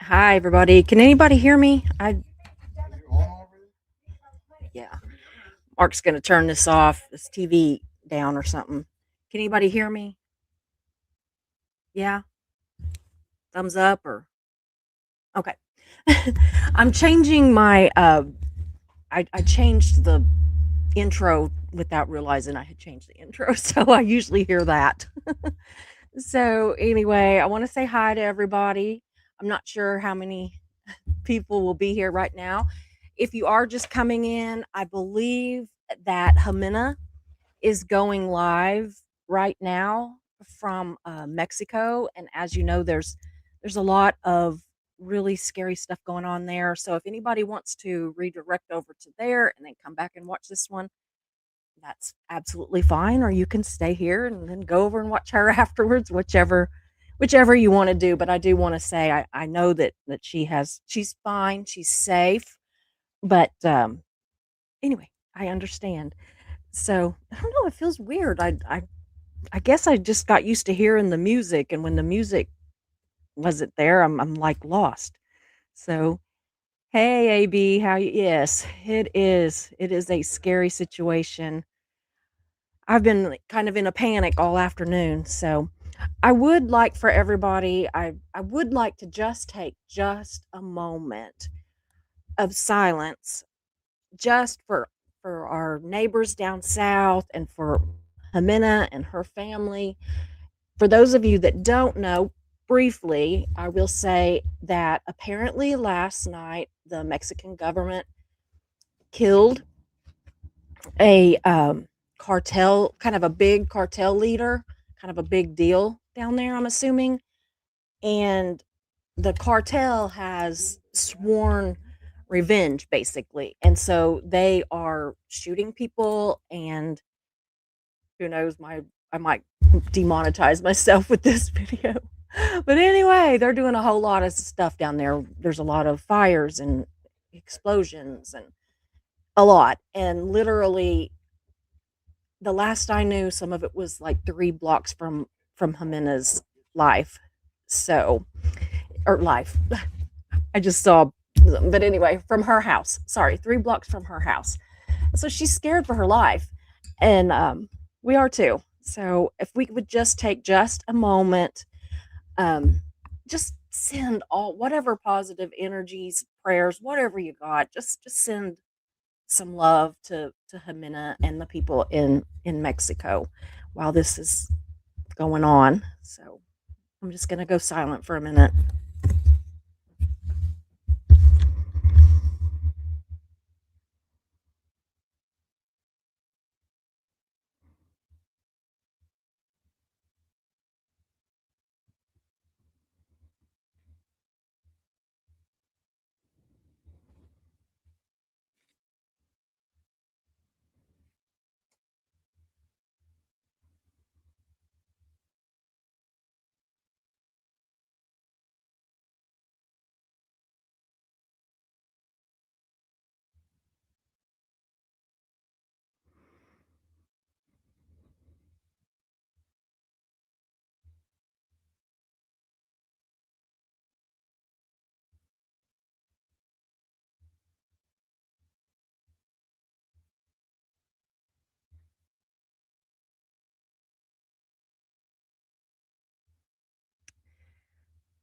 Hi, everybody. Can anybody hear me? Yeah. Mark's going to turn this off, this TV down or something. Can anybody hear me? Yeah. Thumbs up or okay. I'm changing my I changed the intro without realizing I had changed the intro. So I usually hear that. So anyway, I want to say hi to everybody. I'm not sure how many people will be here right now. If you are just coming in, I believe that Jimena is going live right now from Mexico, and as you know, there's a lot of really scary stuff going on there. So if anybody wants to redirect over to there and then come back and watch this one, that's absolutely fine. Or you can stay here and then go over and watch her afterwards, whichever you want to do. But I do want to say I know that she's fine, she's safe, but anyway, I understand. So I don't know. It feels weird. I guess I just got used to hearing the music, and when the music wasn't there, I'm like lost. So hey, AB, how you? Yes, it is. It is a scary situation. I've been like, kind of in a panic all afternoon. So I would like for everybody. I would like to just take just a moment of silence, just for our neighbors down south and for Jimena and her family. For those of you that don't know, briefly, I will say that apparently last night the Mexican government killed a cartel, kind of a big cartel leader, kind of a big deal down there, I'm assuming. And the cartel has sworn revenge, basically. And so they are shooting people, and who knows, I might demonetize myself with this video. But anyway, they're doing a whole lot of stuff down there. There's a lot of fires and explosions and a lot. And literally the last I knew, some of it was like 3 blocks from Jimena's life. So, or life. I just saw, but anyway, from her house. Sorry, 3 blocks from her house. So she's scared for her life, and we are too. So if we would just take just a moment, um, just send all whatever positive energies, prayers, whatever you got. Just send some love to Jimena and the people in Mexico while this is going on. So I'm just gonna go silent for a minute.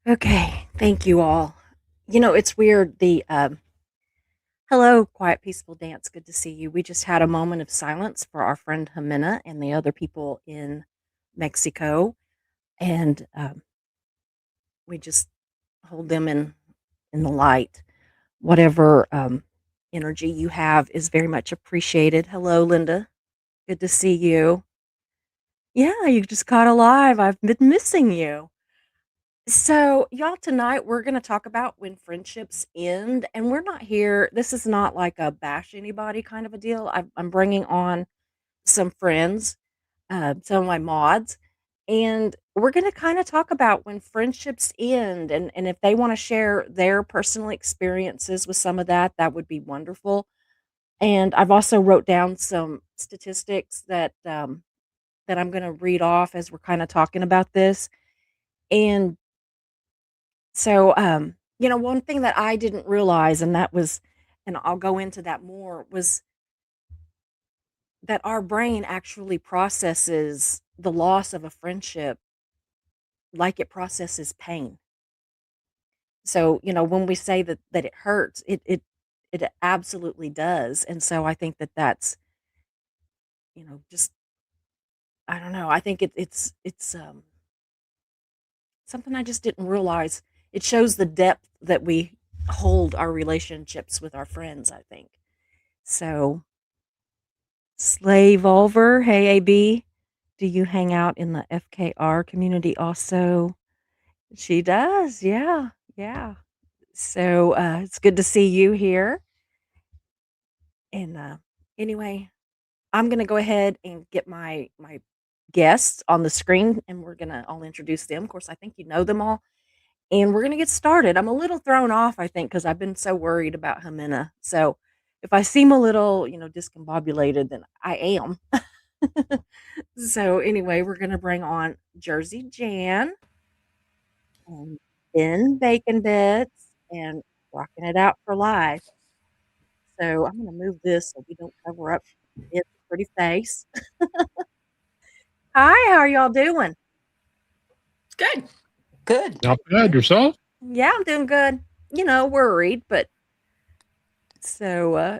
Okay, thank you all. It's weird. The Hello, quiet, peaceful dance. Good to see you. We just had a moment of silence for our friend Jimena and the other people in Mexico, and we just hold them in the light. Whatever energy you have is very much appreciated. Hello, Linda. Good to see you. Yeah, you just caught alive. I've been missing you. So, y'all, tonight we're going to talk about when friendships end, and we're not here. This is not like a bash anybody kind of a deal. I'm bringing on some friends, some of my mods, and we're going to kind of talk about when friendships end, and if they want to share their personal experiences with some of that, that would be wonderful. And I've also wrote down some statistics that I'm going to read off as we're kind of talking about this. And so, one thing that I didn't realize, and that was, and I'll go into that more, was that our brain actually processes the loss of a friendship like it processes pain. So, when we say that it hurts, it absolutely does. And so I think that that's, just, I don't know. I think it's something I just didn't realize. It shows the depth that we hold our relationships with our friends, I think. So, Slave Over, hey AB, do you hang out in the FKR community also? She does. Yeah. Yeah. So, it's good to see you here. And anyway, I'm gonna go ahead and get my guests on the screen, and we're gonna all introduce them. Of course, I think you know them all, and we're gonna get started. I'm a little thrown off, I think, because I've been so worried about Jimena. So if I seem a little, discombobulated, then I am. So anyway, we're gonna bring on Jersey Jan and Ben Bacon Bits and rocking it out for life. So I'm gonna move this so we don't cover up its pretty face. Hi, how are y'all doing? Good. Good. Not bad. Yourself? Yeah, I'm doing good. Worried, but so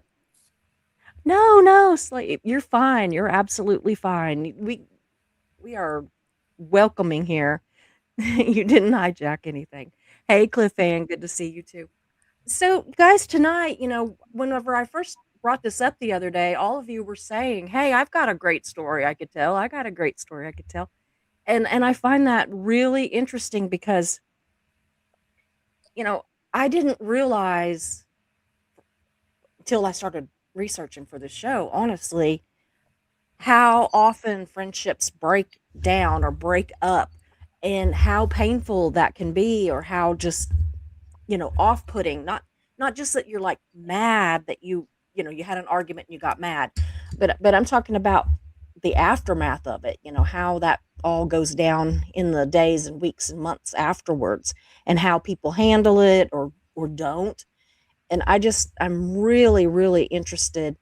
no, no, Slate, you're fine. You're absolutely fine. We are welcoming here. You didn't hijack anything. Hey, Cliff Ann, good to see you too. So, guys, tonight, whenever I first brought this up the other day, all of you were saying, "Hey, I've got a great story I could tell. I got a great story I could tell." And I find that really interesting because, you know, I didn't realize until I started researching for the show, honestly, how often friendships break down or break up and how painful that can be, or how just, off-putting. Not just that you're like mad that you had an argument and you got mad, but I'm talking about the aftermath of it, how that all goes down in the days and weeks and months afterwards, and how people handle it or don't. And I'm really, really interested,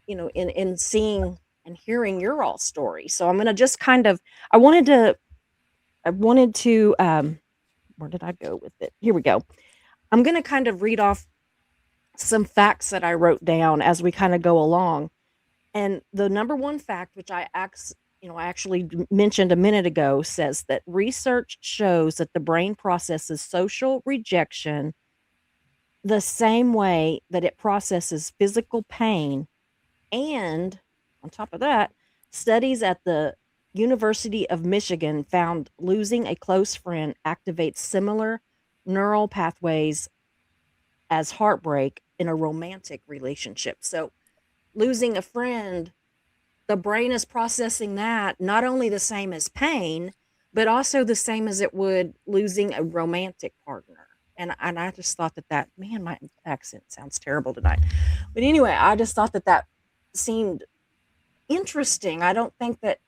in seeing and hearing your all story. So I'm gonna just kind of I wanted to where did I go with it? Here we go. I'm gonna kind of read off some facts that I wrote down as we kind of go along. And the number one fact, which I actually mentioned a minute ago, says that research shows that the brain processes social rejection the same way that it processes physical pain. And on top of that, studies at the University of Michigan found losing a close friend activates similar neural pathways as heartbreak in a romantic relationship. So, losing a friend, the brain is processing that not only the same as pain, but also the same as it would losing a romantic partner. And I just thought that man, my accent sounds terrible tonight. But anyway, I just thought that seemed interesting. I don't think that,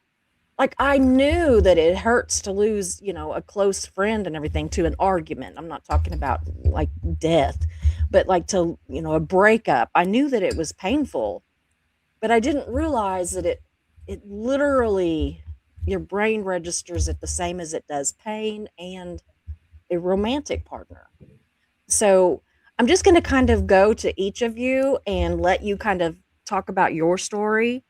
like, I knew that it hurts to lose, a close friend and everything, to an argument. I'm not talking about like death, but like to, a breakup. I knew that it was painful, but I didn't realize that it literally, your brain registers it the same as it does pain and a romantic partner. So I'm just going to kind of go to each of you and let you kind of talk about your story,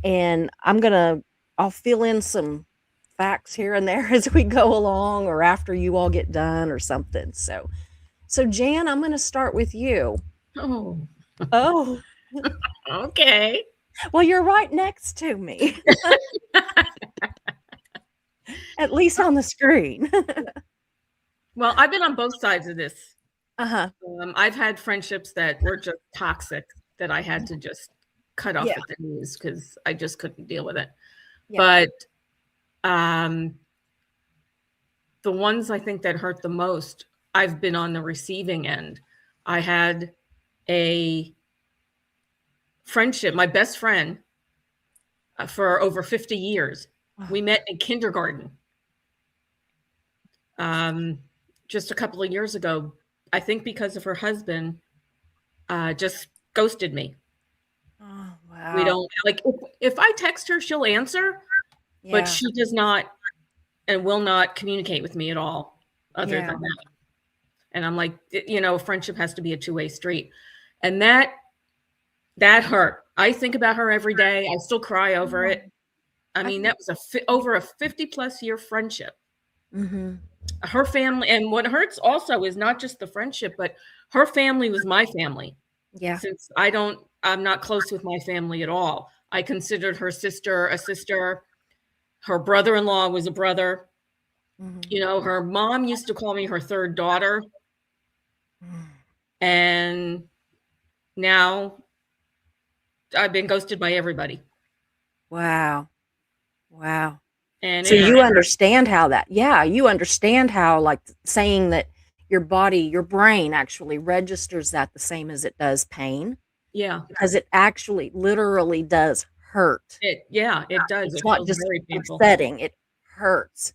and I'll fill in some facts here and there as we go along, or after you all get done or something. So Jan, I'm going to start with you. Oh, Oh, okay. well, you're right next to me. At least on the screen. Well, I've been on both sides of this. Uh-huh. I've had friendships that were just toxic that I had to just cut off Yeah. at the knees because I just couldn't deal with it. Yeah. But the ones I think that hurt the most, I've been on the receiving end. I had a friendship, my best friend for over 50 years. We met in kindergarten. Just a couple of years ago, I think because of her husband, just ghosted me. Oh, We wow. don't like if I text her, she'll answer, but Yeah. she does not and will not communicate with me at all other Yeah. than that. And I'm like, you know, friendship has to be a two-way street. And that hurt. I think about her every day. I still cry over it. I I mean, can. that was over a 50 plus year friendship. Mhm. Her family, and what hurts also is not just the friendship, but her family was my family. Yeah. Since I'm not close with my family at all. I considered her sister a sister. Her brother-in-law was a brother. Mhm. You know, her mom used to call me her third daughter. Mm. And now I've been ghosted by everybody. Wow. Wow. And So it you hurts. understand how that, yeah, you understand how, like, saying that your body, your brain actually registers that the same as it does pain, Yeah. because it actually literally does hurt. It does. It's It not feels just very painful. upsetting, it hurts.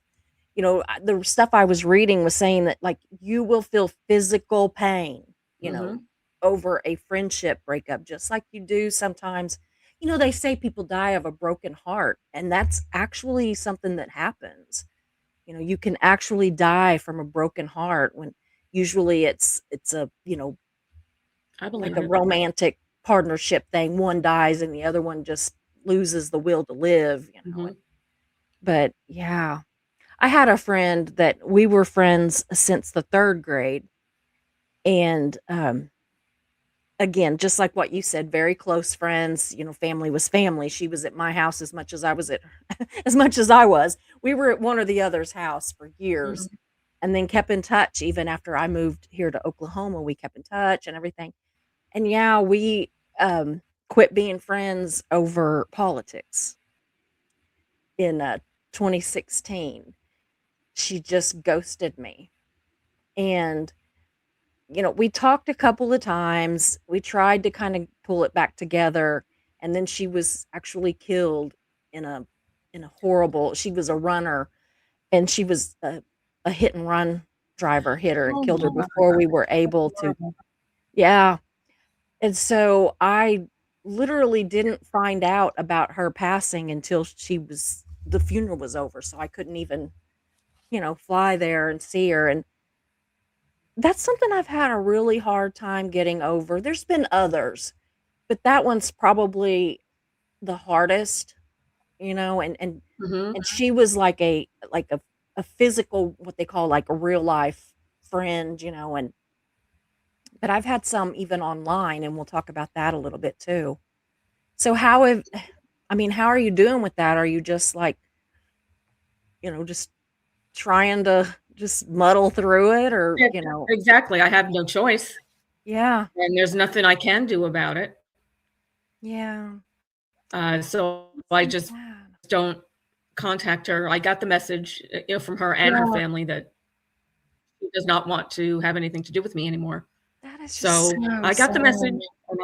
You know, the stuff I was reading was saying that, like, you will feel physical pain, you know, Mhm. over a friendship breakup, just like you do sometimes. You know, they say people die of a broken heart, and that's actually something that happens. You know, you can actually die from a broken heart when usually it's a, you know, I like believe a it. romantic partnership thing. One dies and the other one just loses the will to live, you know. Mhm. But yeah, I had a friend that we were friends since the 3rd grade, and, again, just like what you said, very close friends, you know, family was family. She was at my house as much as I was at as much as I was. We were at one or the other's house for years, Mhm. and then kept in touch even after I moved here to Oklahoma. We kept in touch and everything. And yeah, we, quit being friends over politics in, 2016. She just ghosted me, and, you know, we talked a couple of times. We tried to kinda pull it back together, and then she was actually killed in a horrible, she was a runner, and she was a hit and run driver hit her and Oh killed her my before we God. were That's able to. horrible. Yeah, and so I literally didn't find out about her passing until the funeral was over, so I couldn't even, you know, fly there and see her, and that's something I've had a really hard time getting over. There's been others, but that one's probably the hardest, you know, Mhm. and she was like a physical, what they call like a real life friend, you know, and but I've had some even online, and we'll talk about that a little bit too. So how have I mean, how are you doing with that? Are you just like, you know, just trying to just muddle through it, or, Yeah, you know? exactly. I have no choice, Yeah. and there's nothing I can do about it. Yeah. So That's I so just sad. don't contact her. I got the message, you know, from her and her Yeah. family that she does not want to have anything to do with me anymore. That is just So so I got the message, sad. and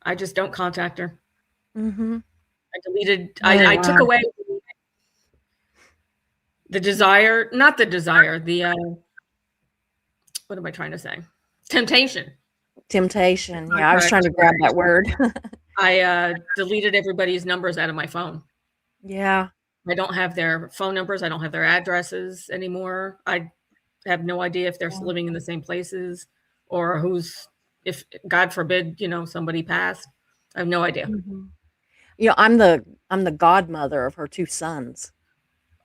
I just don't contact her. Mhm. Oh, I took wow. away the desire, not the desire, what am I trying to say? Temptation. Temptation. My Yeah, I was trying correct to grab word. that word. I deleted everybody's numbers out of my phone. Yeah. I don't have their phone numbers. I don't have their addresses anymore. I have no idea if they're Yeah. living in the same places or if God forbid, you know, somebody passed. I have no idea. Mhm. You know, I'm the godmother of her 2 sons.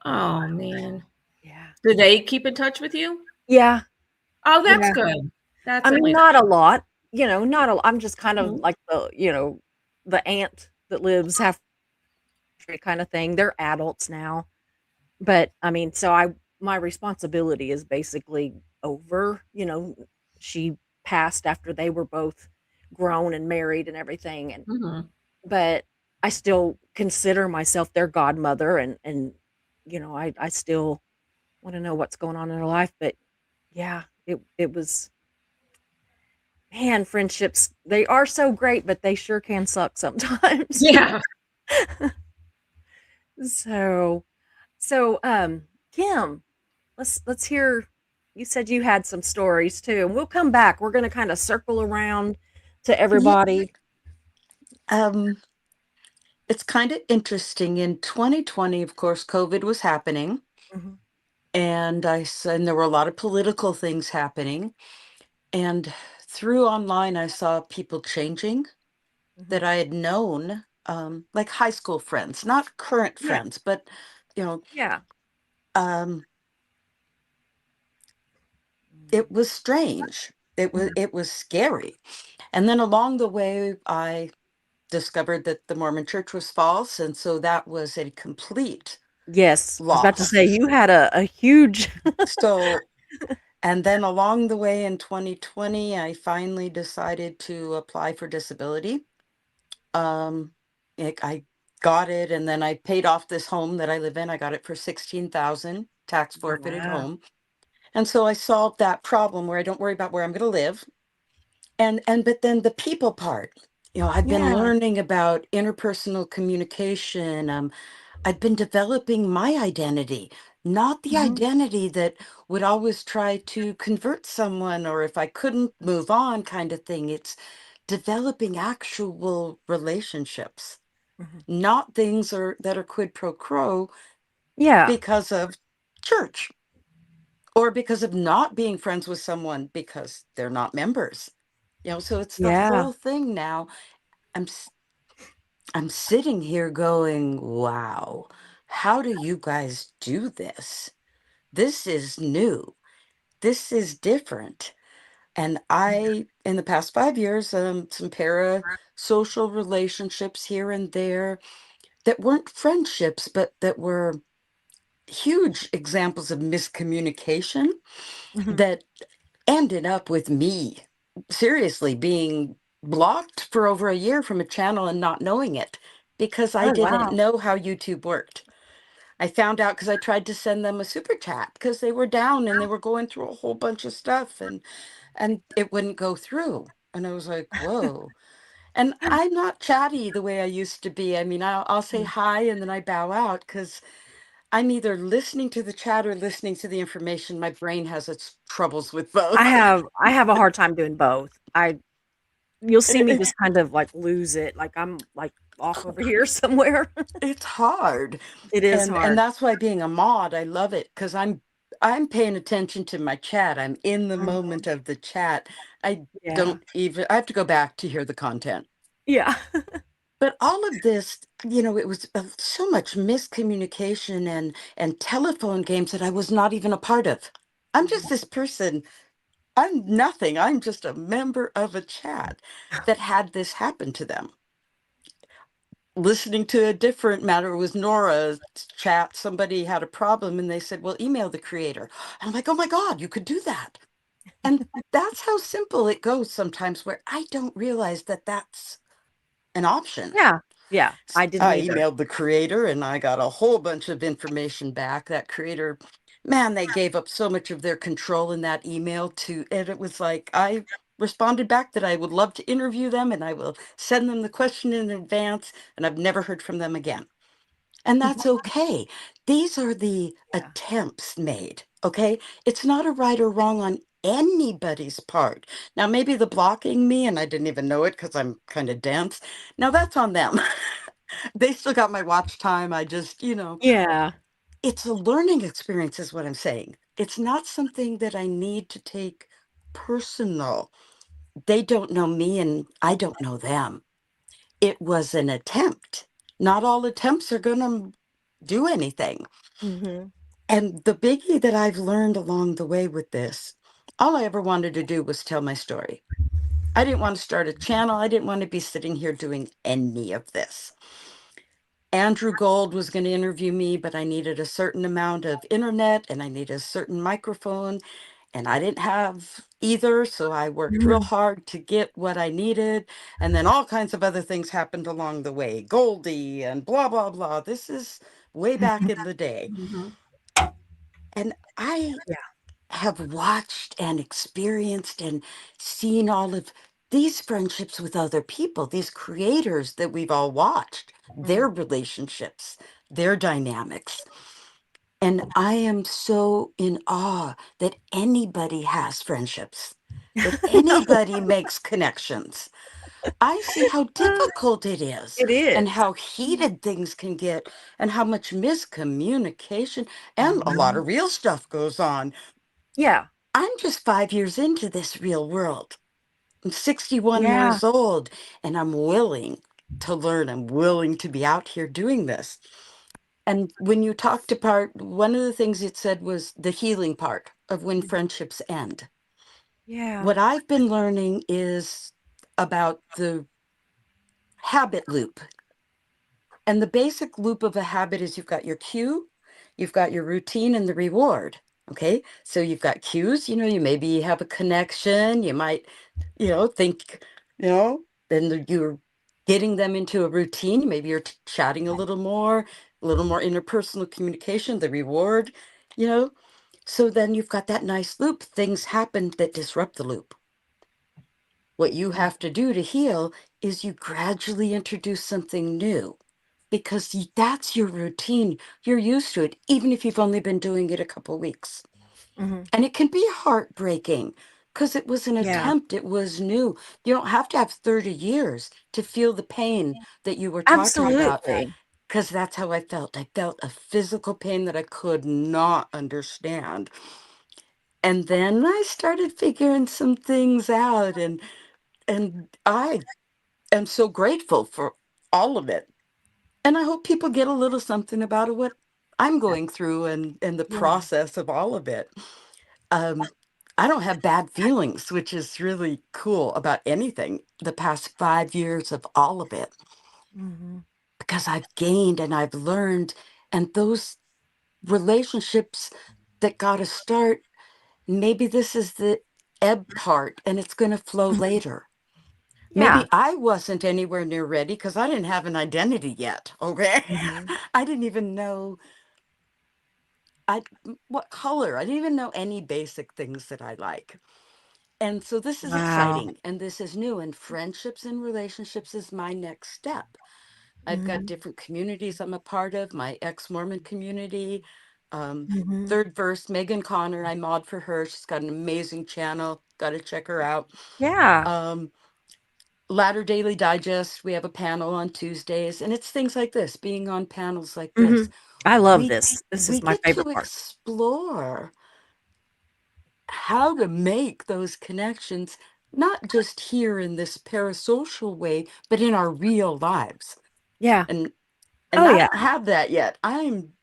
Oh man. Yeah. Do they keep in touch with you? Yeah. Oh, that's Yeah. good. That's I at mean, least not a lot, you know, not a I'm just kind of good. like the, you know, the aunt that lives half kind of thing. They're adults now. But, I mean, so I my responsibility is basically over, you know, she passed after they were both grown and married and everything, and Mhm. but I still consider myself their godmother, and, you know, I still wanna know what's going on in her life, but yeah, it was man, friendships, they are so great, but they sure can suck sometimes. Yeah. So so, Kim, let's hear You said you had some stories too, and we'll come back. We're going to kind of circle around to Yeah, everybody. um, it's kind of interesting. In 2020, of course, COVID was happening, Mhm, and there were a lot of political things happening. And through online, I saw people changing mhm. that I had known, like high school friends, not current Yeah, friends, but you know, yeah. um, it was strange. It was Mhm. it was scary. And then along the way, I discovered that the Mormon Church was false, and so that was a complete Yes, I was about to loss. say you had a huge So, and then along the way in 2020, I finally decided to apply for disability. Um, I got it, and then I paid off this home that I live in. I got it for 16,000, tax Oh, forfeited wow. home. And so I solved that problem where I don't worry about where I'm going to live. And but then the people part, I've been Yeah. learning about interpersonal communication. I've been developing my identity, not the Mhm. identity that would always try to convert someone or if I couldn't move on kind of thing. It's developing actual relationships, Mhm. not things that are quid pro quo Yeah. because of church or because of not being friends with someone because they're not members. So it's the Yeah. whole thing now. I'm s- I'm sitting here going, wow, how do you guys do this? This is new. This is different. And in the past 5 years, some social relationships here and there that weren't friendships, but that were huge examples of miscommunication Mhm. that ended up with me seriously being blocked for over a year from a channel and not knowing it because I Oh, didn't wow. know how YouTube worked. I found out because I tried to send them a super chat because they were down and they were going through a whole bunch of stuff and it wouldn't go through. And I was like, whoa. And I'm not chatty the way I used to be. I mean, I'll say Mm. hi and then I bow out because I'm either listening to the chat or listening to the information. My brain has its troubles with both. I have a hard time doing both. I You'll see me just kind of, like, lose it, like, I'm, like, off over here somewhere. It's hard. It is And hard. that's why being a mod, I love it because I'm paying attention to my chat. I'm in the Mhm. moment of the chat. I Yeah. don't even I have to go back to hear the content. Yeah. But all of this, it was so much miscommunication and telephone games that I was not even a part of. I'm just Mhm. this person. I'm nothing. I'm just a member of a chat that had this happen to them. Listening to a different matter was Nora's chat. Somebody had a problem and they said, well, email the creator. And I'm like, oh my God, you could do that. And that's how simple it goes sometimes, where I don't realize that that's an option. Yeah. Yeah, I didn't I either. emailed the creator and I got a whole bunch of information back. That creator, man, they gave up so much of their control in that email and it was like, I responded back that I would love to interview them and I will send them the question in advance. And I've never heard from them again. And that's okay. These are the Yeah. attempts made, okay? It's not a right or wrong on anybody's part. Now, maybe the blocking me, and I didn't even know it because I'm kind of dense. Now, that's on them. They still got my watch time. I just, Yeah. it's a learning experience, is what I'm saying. It's not something that I need to take personal. They don't know me, and I don't know them. It was an attempt. Not all attempts are going to do anything. Mhm. And the biggie that I've learned along the way with this, all I ever wanted to do was tell my story. I didn't want to start a channel. I didn't want to be sitting here doing any of this. Andrew Gold was going to interview me, but I needed a certain amount of internet and I needed a certain microphone, and I didn't have either. So I worked real Mhm. hard to get what I needed. And then all kinds of other things happened along the way, Goldie and blah, blah, blah. This is way back in the day. Mhm. And I Yeah. have watched and experienced and seen all of these friendships with other people, these creators that we've all watched, their Mhm. relationships, their dynamics. And I am so in awe that anybody has friendships, that anybody makes connections. I see how difficult it is It is. and how heated things can get and how much miscommunication and a lot Mhm. of real stuff goes on. Yeah. I'm just 5 years into this real world. I'm 61 Yeah. years old and I'm willing to learn. I'm willing to be out here doing this. And when you talked apart, one of the things it said was the healing part of when friendships end. Yeah. What I've been learning is about the habit loop. And the basic loop of a habit is you've got your cue, you've got your routine, and the reward. Okay. So you've got cues, you maybe have a connection, you might, think, then you're getting them into a routine. Maybe you're chatting a little more interpersonal communication, the reward, you know. So then you've got that nice loop. Things happen that disrupt the loop. What you have to do to heal is you gradually introduce something new because that's your routine. You're used to it, even if you've only been doing it a couple weeks. Hmm. And it can be heartbreaking because it was an Yeah. attempt, it was new. You don't have to have 30 years to feel the pain that you were talking about Absolutely. because that's how I felt. I felt a physical pain that I could not understand. And then I started figuring some things out and I am so grateful for all of it. And I hope people get a little something about what I'm going through and the Yeah. process of all of it. Um, I don't have bad feelings, which is really cool about anything, the past 5 years of all of it, Hmm. because I've gained and I've learned. And those relationships that got to start, maybe this is the ebb part and it's going to flow later. Yeah. Maybe I wasn't anywhere near ready because I didn't have an identity yet. Okay. Hmm. I didn't even know what color. I didn't even know any basic things that I like. And so this is Wow. exciting and this is new. And friendships and relationships is my next step. I've got Hmm. different communities I'm a part of, my ex-Mormon community. Um, Hmm. Third Verse, Megan Connor, I mod for her. She's got an amazing channel. Got to check her out. Yeah. Um, Latter Daily Digest, we have a panel on Tuesdays, and it's things like this, being on panels like Hmm. this. I love We this. This we is my get to favorite part. explore how to make those connections, not just here in this parasocial way, but in our real lives. Yeah. And Oh, I yeah. don't have that yet. I'm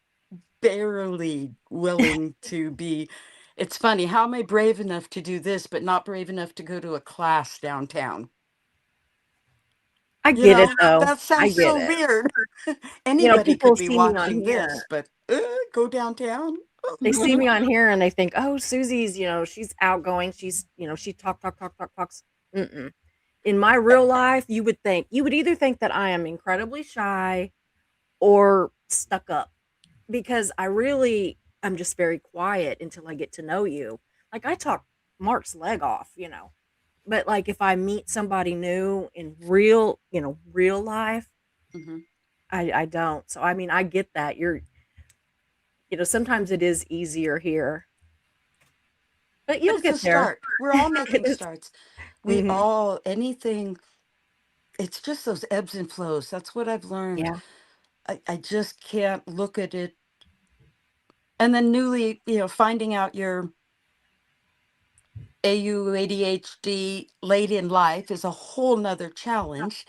barely willing to be. It's funny, how am I brave enough to do this, but not brave enough to go to a class downtown? I get it, though. That I sounds get so it. weird. Anybody People could be see me on watching here. this, but go downtown? They see me on here and they think, "Oh, Susie's, she's outgoing. She's, she talks." Mm-mm. In my real life, you would either think that I am incredibly shy or stuck up because I'm just very quiet until I get to know you. Like I talk Mark's leg off, but like if I meet somebody new in real life, Mhm. I don't. So I mean, I get that. Sometimes it is easier here, but But you'll it's a get there. start. We're all It making is. starts. We Mhm. all, anything, it's just those ebbs and flows. That's what I've learned. Yeah. I just can't look at it. And then newly, finding out your AU ADHD late in life is a whole nother challenge.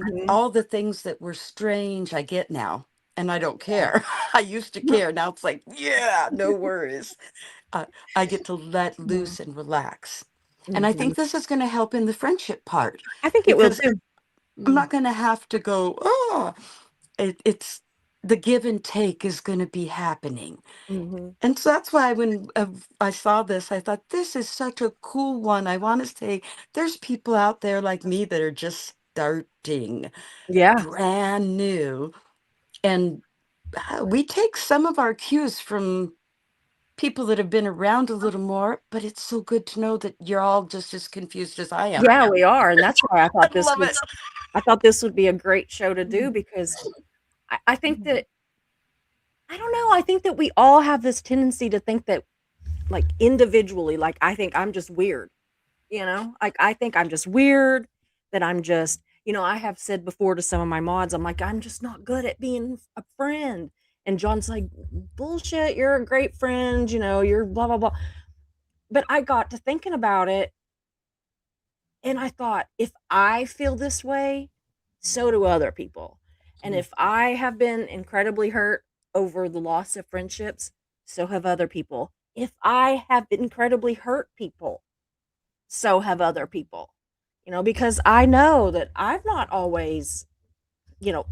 Mhm. All the things that were strange, I get now, and I don't care. I used to care. Now it's like, yeah, no worries. Uh, I get to let Mhm. loose and relax. And I Mhm. think this is going to help in the friendship part I think it will because too. I'm Mm. not going to have to go, oh, it's the give and take is going to be happening. Mhm. And so that's why when I saw this, I thought, this is such a cool one. I want to say there's people out there like me that are just starting, Yeah. brand new. And we take some of our cues from people that have been around a little more, but it's so good to know that you're all just as confused as I am. Yeah, we are, and that's why I love it. I thought this would be a great show to do because I think that I don't know. I think that we all have this tendency to think that, like, individually, like, I think I'm just weird, you know? Like, I think I'm just weird, that I'm just, I have said before to some of my mods, I'm like, I'm just not good at being a friend. And John's like, bullshit, you're a great friend, you're blah, blah, blah. But I got to thinking about it and I thought, if I feel this way, so do other people. And if I have been incredibly hurt over the loss of friendships, so have other people. If I have incredibly hurt people, so have other people. Because I know that I've not always,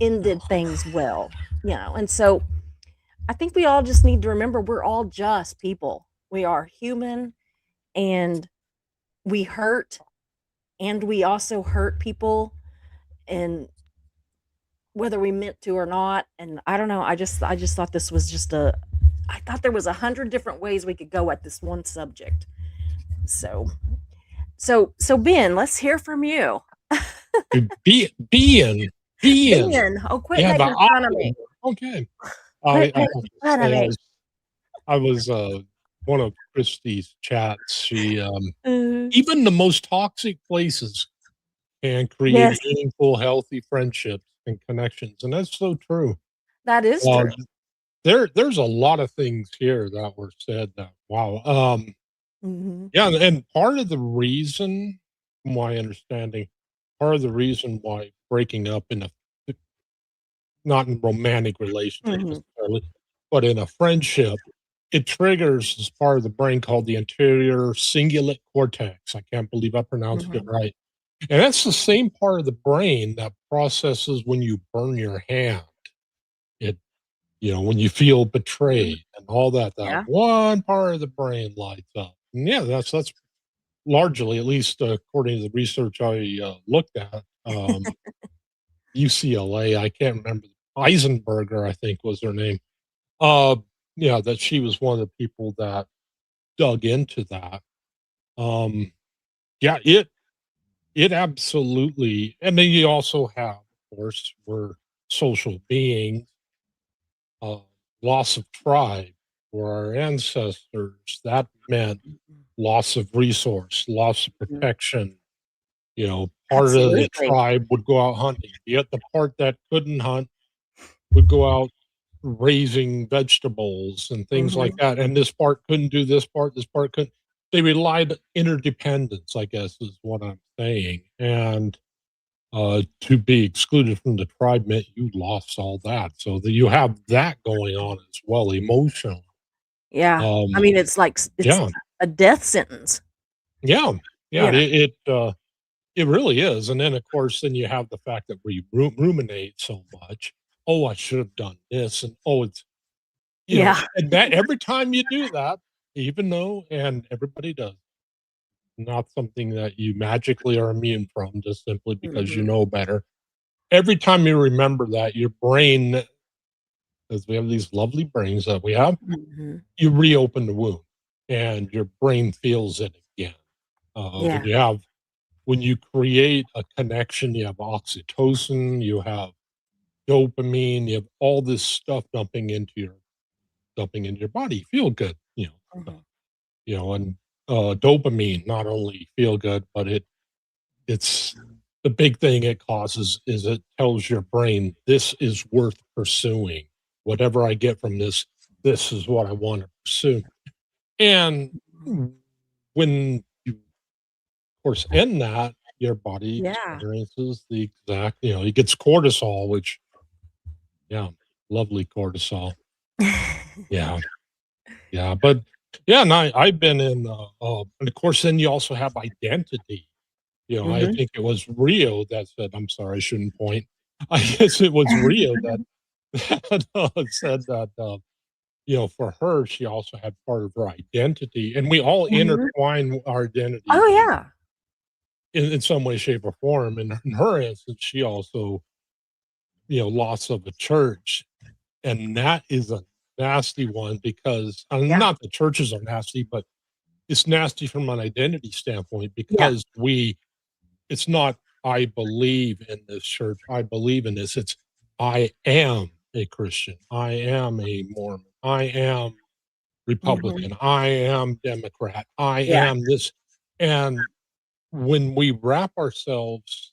ended things well, And so I think we all just need to remember we're all just people. We are human and we hurt and we also hurt people, and whether we meant to or not. And I don't know, I just thought this was just I thought there was 100 different ways we could go at this one subject. So Ben, let's hear from you. Being. Ben, quit Yeah, making the fun of me. okay. Quit I have making to fun of say, me. I was one of Christie's chats. She Uh, even the most toxic places can create yes, meaningful, healthy friendships and connections, and that's so true. that is Uh, true. there's a lot of things here that were said that wow. Hmm. Yeah, and part of the reason, from my understanding, part of the reason why breaking up in a not in romantic relationship Hmm. necessarily, but in a friendship, it triggers this part of the brain called the anterior cingulate cortex. I can't believe I pronounced it Hmm. right. And that's the same part of the brain that processes when you burn your hand. It, when you feel betrayed and all that, that Yeah. one part of the brain lights up. And yeah, that's largely, at least according to the research I looked at, UCLA. I can't remember. Eisenberger, I think, was her name. Uh, yeah, that she was one of the people that dug into that. Um, yeah, it absolutely, and then you also have, of course, we're social beings. Uh, Loss of tribe for our ancestors, that meant loss of resource, loss of Mhm. protection. Part of the Absolutely. tribe would go out hunting. Yet the part that couldn't hunt would go out raising vegetables and things like Hmm. that, and this part couldn't. They relied interdependence, I guess, is what I'm saying, and, to be excluded from the tribe meant you lost all that, so that you have that going on as well emotionally. Yeah. I Um, mean, it's yeah, a death sentence. yeah, yeah, Yeah. it really is, and then, of course, then you have the fact that we ruminate so much. "Oh, I should have done this," and, "Oh, it's." Yeah. And that every time you do that, even though and everybody does, not something that you magically are immune from just simply because you Hmm. know better. Every time you remember that, your brain, because we have these lovely brains that we have, Hmm. you reopen the wound and your brain feels it again. Yeah. When you create a connection, you have oxytocin, you have dopamine, you have all this stuff dumping into your body. You feel good, Hmm. and dopamine not only feel good, but it's the big thing it causes is it tells your brain this is worth pursuing. Whatever I get from this is what I want to pursue. And when you, of course, end that, your body Yeah. experiences the exact, it gets cortisol, which, yeah, lovely cortisol. Yeah. Yeah, but yeah, and I've been in, and of course, then you also have identity. I Hmm. think it was Rio that said, I'm sorry, I shouldn't point. I guess it was Rio that said that, for her, she also had part of her identity, and we all Hmm. intertwine our identities Oh yeah. in some way, shape, or form. And in her instance, she also, loss of a church, and that is a nasty one because Yeah. not the churches are nasty, but it's nasty from an identity standpoint Yeah. because it's not, I believe in this church, I believe in this. It's I am a Christian. I am a Mormon. I am Mhm. Republican. I am Democrat. I Yeah. am this. And when we wrap ourselves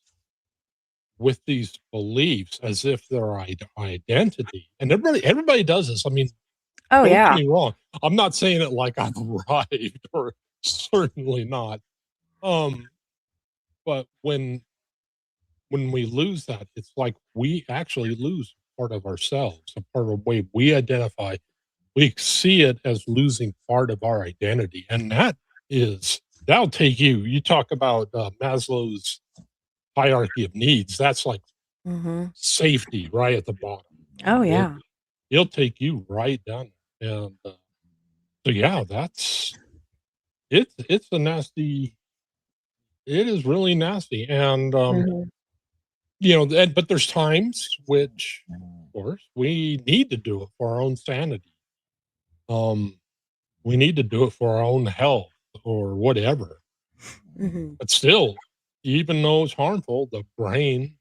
with these beliefs as if they're identity, and everybody does this. I mean, Oh, don't get yeah. me wrong. I'm not saying it like I've arrived, or certainly not. Um, but when we lose that, it's like we actually lose part of ourselves, a part of the way we identify. We see it as losing part of our identity, and that'll take you. You talk about Maslow's hierarchy of needs. That's like Mhm. safety right at the bottom. Oh, It, yeah. it'll take you right down there. And so, yeah, it's a nasty. It is really nasty, and Mhm. but there's times which, of course, we need to do it for our own sanity. Um, we need to do it for our own health or whatever. Mhm. But still, even though it's harmful, the brain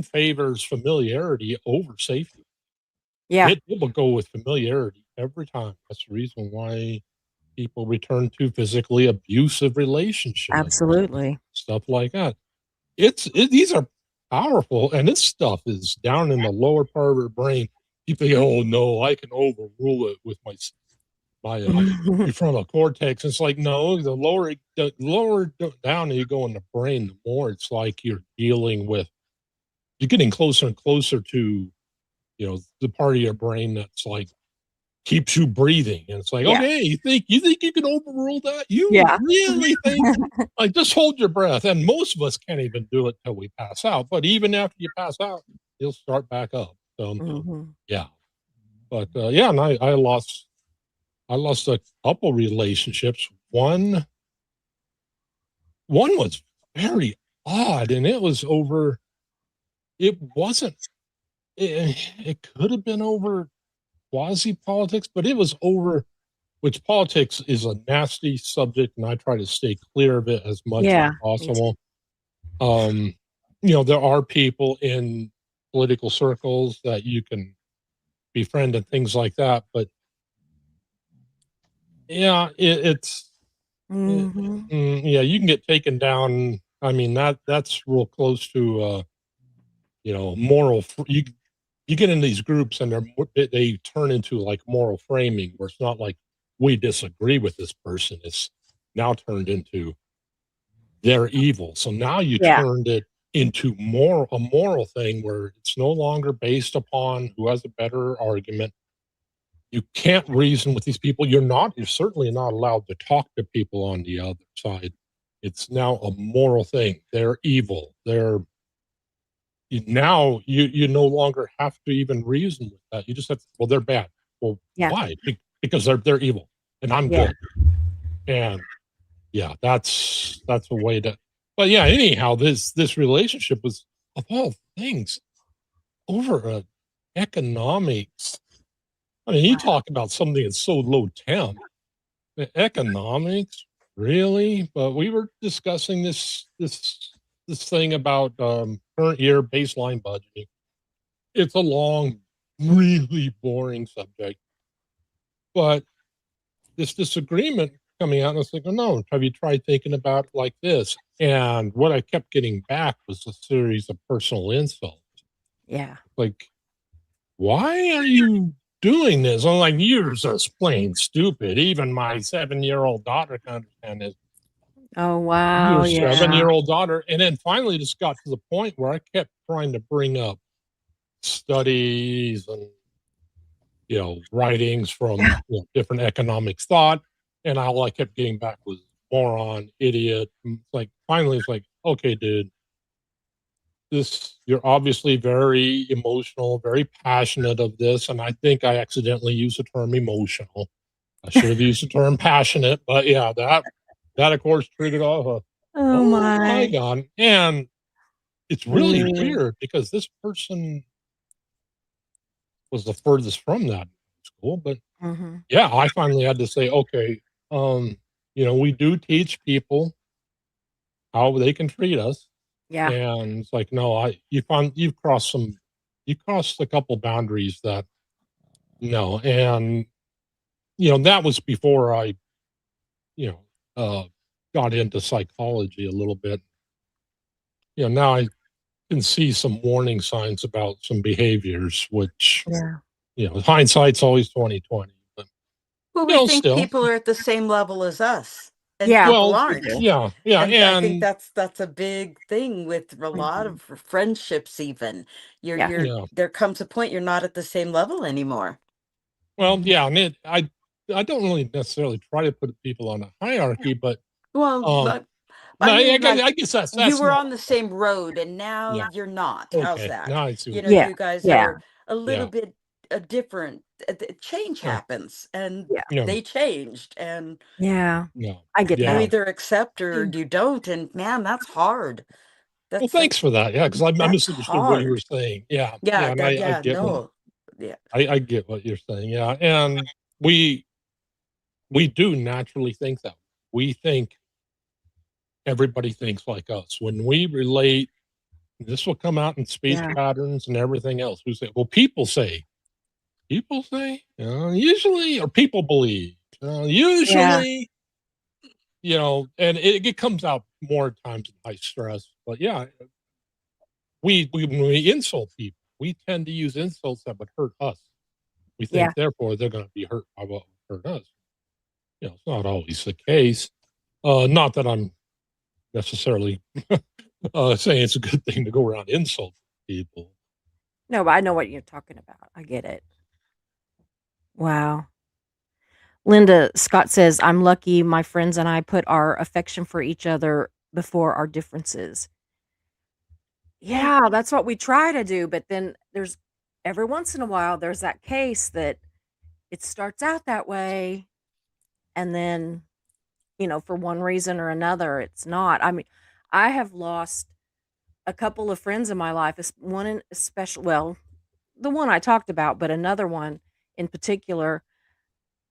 favors familiarity over safety. Yeah. It will go with familiarity every time. That's the reason why people return to physically abusive relationships, Absolutely. stuff like that. These are powerful, and this stuff is down in the lower part of our brain. You think, oh no, I can overrule it with my prefrontal cortex. It's like, no, the lower down you go in the brain, the more it's like you're getting closer and closer to the part of your brain that's like keeps you breathing. And it's like, Yeah. okay, you think you can overrule that? You Yeah. really think? Like, just hold your breath. And most of us can't even do it till we pass out. But even after you pass out, you'll start back up. So Mhm. yeah. But yeah, and I lost a couple relationships. One was very odd, and it was over. It wasn't. It could have been over quasi politics, but it was over. Which politics is a nasty subject, and I try to stay clear of it as much as Yeah. Me too. possible. Um, there are people in political circles that you can befriend and things like that, but yeah, Mhm. yeah, you can get taken down. I mean, that's real close to moral. You get in these groups, and they turn into like moral framing, where it's not like we disagree with this person. It's now turned into they're evil. So now you Yeah. turned it into a moral thing where it's no longer based upon who has a better argument. You can't reason with these people. You're certainly not allowed to talk to people on the other side. It's now a moral thing. They're evil. Now you no longer have to even reason with that. You just have, well, they're bad. Well, Yeah. why? Because they're evil and I'm Yeah. good. And yeah, that's a way to. But yeah, anyhow, this relationship was, of all things, over economics. I mean, you Wow. talk about something that's so low temp. Economics, really? But we were discussing this thing about current year baseline budgeting. It's a long, really boring subject, but this disagreement coming out, and it's like, oh no, have you tried thinking about it like this? And what I kept getting back was a series of personal insults. Yeah. Like, why are you doing this? I'm like, you're just plain stupid. Even my 7-year-old daughter can understand this. Oh, Your wow. Yeah. 7-year-old daughter. And then finally just got to the point where I kept trying to bring up studies and writings from different economics thought, and all I kept getting back was moron, idiot. And it's like finally, it's like, okay, dude, you're obviously very emotional, very passionate of this, and I think I accidentally used the term emotional. I should have used the term passionate, but yeah, that of course triggered off a Oh, oh my my. god, and it's really Mm. weird because this person was the furthest from that school, but Mhm. yeah, I finally had to say, okay, um, we do teach people how they can treat us. Yeah. And it's like, no, you've crossed some, you crossed a couple boundaries that no, and that was before I, you know, got into psychology a little bit. Now I can see some warning signs about some behaviors, which Yeah. hindsight's always 2020. But Well, we think still, people are at the same level as us, and Yeah. people well, aren't. do. yeah, yeah, And I think and that's a big thing with a lot Mhm. of friendships even. Yeah. yeah, There comes a point you're not at the same level anymore. well, Mhm. yeah, and I don't really necessarily try to put people on a hierarchy, but Well, um, I no, mean, I like, guess that's you were not on the same road and now yeah. you're not. How's Okay, that? now I see You what know, you're Yeah. you guys Yeah. are a little yeah, bit different. Change yeah, happens and Yeah. yeah, they changed, and Yeah. no, I get you yeah. that. either accept or you don't. And man, that's hard. Well, That's thanks for that. Yeah, because I that's misunderstood what you were hard. saying. Yeah, Yeah, yeah, and I yeah, get what no. Yeah. I get what you're saying. Yeah, and we do naturally think that. We think everybody thinks like us. When we relate, this will come out in speech Yeah. patterns and everything else. We say, well, people say, usually, or people believe, Yeah. usually, and it comes out more times in high stress. But yeah, when we insult people, we tend to use insults that would hurt us. We Yeah. think, therefore, they're going to be hurt by what would hurt us. It's not always the case. Not that I'm necessarily saying it's a good thing to go around insulting people. No, but I know what you're talking about. I get it. Wow. Linda Scott says, I'm lucky my friends and I put our affection for each other before our differences. Yeah, that's what we try to do. But then there's every once in a while, there's that case that it starts out that way. And then, for one reason or another, it's not. I mean, I have lost a couple of friends in my life, one in especially, well, the one I talked about, but another one in particular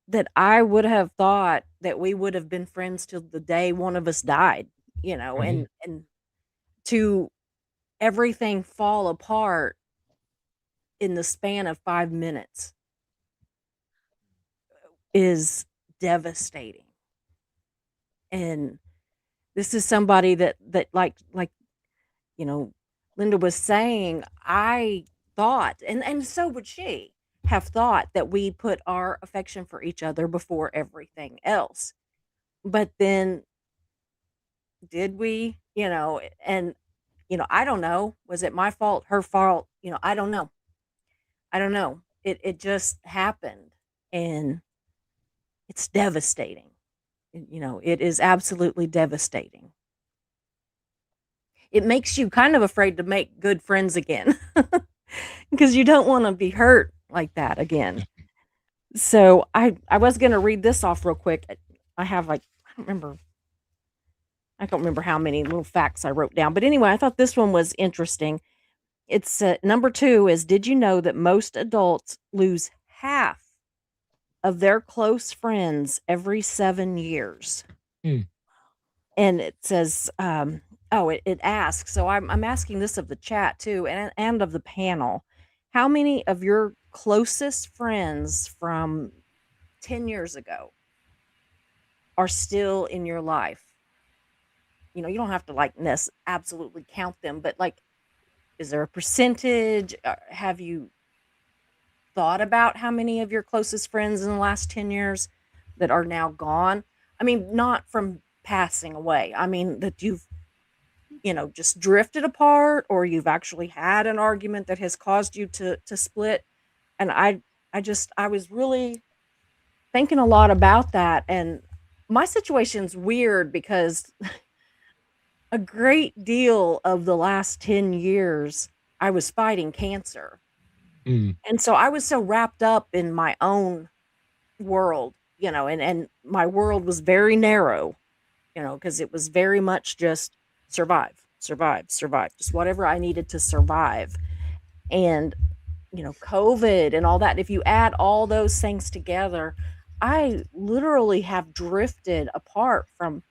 that I would have thought that we would have been friends till the day one of us died, Mhm. and to everything fall apart in the span of 5 minutes is devastating. And this is somebody that like, you know, Linda was saying, I thought, and so would she have thought that we put our affection for each other before everything else. But then did we? And I don't know. Was it my fault, her fault? I don't know. I don't know. It just happened and it's devastating. It is absolutely devastating. It makes you kind of afraid to make good friends again because you don't want to be hurt like that again. So I was going to read this off real quick. I have I don't remember how many little facts I wrote down, but anyway, I thought this one was interesting. It's number 2 is, did you know that most adults lose half of their close friends every 7 years? Hmm. And it says, it asks, so I'm asking this of the chat too, and of the panel. How many of your closest friends from 10 years ago are still in your life? You don't have to absolutely count them, but is there a percentage? Have you thought about how many of your closest friends in the last 10 years that are now gone? I mean, not from passing away. I mean, that you've, just drifted apart, or you've actually had an argument that has caused you to split. And I was really thinking a lot about that. And my situation's weird because a great deal of the last 10 years, I was fighting cancer. Mm. And so I was so wrapped up in my own world, and my world was very narrow, because it was very much just survive, survive, survive, just whatever I needed to survive. And, COVID and all that, if you add all those things together, I literally have drifted apart from.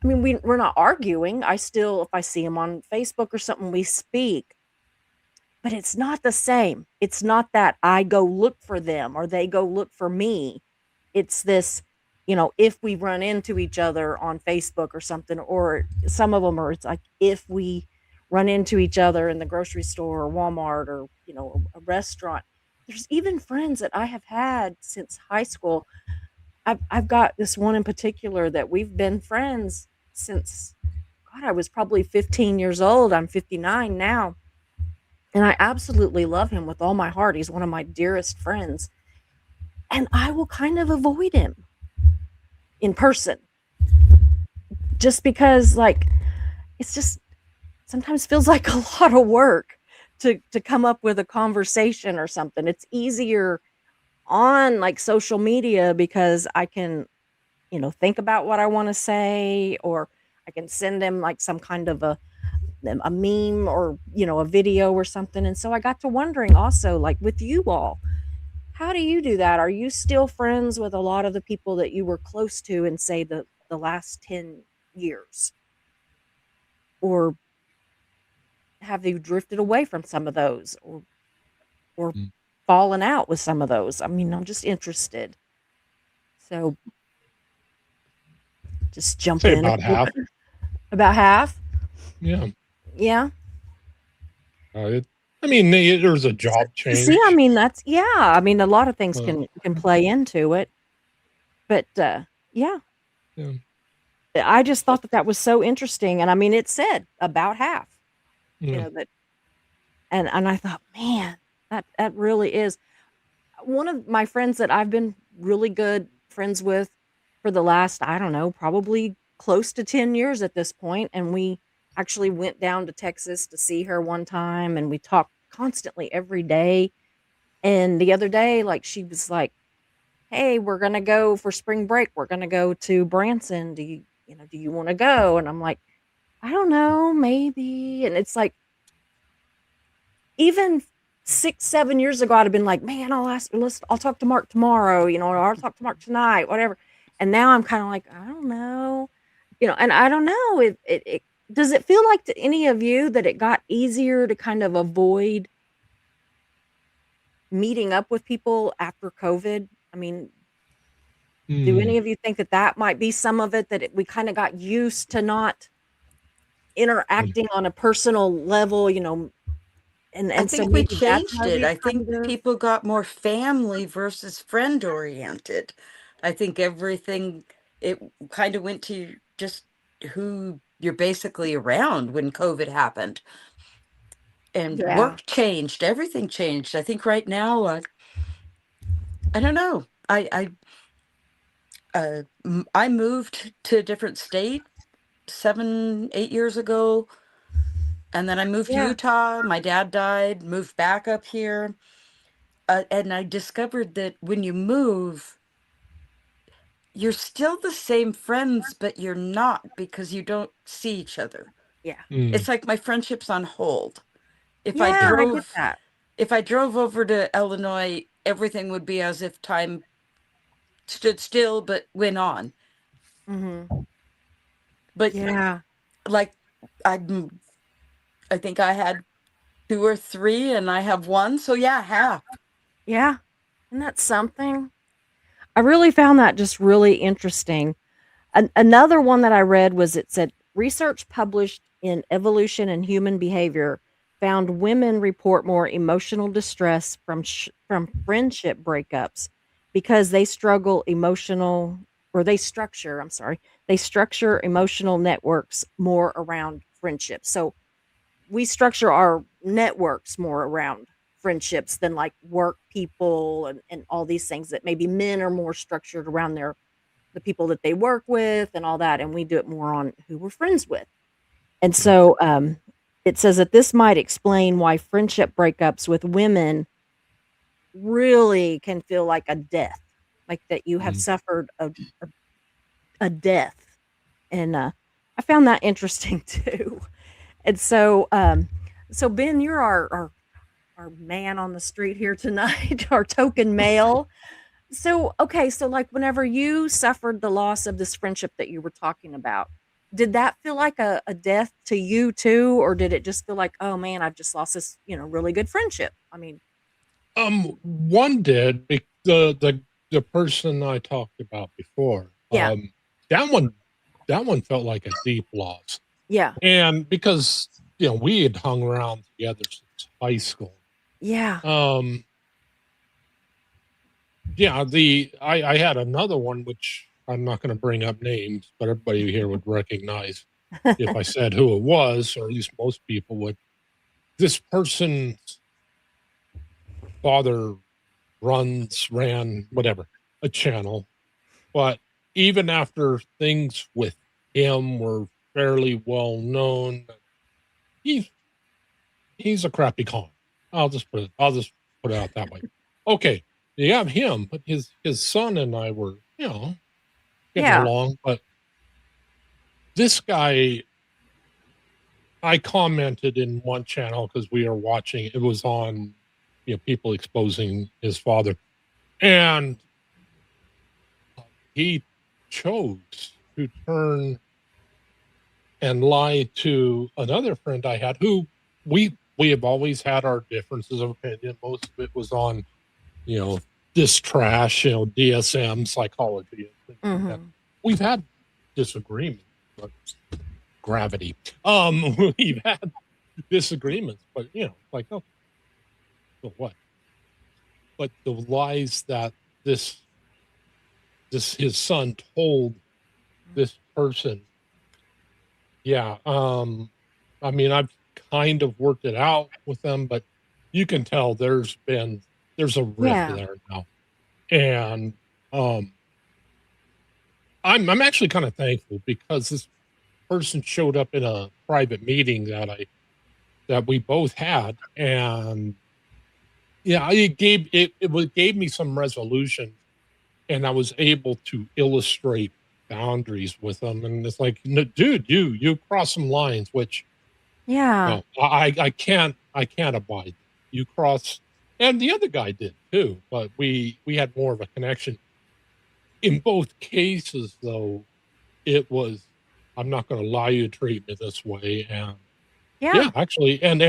I mean, we're not arguing. I still, if I see him on Facebook or something, we speak. but it's not the same. It's not that I go look for them or they go look for me. It's this, if we run into each other on Facebook or something, or some of them are, it's like if we run into each other in the grocery store or Walmart or, a restaurant. There's even friends that I have had since high school. I've got this one in particular that we've been friends since, God, I was probably 15 years old. I'm 59 now. And I absolutely love him with all my heart. He's one of my dearest friends. And I will kind of avoid him in person just because, like, it's just sometimes feels like a lot of work to come up with a conversation or something. It's easier on like social media because I can, think about what I want to say, or I can send them like some kind of a meme or, a video or something. And so I got to wondering also, like with you all, how do you do that? Are you still friends with a lot of the people that you were close to in, say, the last 10 years? Or have you drifted away from some of those, or Mm. fallen out with some of those? I mean, I'm just interested. So just jump Say in. about half. About half? Yeah. Yeah. There's a job change. See, I mean, I mean, a lot of things Uh, can play into it. But yeah. yeah. I just thought that was so interesting. And I mean, it said about half, Yeah. that, and I thought, man, that really is one of my friends that I've been really good friends with for the last, I don't know, probably close to 10 years at this point. And we actually went down to Texas to see her one time, and we talked constantly every day. And the other day, like, she was like, hey, we're going to go for spring break. We're going to go to Branson. Do you want to go? And I'm like, I don't know, maybe. And it's like, even 6, 7 years ago, I'd have been like, man, I'll talk to Mark tomorrow, or I'll talk to Mark tonight, whatever. And now I'm kind of like, I don't know, and I don't know if it does it feel like to any of you that it got easier to kind of avoid meeting up with people after COVID? I mean, do any Mm. of you think that might be some of it, that we kind of got used to not interacting on a personal level, I and so think we maybe that's changed how it. we I kind think of, people got more family versus friend oriented. I think everything, it kind of went to just who you're basically around when COVID happened. And yeah, work changed, everything changed. I think right now, I don't know. I moved to a different state 7, 8 years ago, and then I moved to yeah, Utah. My dad died, moved back up here. And I discovered that when you move, you're still the same friends, but you're not, because you don't see each other. yeah, Mm. It's like my friendship's on hold. If I yeah. I get drove, that. if I drove over to Illinois, everything would be as if time stood still but went on. Hmm. But Yeah, like, I'm, I think I had 2 or 3, and I have one. So yeah, half. yeah. Isn't that something? I really found that just really interesting. Another one that I read was, it said research published in Evolution and Human Behavior found women report more emotional distress from friendship breakups because they struggle emotional or they structure, I'm sorry, they structure emotional networks more around friendships. So we structure our networks more around friendships than like work people and all these things that maybe men are more structured around the people that they work with and all that, and we do it more on who we're friends with. And so it says that this might explain why friendship breakups with women really can feel like a death, like that you have Mm. suffered a death. And I found that interesting too. And so Ben, you're our man on the street here tonight, our token male. So, okay, so like whenever you suffered the loss of this friendship that you were talking about, did that feel like a death to you too, or did it just feel like, oh man, I've just lost this, really good friendship? I mean, One did. The person I talked about before. yeah, That one that one felt like a deep loss, yeah, and because we had hung around together since high school. yeah, Um, yeah, I had another one which I'm not going to bring up names, but everybody here would recognize if I said who it was, or at least most people would. This person's father ran whatever a channel, but even after things with him were fairly well known, he's he's a crappy con. I'll just put it out that way. Okay, you have him, but his son and I were getting yeah, along, but this guy, I commented in one channel because we are watching. It was on, people exposing his father, and he chose to turn and lie to another friend I had, who we have always had our differences of opinion. Most of it was on, you know, this trash, DSM psychology and things like that. hmm We've had disagreements, but gravity. We've had disagreements, but like, oh, so what? But the lies that this his son told this person, yeah. I mean, I've kind of worked it out with them, but you can tell there's a rift yeah, there now, and um, I'm actually kind of thankful because this person showed up in a private meeting that we both had, and yeah, it gave me some resolution, and I was able to illustrate boundaries with them. And it's like, no, dude, you cross some lines, which yeah, no, I can't abide. You cross, and the other guy did too, but we had more of a connection. In both cases, though, it was, I'm not going to lie, you treat me this way, and yeah, yeah, actually, and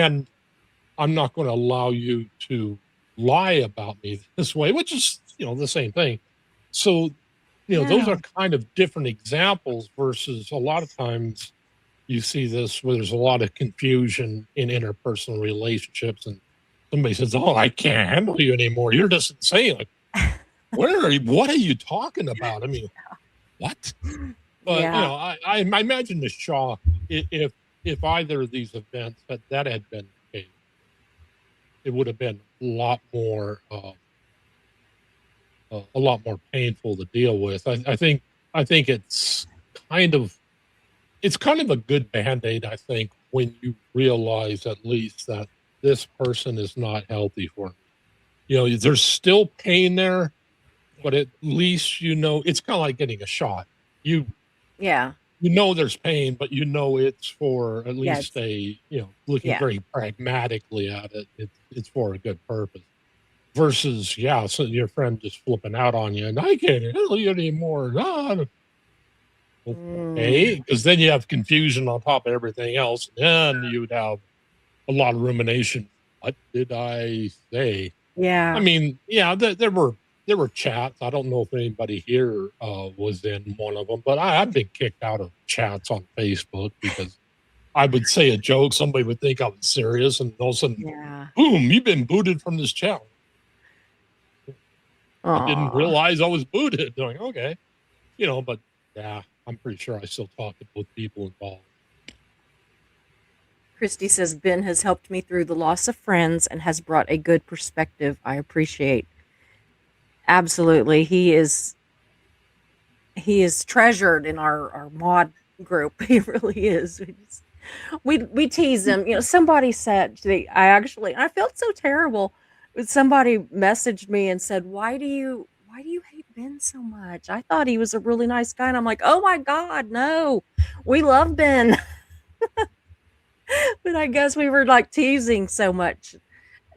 I'm not going to allow you to lie about me this way, which is, the same thing. So, those yeah, are kind of different examples versus a lot of times you see this where there's a lot of confusion in interpersonal relationships and somebody says, "Oh, I can't handle you anymore. You're just insane." Like, what are you talking about? I mean, what? But yeah, I imagine the shock if either of these events that had been the case, it would have been a lot more painful to deal with. I think it's kind of a good band-aid, I think, when you realize at least that this person is not healthy for me. There's still pain there, but at least it's kind of like getting a shot. You yeah, there's pain, but it's for at yeah, least looking yeah, very pragmatically at it. It's for a good purpose. Versus, yeah, so your friend just flipping out on you, and I can't handle you anymore. Ah, mm, okay, because then you have confusion on top of everything else, and you'd have a lot of rumination. What did I say? I yeah, mean, yeah, there were chats. I don't know if anybody here was in one of them, but I've been kicked out of chats on Facebook because I would say a joke, somebody would think I was serious, and all of a sudden, yeah. boom, you've been booted from this chat. I didn't Aw. realize I was booted. Doing okay, but yeah, I'm pretty sure I still talk to both people involved. Christy says Ben has helped me through the loss of friends and has brought a good perspective I appreciate. Absolutely. He is treasured in our mod group. He really is. We tease him. Somebody said I felt so terrible. But somebody messaged me and said, "Why do you hate Ben so much? I thought he was a really nice guy." And I'm like, "Oh my God, no. We love Ben." But I guess we were like teasing so much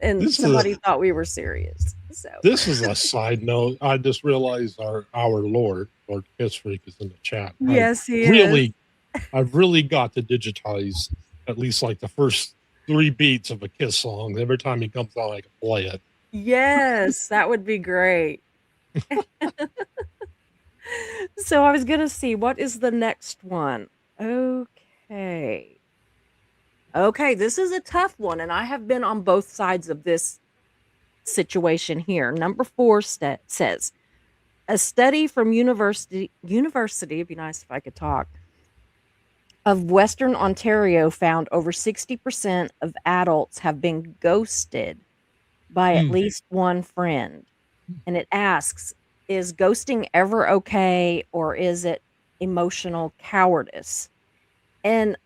and This is a somebody thought we were serious. So this is a side note. I just realized our Lord Kiss Freak is in the chat. I yes, he is. really I've really got to digitize at least like the first 3 beats of a Kiss song. Every time he comes on, I can play it. Yes, that would be great. So I was gonna see what is the next one. Okay. Okay, this is a tough one, and I have been on both sides of this situation here. Number 4 says a study from University, it'd be nice if I could talk, of Western Ontario found over 60% of adults have been ghosted by at Mm. least one friend. And it asks, is ghosting ever okay or is it emotional cowardice? And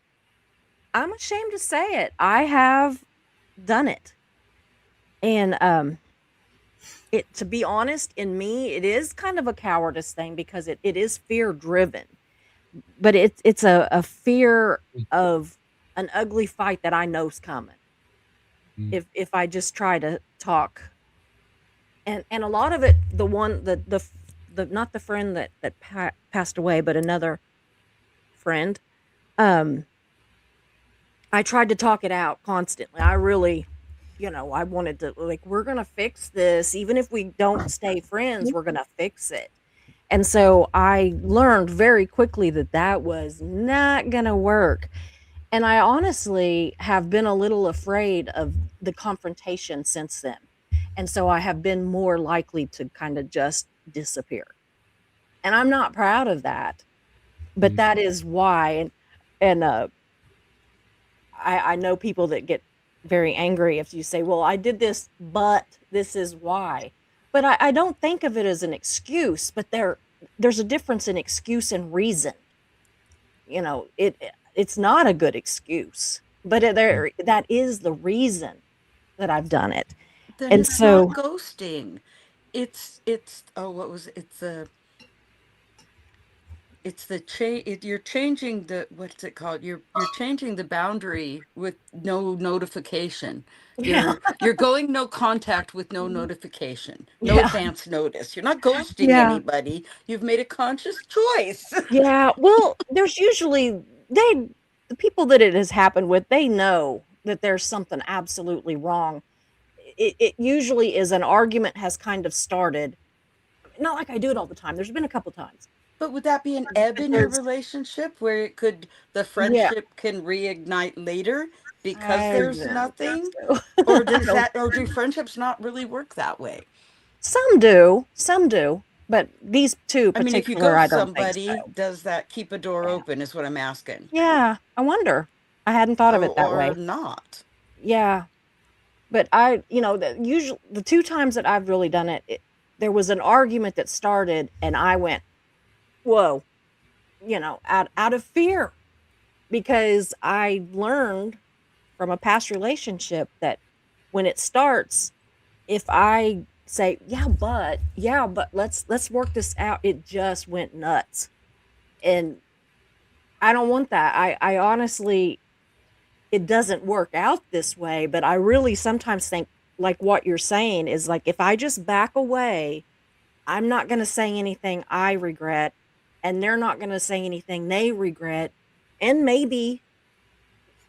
I'm ashamed to say it. I have done it. And it, to be honest, in me, it is kind of a cowardice thing because it is fear driven. But it's a fear of an ugly fight that I know's coming. Mm. If I just try to talk. And a lot of it, the not the friend that passed away, but another friend, um, I tried to talk it out constantly. I really, I wanted to, like, we're gonna fix this. Even if we don't stay friends, we're gonna fix it. And so I learned very quickly that that was not gonna work. And I honestly have been a little afraid of the confrontation since then. And so I have been more likely to kind of just disappear. And I'm not proud of that, but Mm. that is why. And I know people that get very angry if you say, well, I did this, but this is why. But I don't think of it as an excuse, but there's a difference in excuse and reason. It's not a good excuse, but that is the reason that I've done it. Then And it's not so, ghosting. It's oh, what was it? It's the you're changing the, what's it called? You're changing the boundary with no notification. yeah, You're going no contact with no notification, no yeah, advance notice. You're not ghosting yeah, anybody. You've made a conscious choice. yeah. Well, there's usually the people that it has happened with, they know that there's something absolutely wrong. It usually is an argument has kind of started. Not like I do it all the time. There's been a couple times. But would that be an ebb But in your relationship where the yeah, friendship can reignite later because I there's don't think nothing? so. Or I does don't. or do friendships not really work that way? Some do, but these two I mean, if you particular, I ghost don't think somebody, so. does that keep a door Yeah. open, is what I'm asking. Yeah, I wonder. I hadn't thought of it that Or way. not. Yeah, but the two times that I've really done it, there was an argument that started, and I went, "Whoa," out of fear, because I learned from a past relationship that when it starts, if I say, yeah, but let's work this out, it just went nuts. And I don't want that. I honestly, it doesn't work out this way, but I really sometimes think like what you're saying is like if I just back away, I'm not going to say anything I regret and they're not going to say anything they regret, and maybe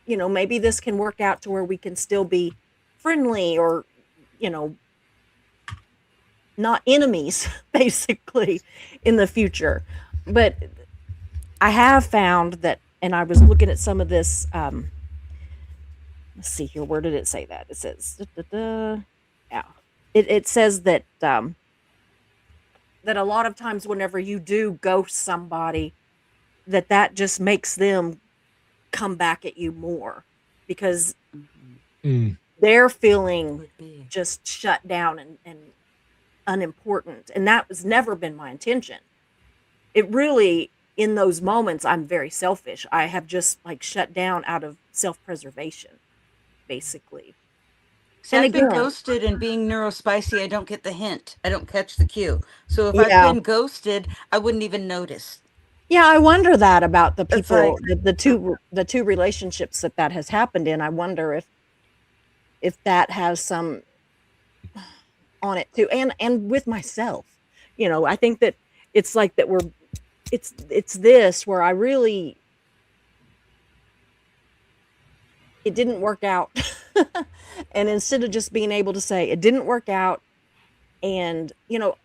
this can work out to where we can still be friendly or you know not enemies basically in the future. But I have found that, and I was looking at some of this, let's see here, where did it say that? It says, yeah, it says that that a lot of times whenever you do ghost somebody, that just makes them come back at you more because Mm. they're feeling Would be. just shut down and unimportant. And that has never been my intention. It really, in those moments, I'm very selfish. I have just like shut down out of self-preservation, basically. See, And I've been again, ghosted, and being neurospicy, I don't get the hint. I don't catch the cue. So if I've yeah. been ghosted, I wouldn't even notice. Yeah, I wonder that about the It's like, people, the two relationships that has happened in. I wonder if that has some on it too, and with myself. I think that it's like that it's this where I really it didn't work out. And instead of just being able to say it didn't work out, and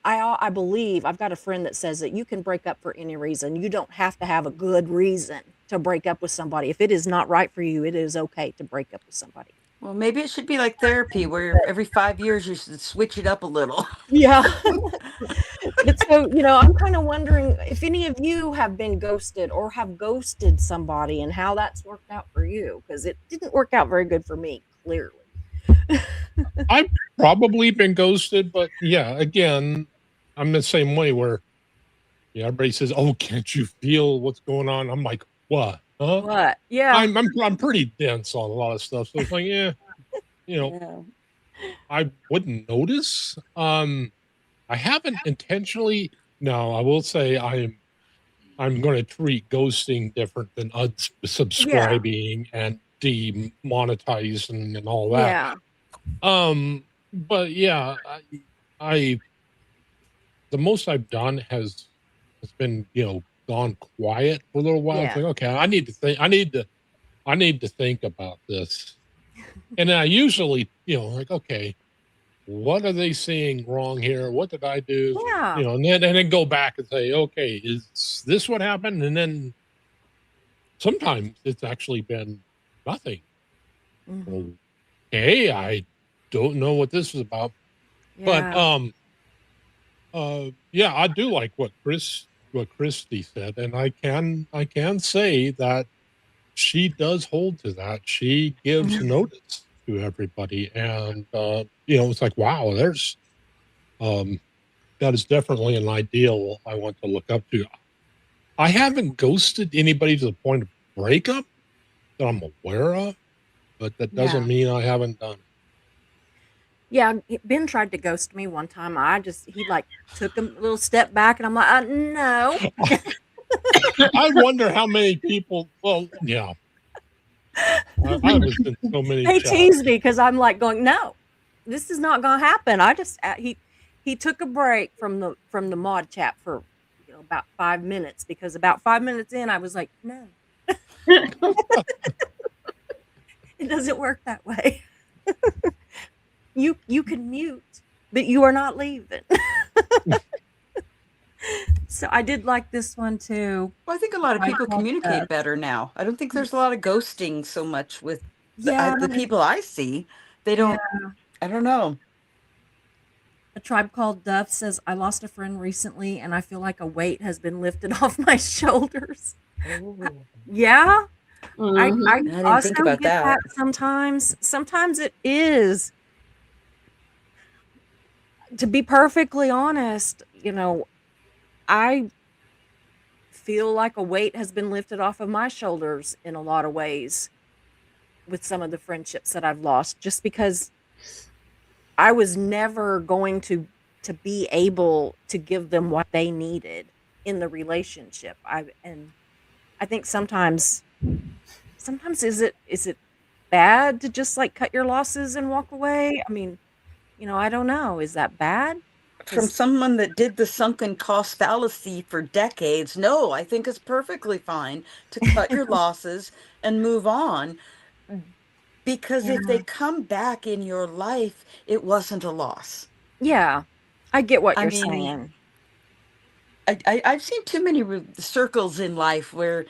I believe I've got a friend that says that you can break up for any reason. You don't have to have a good reason to break up with somebody. If it is not right for you, it is okay to break up with somebody. Well, maybe it should be like therapy, where every 5 years you should switch it up a little. Yeah. But so, I'm kind of wondering if any of you have been ghosted or have ghosted somebody and how that's worked out for you, because it didn't work out very good for me, clearly. I've probably been ghosted, but yeah, again, I'm the same way where everybody says, "Oh, can't you feel what's going on?" I'm like, "What? Huh?" What? Yeah. I'm pretty dense on a lot of stuff, so it's like, yeah, Yeah. I wouldn't notice. I haven't intentionally. No, I will say I'm going to treat ghosting different than unsubscribing and demonetizing and all that. Yeah. But yeah, I the most I've done has been, gone quiet for a little while. It's Yeah. like, okay, I need to think about this. And I usually, like, okay, what are they seeing wrong here? What did I do? Yeah. And then go back and say, okay, is this what happened? And then sometimes it's actually been nothing. Mhm. Okay, I don't know what this is about. Yeah. But yeah, I do like what Christy said, and I can say that she does hold to that. She gives notice to everybody, and it's like, wow, there's that is definitely an ideal I want to look up to. I haven't ghosted anybody to the point of breakup that I'm aware of, but that Yeah. doesn't mean I haven't done it. Yeah, Ben tried to ghost me one time. He like took a little step back, and I'm like, no. I wonder how many people. Well, yeah, I was in so many. They chats. teased me because I'm like going, no, this is not going to happen. He took a break from the mod chat for about 5 minutes, because about 5 minutes in, I was like, no, it doesn't work that way. You can mute, but you are not leaving. So I did like this one too. Well, I think a lot of I people thought communicate that- better now. I don't think there's a lot of ghosting so much with Yeah, the people I see. They don't. I don't know. A Tribe Called Duff says, I lost a friend recently and I feel like a weight has been lifted off my shoulders. Yeah. Mhm. I didn't also think about get that. sometimes. Sometimes it is. To be perfectly honest, I feel like a weight has been lifted off of my shoulders in a lot of ways with some of the friendships that I've lost, just because I was never going to be able to give them what they needed in the relationship. I think sometimes is it bad to just like cut your losses and walk away? I mean, I don't know. Is that bad? From someone that did the sunken cost fallacy for decades, no, I think it's perfectly fine to cut your losses and move on. Because if they come back in your life, it wasn't a loss. Yeah, I get what I you're mean, saying. I've seen too many circles in life where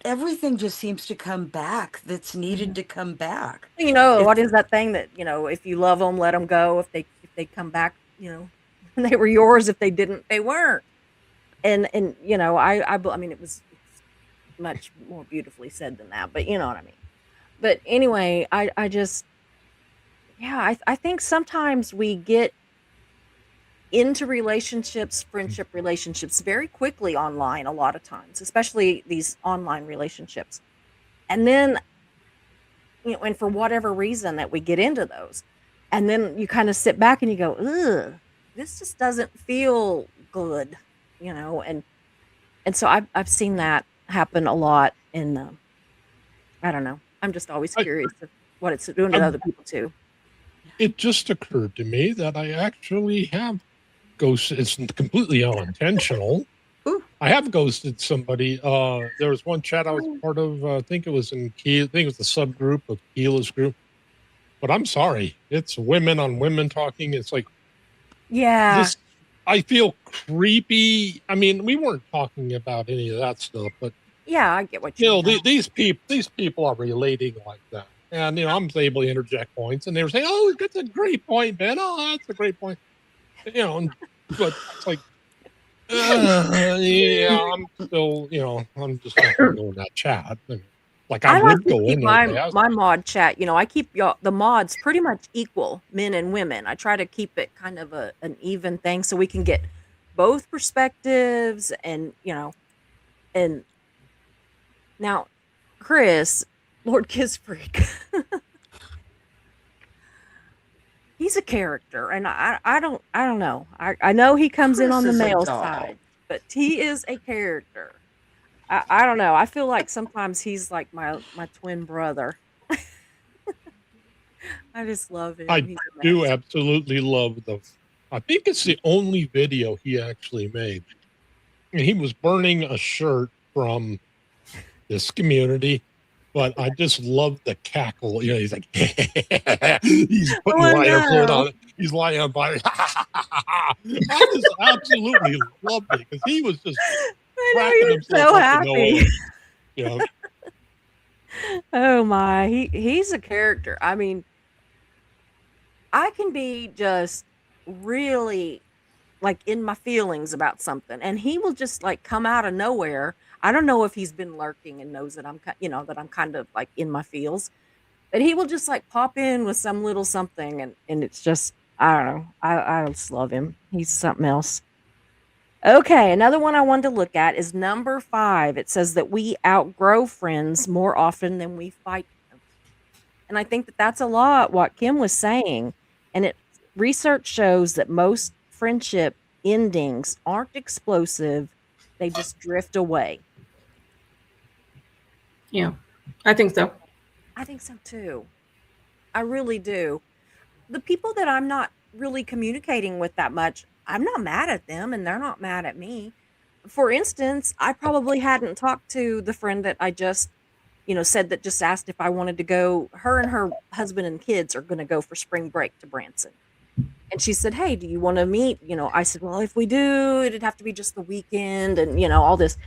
everything just seems to come back that's needed to come back. What is that thing that, if you love them, let them go. If they come back, they were yours. If they didn't, they weren't. And I mean, it's much more beautifully said than that, but you know what I mean. But anyway, I just, yeah, I think sometimes we get into friendship relationships very quickly online a lot of times, especially these online relationships. And then, and for whatever reason that we get into those, and then you kind of sit back and you go, ugh, this just doesn't feel good, and so I've seen that happen a lot in I don't know. I'm just always curious of what it's doing to other people too. It just occurred to me that I actually have ghosted. It's completely unintentional. Ooh. I have ghosted somebody. There was one chat I was part of. I think it was in Key. I think it was the subgroup of Keela's group. But I'm sorry, it's women on women talking. It's like Yeah. this. I feel creepy. I mean, we weren't talking about any of that stuff, but Yeah, I get what you you know, mean. these people are relating like that, and you know, I'm able to interject points, and they were saying, "Oh, that's a great point, Ben. Oh, that's a great point." You know, but it's like, yeah, I'm still, you know, I'm just not going to go in that chat. I mean, like I I like would to go keep in there if they asked my me. mod chat, I keep the mods pretty much equal, men and women. I try to keep it kind of an even thing so we can get both perspectives and now Chris, Lord Kiss Freak, he's a character and I don't know. I know he comes in Chris on the is a male doll. side, but he is a character. I don't know. I feel like sometimes he's like my twin brother. I just love him. I He's a do mess. absolutely love the. I think it's the only video he actually made. And he was burning a shirt from this community, but I just love the cackle. You know, he's like, he's putting Oh lighter fluid no. on it. He's lying on body. I just absolutely loved it because he was just I know he cracking was himself so up to no happy. end. You know, Oh my, he's a character. I mean, I can be just really like in my feelings about something, and he will just like come out of nowhere. I don't know if he's been lurking and knows that that I'm kind of like in my feels, but he will just like pop in with some little something, and it's just I don't know. I just love him. He's something else. Okay, another one I wanted to look at is number 5. It says that we outgrow friends more often than we fight them. And I think that that's a lot what Kim was saying. And research shows that most friendship endings aren't explosive, they just drift away. Yeah, I think so. I think so too. I really do. The people that I'm not really communicating with that much, I'm not mad at them and they're not mad at me. For instance, I probably hadn't talked to the friend that I just, said that just asked if I wanted to go. Her and her husband and kids are going to go for spring break to Branson. And she said, "Hey, do you want to meet?" I said, "Well, if we do, it'd have to be just the weekend and, all this."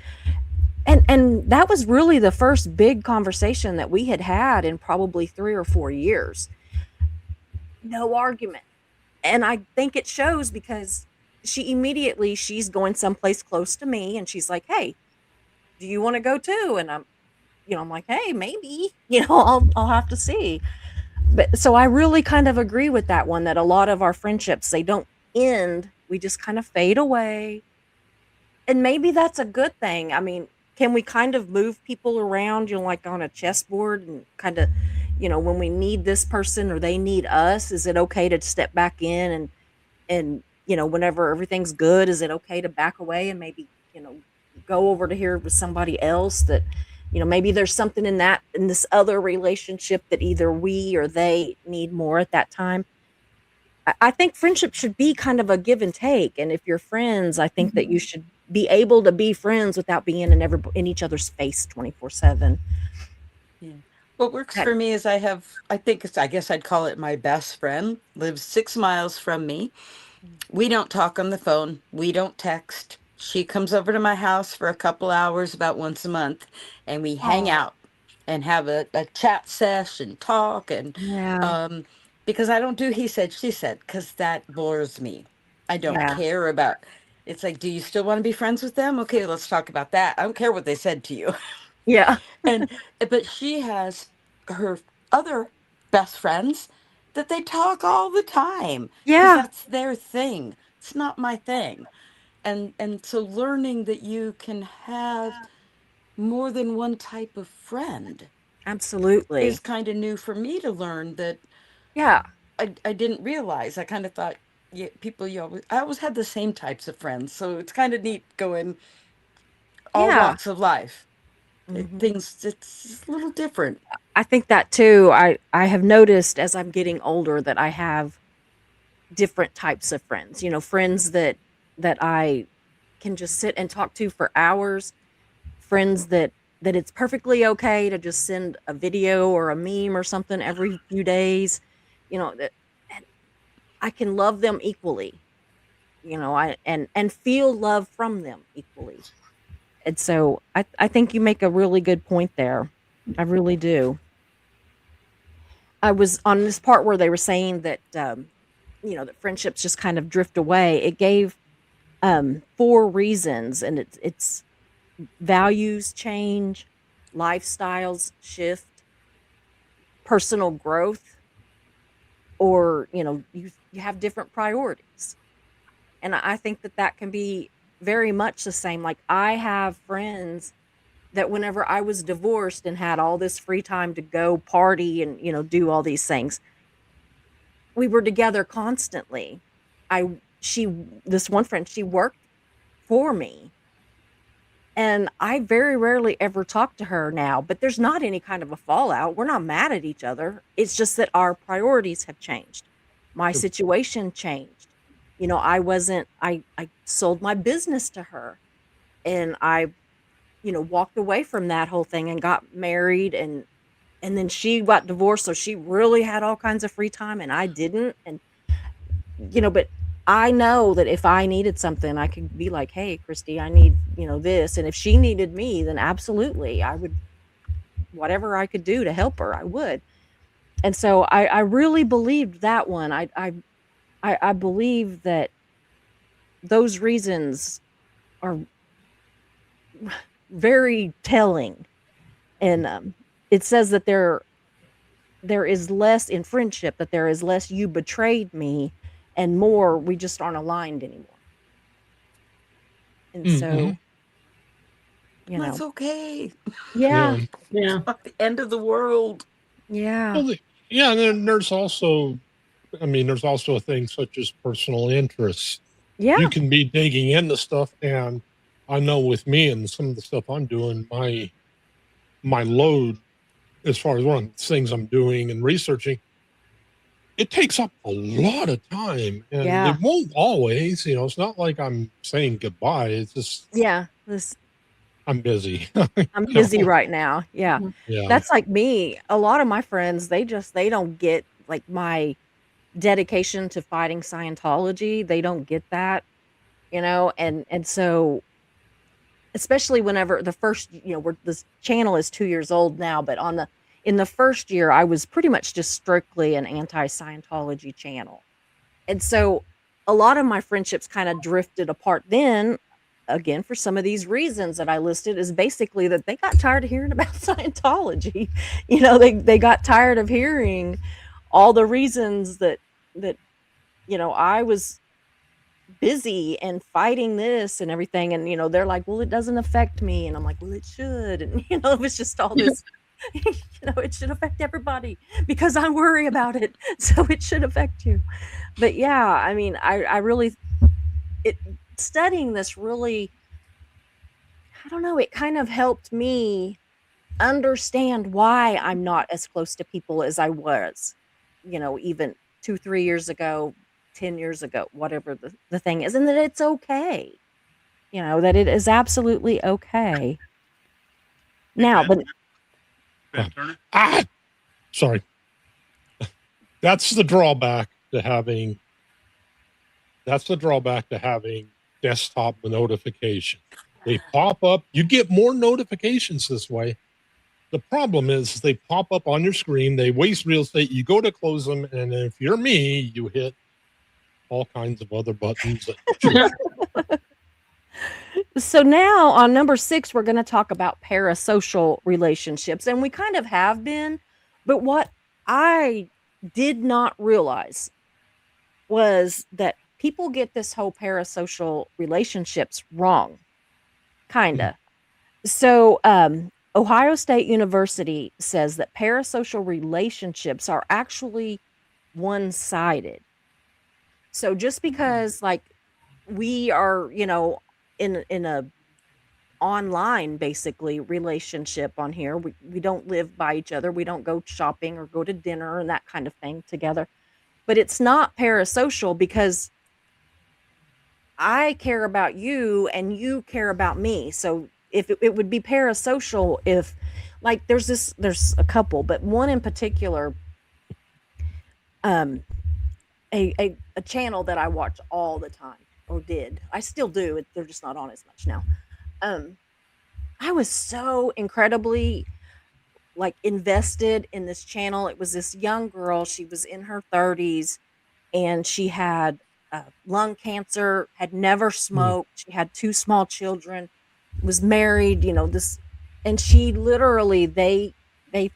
And that was really the first big conversation that we had had in probably 3 or 4 years. No argument. And I think it shows because she's going someplace close to me and she's like, "Hey, do you want to go too?" And I'm like, "Hey, maybe, I'll have to see." But so I really kind of agree with that one that a lot of our friendships, they don't end, we just kind of fade away. And maybe that's a good thing. I mean, can we kind of move people around, like on a chessboard and kind of, when we need this person or they need us, is it okay to step back in and whenever everything's good, is it okay to back away and maybe go over to here with somebody else that maybe there's something in this other relationship that either we or they need more at that time. I think friendship should be kind of a give and take, and if you're friends, I think that you should be able to be friends without being in each other's face 24/7. Yeah. What works for me is I guess I'd call it my best friend, lives 6 miles from me. We don't talk on the phone. We don't text. She comes over to my house for a couple hours about once a month, and we hang Aw. out and have a chat sesh and talk. And Yeah, because I don't do he said, she said, because that bores me. I don't yeah, care about it's like, do you still want to be friends with them? Okay, let's talk about that. I don't care what they said to you. yeah, And but she has her other best friends that they talk all the time because yeah, that's their thing. It's not my thing. And so learning that you can have more than one type of friend is absolutely. kind of new for me to learn that Yeah, I didn't realize. I kind of thought I always had the same types of friends. So it's kind of neat going all yeah. walks of life. Mhm. It's a little different. I think that too. I have noticed as I'm getting older that I have different types of friends. Friends that I can just sit and talk to for hours, friends that it's perfectly okay to just send a video or a meme or something every few days, that and I can love them equally, I and feel love from them equally. And so I think you make a really good point there. I really do. I was on this part where they were saying that that friendships just kind of drift away. It gave four reasons, and it's values change, lifestyles shift, personal growth, or you have different priorities. And I think that that can be very much the same. Like, I have friends that whenever I was divorced and had all this free time to go party and do all these things, we were together constantly. I she This one friend, she worked for me, and I very rarely ever talk to her now, but there's not any kind of a fallout. We're not mad at each other. It's just that our priorities have changed. My Sure. situation changed. I sold my business to her, and I walked away from that whole thing and got married, and then she got divorced, so she really had all kinds of free time and I didn't. And but I know that if I needed something, I could be like, "Hey, Christy, I need, this." And if she needed me, then absolutely, I would, whatever I could do to help her, I would. And so I really believed that one. I believe that those reasons are very telling. And it says that there is less in friendship, that there is less "you betrayed me" and more "we just aren't aligned anymore." And Hmm. so, you That's know, okay. yeah, Yeah. Yeah. Not the end of the world. yeah, Well, yeah, and then there's also, I mean, there's also a thing such as personal interests. You yeah, can be digging into stuff, and I know with me and some of the stuff I'm doing, my load as far as one of the things I'm doing and researching, it takes up a lot of time, and yeah, it won't always. It's not like I'm saying goodbye. It's just yeah. This I'm busy. I'm You busy know? right now. Yeah. Mhm. Yeah. That's like me. A lot of my friends, they don't get like my dedication to fighting Scientology. They don't get that, and so especially whenever the first, this channel is 2 years old now, but in the first year, I was pretty much just strictly an anti-Scientology channel. And so a lot of my friendships kind of drifted apart then, again, for some of these reasons that I listed, is basically that they got tired of hearing about Scientology. They got tired of hearing all the reasons that I was busy and fighting this and everything. And they're like, "Well, it doesn't affect me." And I'm like, "Well, it should." And it was just all this, it should affect everybody because I worry about it, so it should affect you. But yeah, I mean, I really, it studying this really, I don't know, it kind of helped me understand why I'm not as close to people as I was, even 2, 3 years ago, 10 years ago, whatever the thing is, and that it's okay, that it is absolutely okay. Hey, Now, Ben. but Ben Turner. Ah, sorry. That's the drawback to having. That's the drawback to having desktop notification. They pop up. You get more notifications this way. The problem is they pop up on your screen. They waste real estate. You go to close them, and if you're me, you hit all kinds of other buttons. so now on number 6, we're going to talk about parasocial relationships, and we kind of have been, but what I did not realize was that people get this whole parasocial relationships wrong, kind of. So, Ohio State University says that parasocial relationships are actually one-sided. So just because like we are, in a online basically relationship on here, we don't live by each other, we don't go shopping or go to dinner and that kind of thing together. But it's not parasocial because I care about you and you care about me. So if it would be parasocial if like there's a couple, but one in particular, um a channel that I watch all the time or did. I still do. They're just not on as much now. Um I was so incredibly like invested in this channel. It was this young girl. She was in her 30s and she had lung cancer, had never Mm. smoked. She had two small children, was married, this, and she literally, they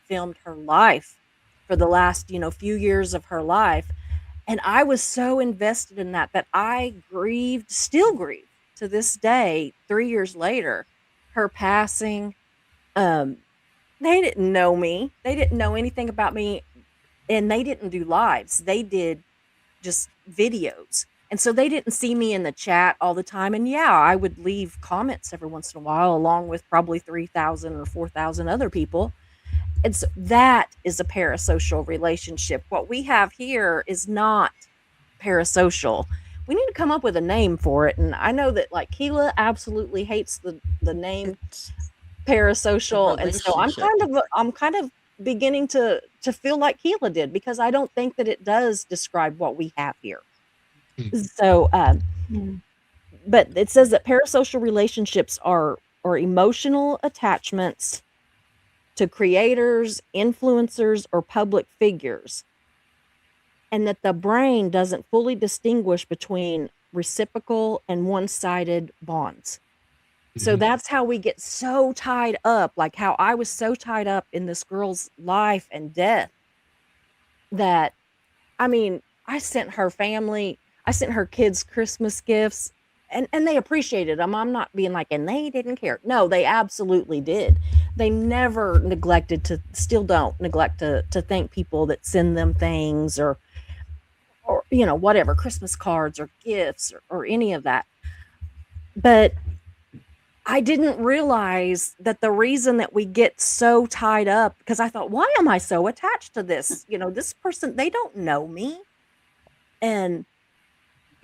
filmed her life for the last, few years of her life. And I was so invested in that I grieved, still grieve to this day, 3 years later, her passing. Um, they didn't know me. They didn't know anything about me, and they didn't do lives. They did just videos. And so they didn't see me in the chat all the time. And yeah, I would leave comments every once in a while, along with probably 3,000 or 4,000 other people. And so that is a parasocial relationship. What we have here is not parasocial. We need to come up with a name for it. And I know that like Keela absolutely hates the name It's a parasocial, and so relationship. I'm kind of beginning to feel like Keela did, because I don't think that it does describe what we have here. Mm. So but it says that parasocial relationships are emotional attachments to creators, influencers, or public figures, and that the brain doesn't fully distinguish between reciprocal and one-sided bonds. So Mhm. that's how we get so tied up, like how I was so tied up in this girl's life and death that, I mean, I sent her family, I sent her kids Christmas gifts, and they appreciated them. I'm not being like, and they didn't care. No, they absolutely did. They never neglected to, still don't neglect to thank people that send them things, or whatever, Christmas cards or gifts, or any of that. But I didn't realize that the reason that we get so tied up, because I thought, why am I so attached to this? This person, they don't know me. And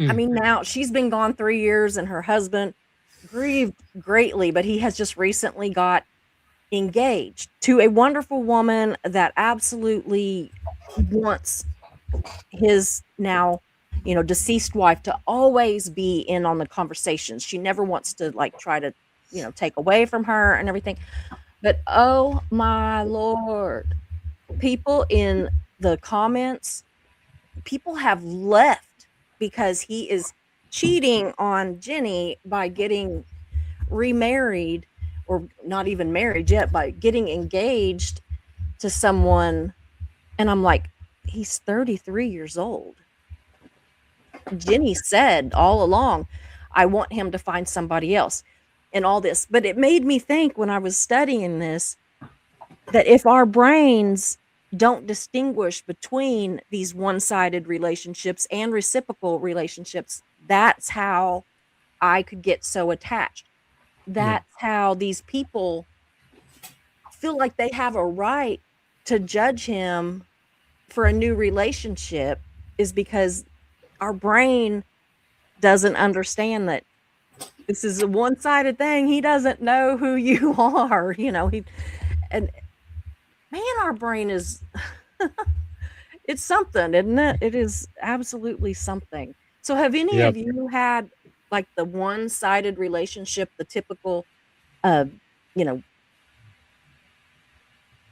I Mm. mean, now she's been gone 3 years, and her husband grieved greatly, but he has just recently got engaged to a wonderful woman that absolutely wants his now, deceased wife to always be in on the conversations. She never wants to like try to, take away from her and everything. But oh my Lord, people in the comments, people have left because he is cheating on Jenny by getting remarried, or not even married yet, by getting engaged to someone. And I'm like, he's 33 years old. Jenny said all along, I want him to find somebody else and all this. But it made me think when I was studying this, that if our brains don't distinguish between these one-sided relationships and reciprocal relationships, that's how I could get so attached. That's how these people feel like they have a right to judge him for a new relationship, is because our brain doesn't understand that this is a one-sided thing. He doesn't know who you are, and man, our brain is it's something, isn't it? It is absolutely something. So have any Yep. of you had like the one-sided relationship, the typical uh, you know,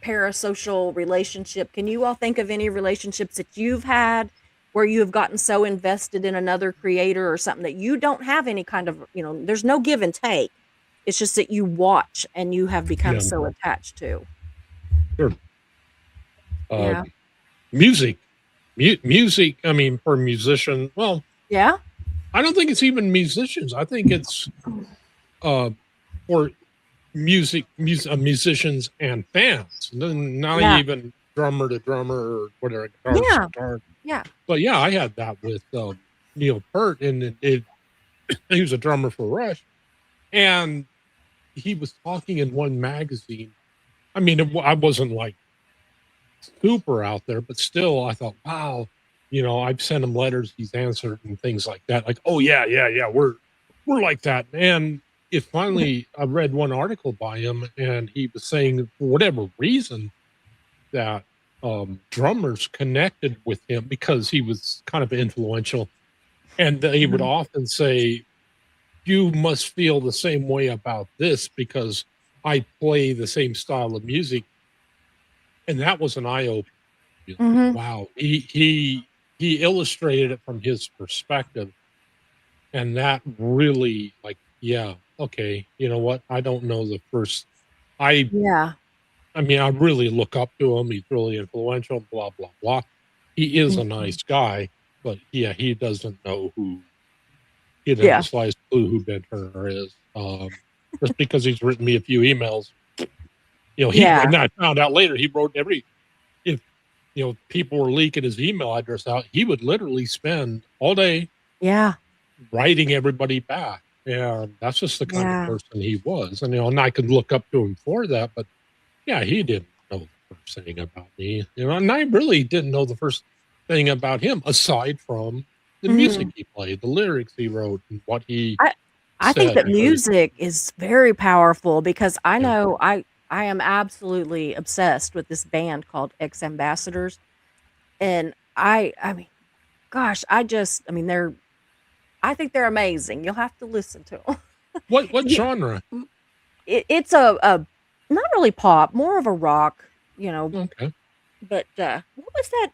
parasocial relationship? Can you all think of any relationships that you've had where you have gotten so invested in another creator or something that you don't have any kind of, there's no give and take. It's just that you watch and you have become Yeah. so attached to. Sure. Yeah. Music. Music, I mean, for musician, well, Yeah. I don't think it's even musicians. I think it's for musicians and fans, not Yeah. even drummer to drummer or whatever, guitar to Yeah. guitar. Yeah. But yeah, I had that with Neil Peart, and he was a drummer for Rush, and he was talking in one magazine. I mean, I wasn't like super out there, but still, I thought, wow, I've sent him letters, he's answered and things like that. Like, oh yeah, yeah, yeah, we're like that. And it finally, I read one article by him, and he was saying for whatever reason that drummers connected with him because he was kind of influential, and they would Mhm. often say, "You must feel the same way about this because I play the same style of music," and that was an eye opener. Mhm. Wow, he illustrated it from his perspective, and that really, like, yeah, okay, you know what? I don't know the first. I Yeah. I mean, I really look up to him. He's really influential. Blah blah blah. He is a Mhm. nice guy, but yeah, he doesn't know who. He doesn't have Yeah. the slightest clue who Ben Turner is. Just because he's written me a few emails, he Yeah. and I found out later he wrote every if people were leaking his email address out, he would literally spend all day Yeah. writing everybody back. And that's just the kind of Yeah. person he was. And and I could look up to him for that, but yeah, he didn't know the first thing about me. And I really didn't know the first thing about him aside from the music Mhm. he played, the lyrics he wrote, and what he I I think said that and where he music is very powerful because I yeah. know I am absolutely obsessed with this band called X Ambassadors, and I mean, gosh, I mean, I think they're amazing. You'll have to listen to 'em. What You genre? it's a not really pop, more of a rock, you know, Okay. but, what was that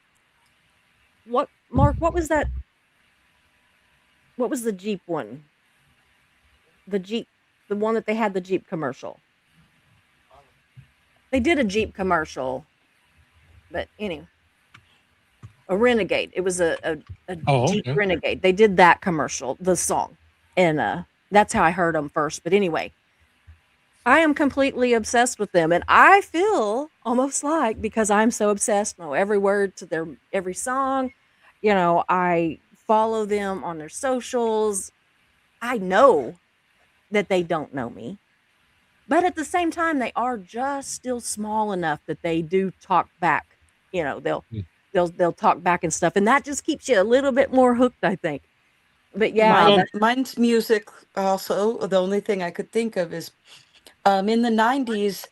Mark, what was the Jeep one? The Jeep the one that they had the Jeep commercial. They did a Jeep commercial, but anyway, a Renegade. It was a Oh, Jeep okay. Renegade. They did that commercial, the song, and, that's how I heard them first, but anyway, I am completely obsessed with them, and I feel almost like because I'm so obsessed, know every word to their every song, I follow them on their socials. I know that they don't know me, but at the same time, they are just still small enough that they do talk back. You know, they'll Mm. they'll talk back and stuff, and that just keeps you a little bit more hooked, I think. But yeah, Mine Well, that mine's music also. The only thing I could think of is in the 90s,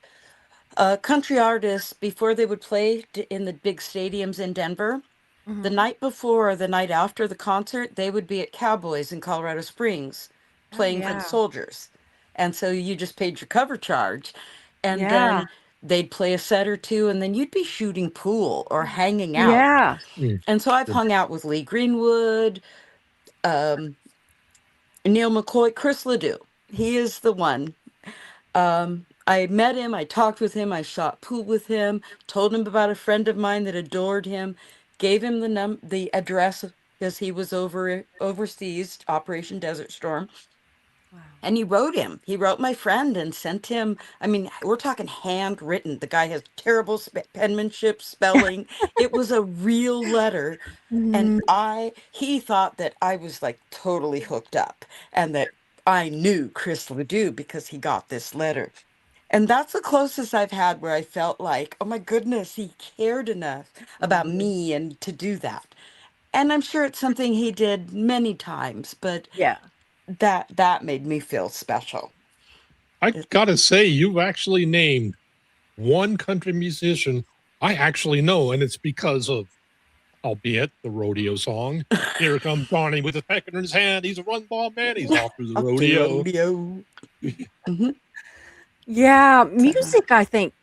country artists, before they would play in the big stadiums in Denver, the mhm. night before or the night after the concert, they would be at Cowboys in Colorado Springs Oh, playing for the yeah. Soldiers. And so you just paid your cover charge, and Yeah. then they'd play a set or two, and then you'd be shooting pool or hanging out. Yeah. mm, And so I've good. hung out with Lee Greenwood, um, Neil McCoy, Chris Ledoux. He is the one. I met him, I talked with him, I shot pool with him, told him about a friend of mine that adored him, gave him the address because he was overseas, Operation Desert Storm. Wow. And he wrote him. He wrote my friend and sent him. I mean, we're talking handwritten. The guy has terrible penmanship, spelling. It was a real letter. And Mhm. he thought that I was like totally hooked up and that I knew Chris Ledoux because he got this letter. And that's the closest I've had where I felt like, oh my goodness, he cared enough about Mhm. me and to do that. And I'm sure it's something he did many times, but Yeah. that made me feel special. I It- gotta say, you've actually named one country musician I actually know, and it's because of, albeit the rodeo song. Here comes Johnny with a peck in his hand. He's a run ball man. He's off to the Up to the rodeo. rodeo. Mhm. Yeah, So, music, I think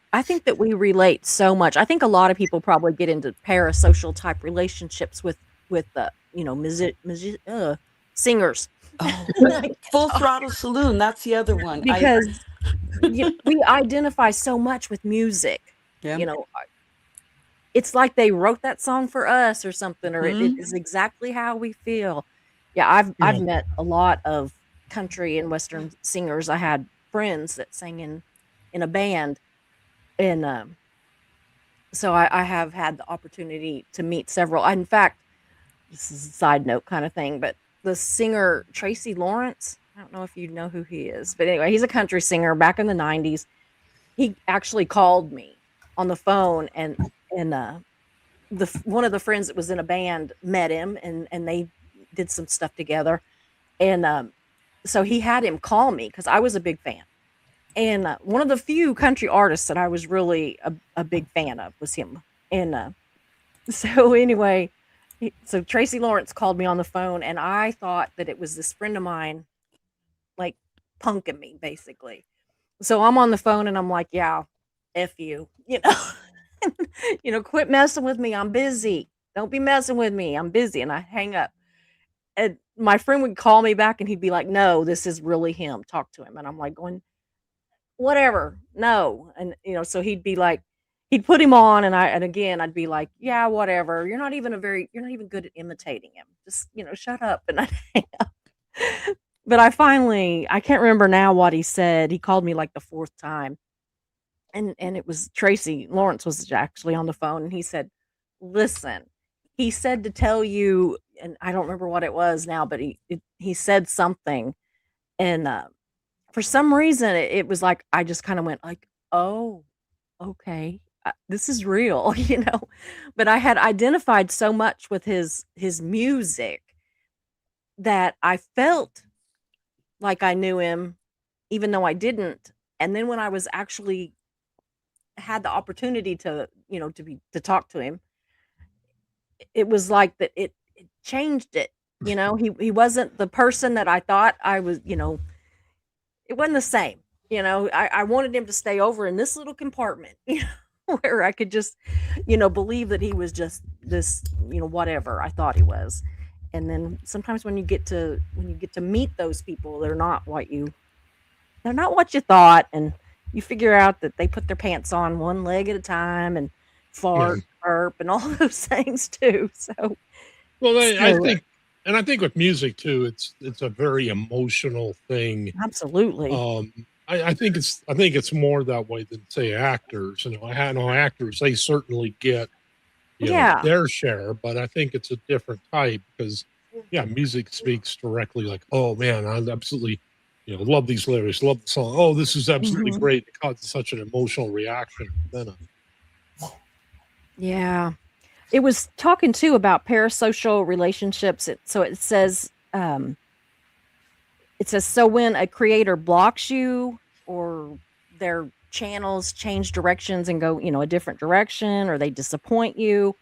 that we relate so much. I think a lot of people probably get into parasocial type relationships with the, singers. oh, Like, Full oh, Throttle Saloon. That's the other one. because we identify so much with music. Yeah. You know, it's like they wrote that song for us or something, or it Mhm. is exactly how we feel. Yeah, I've Yeah. met a lot of country and western singers. I had friends that sang in a band, and so I have had the opportunity to meet several. In fact, this is a side note kind of thing, but the singer Tracy Lawrence, I don't know if you know who he is, but anyway, he's a country singer back in the 90s. He actually called me on the phone and one of the friends that was in a band met him, and they did some stuff together. And so he had him call me because I was a big fan. And one of the few country artists that I was really a big fan of was him. And so anyway, so Tracy Lawrence called me on the phone, and I thought that it was this friend of mine, like punking me, basically. So I'm on the phone and I'm like, yeah, F you, quit messing with me. I'm busy. Don't be messing with me. I'm busy. And I hang up. And my friend would call me back and he'd be like, no, this is really him. Talk to him. And I'm like going, whatever, no. And, so he'd be like, he'd put him on and again, I'd be like, yeah, whatever. You're not even good at imitating him. Just, shut up. And I'd hang up. But I can't remember now what he said. He called me like the fourth time. And it was Tracy Lawrence was actually on the phone, and he said, listen, he said to tell you, and I don't remember what it was now, but he said something. And for some reason it was like, I just kind of went like, oh, okay, this is real, but I had identified so much with his music that I felt like I knew him, even though I didn't. And then when I was actually had the opportunity to, to talk to him, it was like that it changed it. He wasn't the person that I thought I was, it wasn't the same. I wanted him to stay over in this little compartment, where I could just, believe that he was just this, whatever I thought he was. And then sometimes when you get to meet those people, they're not what you thought, and you figure out that they put their pants on one leg at a time and fart, burp, and all those things too. So, well, I think with music too, it's a very emotional thing. Absolutely. I think it's more that way than say actors. I know actors, they certainly get their share, but I think it's a different type because music speaks directly. Like, oh man, I absolutely love these lyrics, love the song. Oh, this is absolutely great. It causes such an emotional reaction. Yeah. It was talking too about parasocial relationships. It says, so when a creator blocks you or their channels change directions and go, a different direction, or they disappoint you,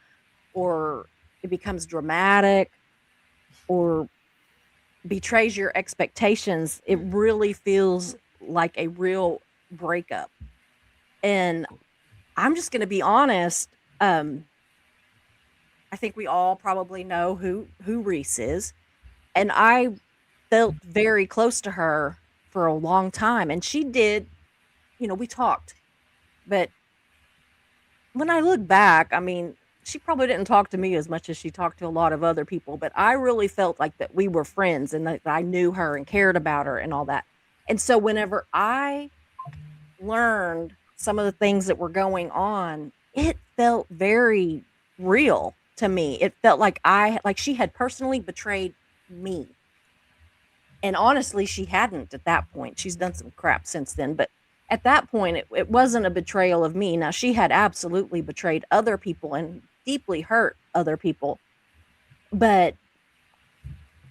or it becomes dramatic or betrays your expectations, it really feels like a real breakup. And I'm just going to be honest. I think we all probably know who Reese is. And I felt very close to her for a long time. And she did, we talked. But when I look back, I mean, she probably didn't talk to me as much as she talked to a lot of other people. But I really felt like that we were friends and that I knew her and cared about her and all that. And so whenever I learned some of the things that were going on, it felt very real to me. It felt like she had personally betrayed me. And honestly, she hadn't at that point. She's done some crap since then, but at that point, it wasn't a betrayal of me. Now, she had absolutely betrayed other people and deeply hurt other people. But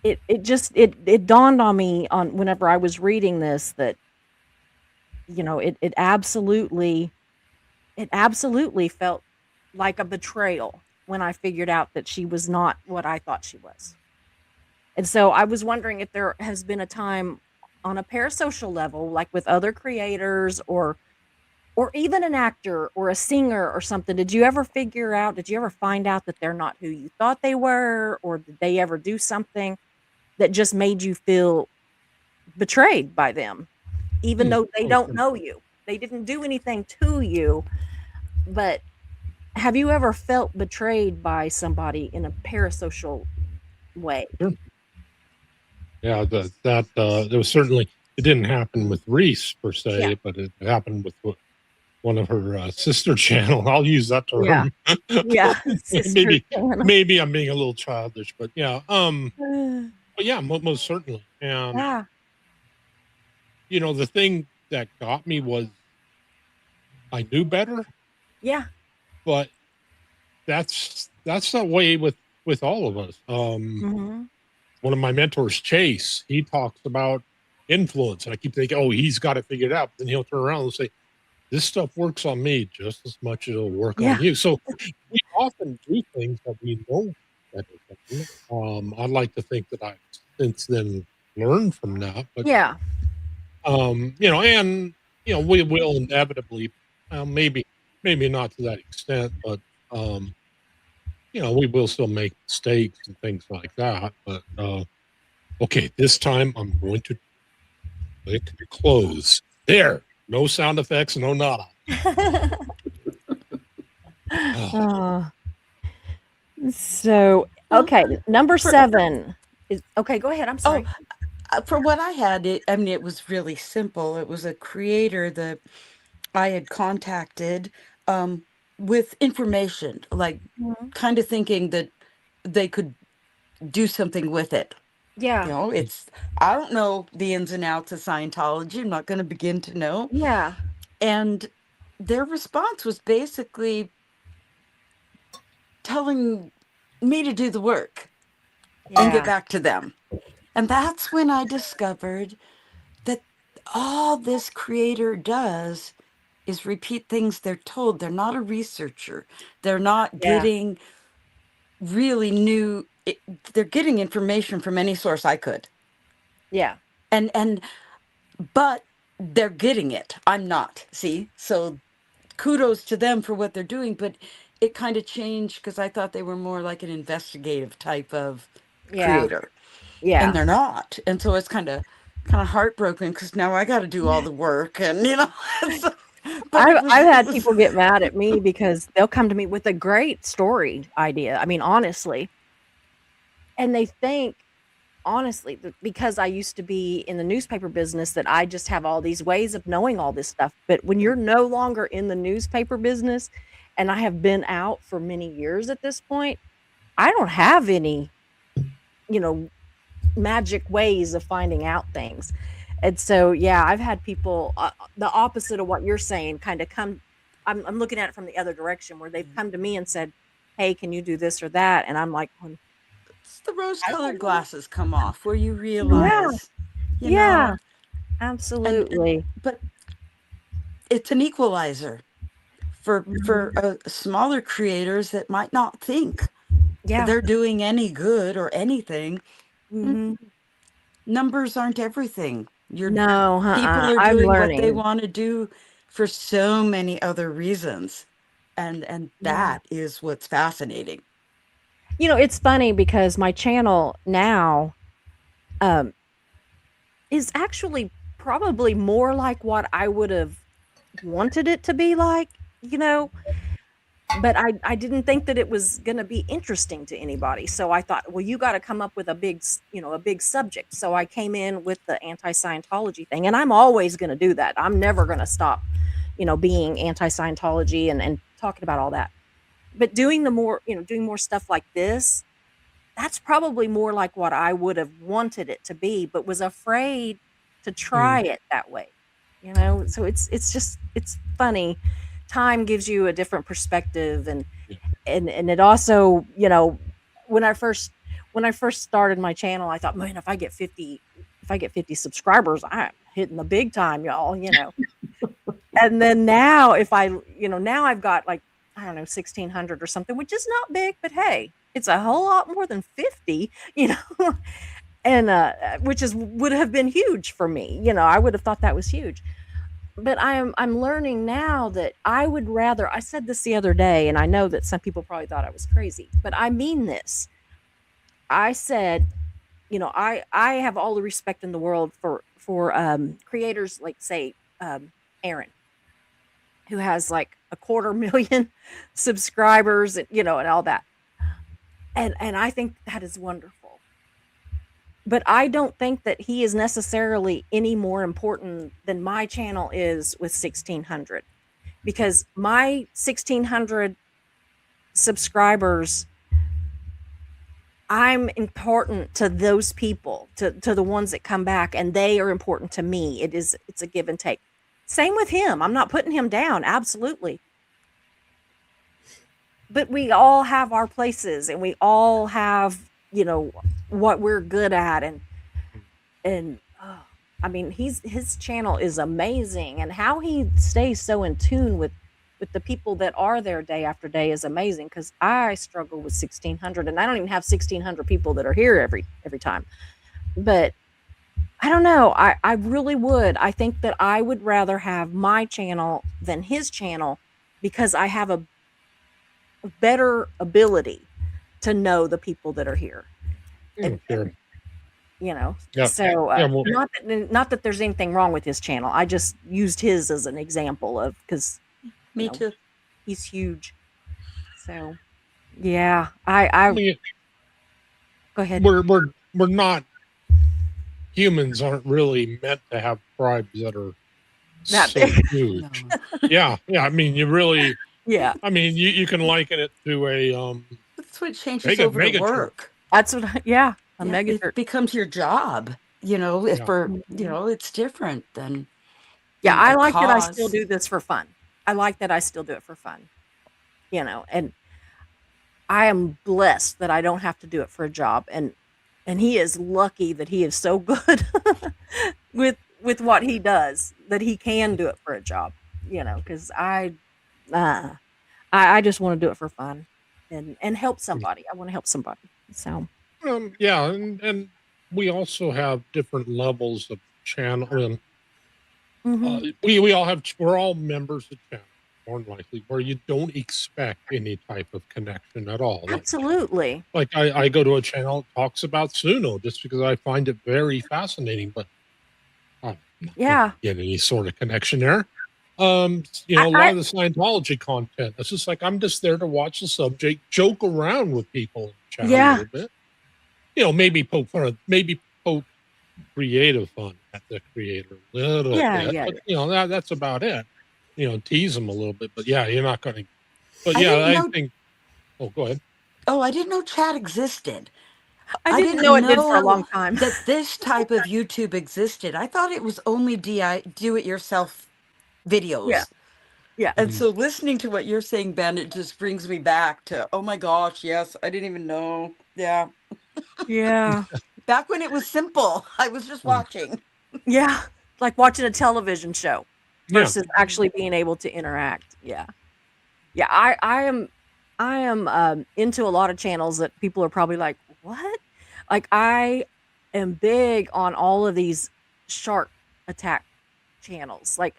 it dawned on me whenever I was reading this that, it absolutely felt like a betrayal when I figured out that she was not what I thought she was. And so I was wondering if there has been a time on a parasocial level, like with other creators or even an actor or a singer or something. Did you ever find out that they're not who you thought they were, or did they ever do something that just made you feel betrayed by them, even though they don't know you? They didn't do anything to you, but have you ever felt betrayed by somebody in a parasocial way? Sure. Yeah, that was certainly, it didn't happen with Reese per se, but it happened with one of her sister channel. I'll use that term. Yeah. maybe I'm being a little childish, but yeah. But yeah, most certainly. And the thing that got me was I knew better. Yeah. But that's the way with all of us. Mm-hmm. One of my mentors, Chase, he talks about influence, and I keep thinking, oh, he's got it figured out. Then he'll turn around and say, this stuff works on me just as much as it'll work Yeah. on you. So we often do things that we know that it doesn't. I'd like to think that I've since then learned from that, but Yeah. and we will inevitably, maybe not to that extent, but we will still make mistakes and things like that. But okay, this time I'm going to close. There, no sound effects, no nada. Oh, Uh, so Well, okay, number for 7 is okay. Go ahead. I'm oh, sorry. for what I had, it was really simple. It was a creator that I had contacted um, with information, like Mhm. kind of thinking that they could do something with it. Yeah. I don't know the ins and outs of Scientology. I'm not going to begin to know. Yeah. And their response was basically telling me to do the work and get Yeah. back to them. And that's when I discovered that all this creator does is repeat things they're told. They're not a researcher. They're not Yeah. getting really new. They're getting information from any source I could. Yeah. But they're getting it. I'm not. See? So kudos to them for what they're doing, but it kind of changed because I thought they were more like an investigative type of Yeah. creator. And Yeah. they're not. And so it's kind of heartbroken because now I got to do all the work and so, but I've had people get mad at me because they'll come to me with a great story idea. I mean, honestly, and they think honestly that because I used to be in the newspaper business that I just have all these ways of knowing all this stuff. But when you're no longer in the newspaper business, and I have been out for many years at this point, I don't have any, magic ways of finding out things. And so, yeah, I've had people the opposite of what you're saying kind of come. I'm looking at it from the other direction where they've come to me and said, "Hey, can you do this or that?" And I'm like, it's the rose-colored I don't know. glasses come off where you Yeah, realize, yeah, and absolutely. but it's an equalizer for Mhm. smaller creators that might not think Yeah. they're doing any good or anything. Hmm. Numbers aren't everything. No, People are I'm doing what they learning. want to do for so many other reasons, and Yeah. that is what's fascinating. It's funny because my channel now um, is actually probably more like what I would have wanted it to be like, you know, but I didn't think that it was going to be interesting to anybody. So I thought, well, you got to come up with a a big subject. So I came in with the anti-Scientology thing, and I'm always going to do that. I'm never going to stop, being anti-Scientology and talking about all that. But doing more stuff like this, that's probably more like what I would have wanted it to be, but was afraid to try mm, it that way. So it's funny. Time gives you a different perspective, and yeah. and it also, when I first started my channel, I thought, man, if I get 50 subscribers, I'm hitting the big time, y'all. And then now now I've got like, I don't know, 1,600 or something, which is not big, but hey, it's a whole lot more than 50, and which would have been huge for me. I would have thought that was huge. But I'm learning now that I would rather, I said this the other day, and I know that some people probably thought I was crazy, but I mean this. I said, I have all the respect in the world for creators like, say, Aaron, who has like 250,000 subscribers, and all that. And I think that is wonderful. But I don't think that he is necessarily any more important than my channel is with 1,600, because my 1,600 subscribers, I'm important to those people, to the ones that come back, and they are important to me. It's a give and take. Same with him. I'm not putting him down. Absolutely. but we all have our places and we all have, what we're good at. And I mean, his channel is amazing, and how he stays so in tune with the people that are there day after day is amazing, because I struggle with 1600, and I don't even have 1600 people that are here every time. But I don't know. I really would. I think that I would rather have my channel than his channel, because I have a better ability to know the people that are here. And, Sure. Yeah. so Yeah. Well, not that there's anything wrong with his channel. I just used his as an example of, because Me know, too. he's huge. So yeah, I I mean, go ahead. we're not humans aren't really meant to have tribes that are That so big. huge. No. Yeah. I mean, you really. Yeah, I mean, you can liken it to a That's what changes mega over to church. work. that's what. A Yeah, mega it church. becomes your job. If Yeah. for Mhm. it's different than Yeah, I a like that I still cause. do this for fun. I like that I still do it for fun. And I am blessed that I don't have to do it for a job. And he is lucky that he is so good with what he does, that he can do it for a job. Because uh, I just want to do it for fun and help somebody. I want to help somebody. So Yeah, and we also have different levels of channel. mhm. We all have. We're all members of channel, more than likely, where you don't expect any type of connection at all. Absolutely. Like I go to a channel that talks about Suno just because I find it very fascinating, but I'm not going Yeah. to get any sort of connection there. I, A lot I of the Scientology content, it's just like I'm just there to watch the subject, joke around with people in the chat a yeah. little bit. Maybe poke fun of, maybe poke creative fun at the creator a little Yeah, bit, yeah, but yeah. that's about it. Tease them a little bit, but yeah, you're not going to. But I yeah, didn't I know. think. Oh, go ahead. Oh, I didn't know chat existed. I I didn't know didn't it did for a know long time. that this type of YouTube existed. I thought it was only do it yourself Yeah. videos. Yeah. And so listening to what you're saying, Ben, it just brings me back to, oh my gosh, yes, I didn't even know. Yeah. Yeah. Back when it was simple, I was just Mm. watching. Yeah. Like watching a television show Yeah. versus actually being able to interact. Yeah. Yeah. I am into a lot of channels that people are probably like, what? Like I am big on all of these shark attack channels. Like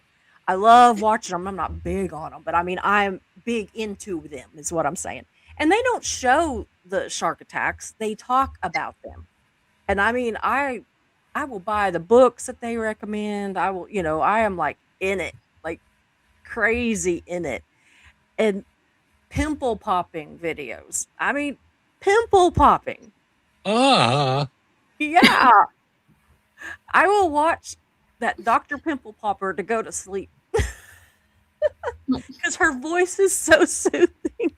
I love watching them. I'm not big on them, but I mean I'm big into them is what I'm saying. And they don't show the shark attacks. They talk about them. And I mean I will buy the books that they recommend. I will, I am like in it, like crazy in it. And pimple popping videos. I mean, pimple popping. Ah. Yeah. I will watch that Dr. Pimple Popper to go to sleep because her voice is so soothing.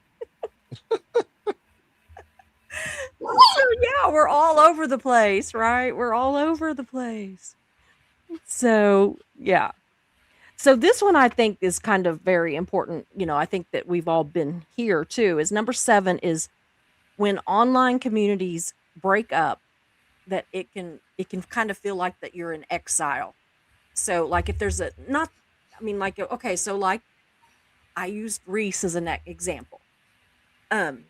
So, yeah, we're all over the place, right? We're all over the place. So, yeah. So, this one I think is kind of very important. I think that we've all been here too. Is number 7 is when online communities break up, that it can kind of feel like that you're in exile. So like if there's a not I mean like okay, so like I used Reese as an example. Um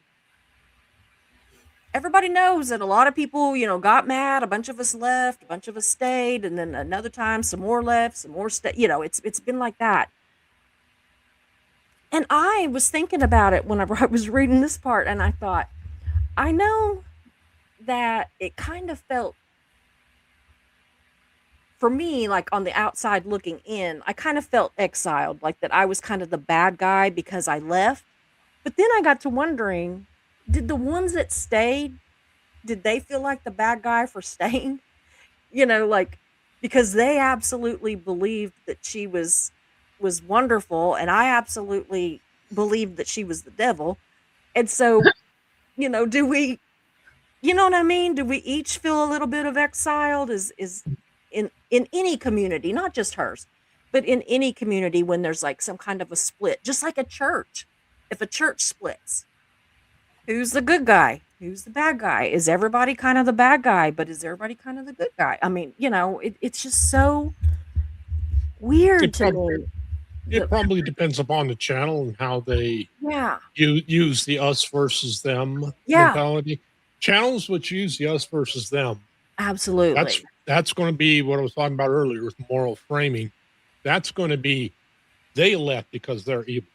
Everybody knows that a lot of people, got mad, a bunch of us left, a bunch of us stayed, and then another time some more left, some more stay, it's been like that. And I was thinking about it whenever I was reading this part, and I thought, I know that it kind of felt for me, like on the outside looking in, I kind of felt exiled, like that I was kind of the bad guy because I left. But then I got to wondering, did the ones that stayed, did they feel like the bad guy for staying? Like because they absolutely believed that she was wonderful, and I absolutely believed that she was the devil. And so, do we, you know what I mean? Do we each feel a little bit of exiled? Is in any community, not just hers, but in any community when there's like some kind of a split, just like a church. If a church splits, Who's the good guy? Who's the bad guy? Is everybody kind of the bad guy, but is everybody kind of the good guy? I mean, it's just so weird It to probably me. it probably depends upon the channel and how they Yeah. use the us versus them Yeah, mentality. Channels which use the us versus them, absolutely. that's going to be what I was talking about earlier with moral framing. That's going to be they left because they're evil.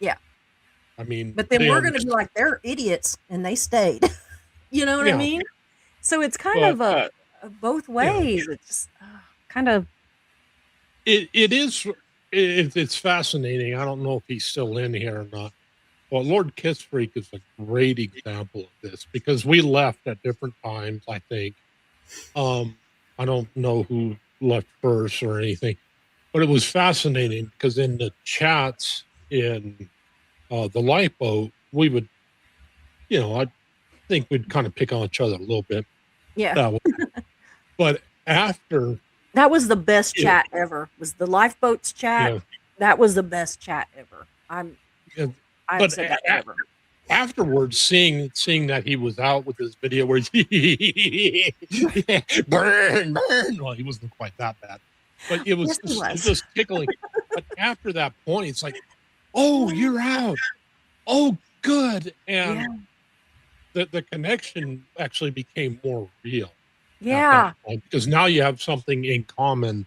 Yeah. I mean, But then they we're going to be understand. like, they're idiots and they stayed. You know what I Yeah, mean? So it's kind but of a both yeah, ways. It's just kind of, it is it's fascinating. I don't know if he's still in here or not. Well, Lord Kissfreak is a great example of this because we left at different times, I think. Um, I don't know who left first or anything, but it was fascinating because in the chats in the lifeboat, we would, I think we'd kind of pick on each other a little bit yeah. that way. But after, That was the best you know, chat ever. Was the lifeboats chat. yeah, That was the best chat ever. yeah, I've but said that forever. afterwards, seeing that he was out with his video where he's burn, burn. Well, he wasn't quite that bad, but it was Yes, he was. just tickling. But after that point, it's like, oh, you're out. Oh, good. Yeah. And the connection actually became more real at Yeah. that point because now you have something in common.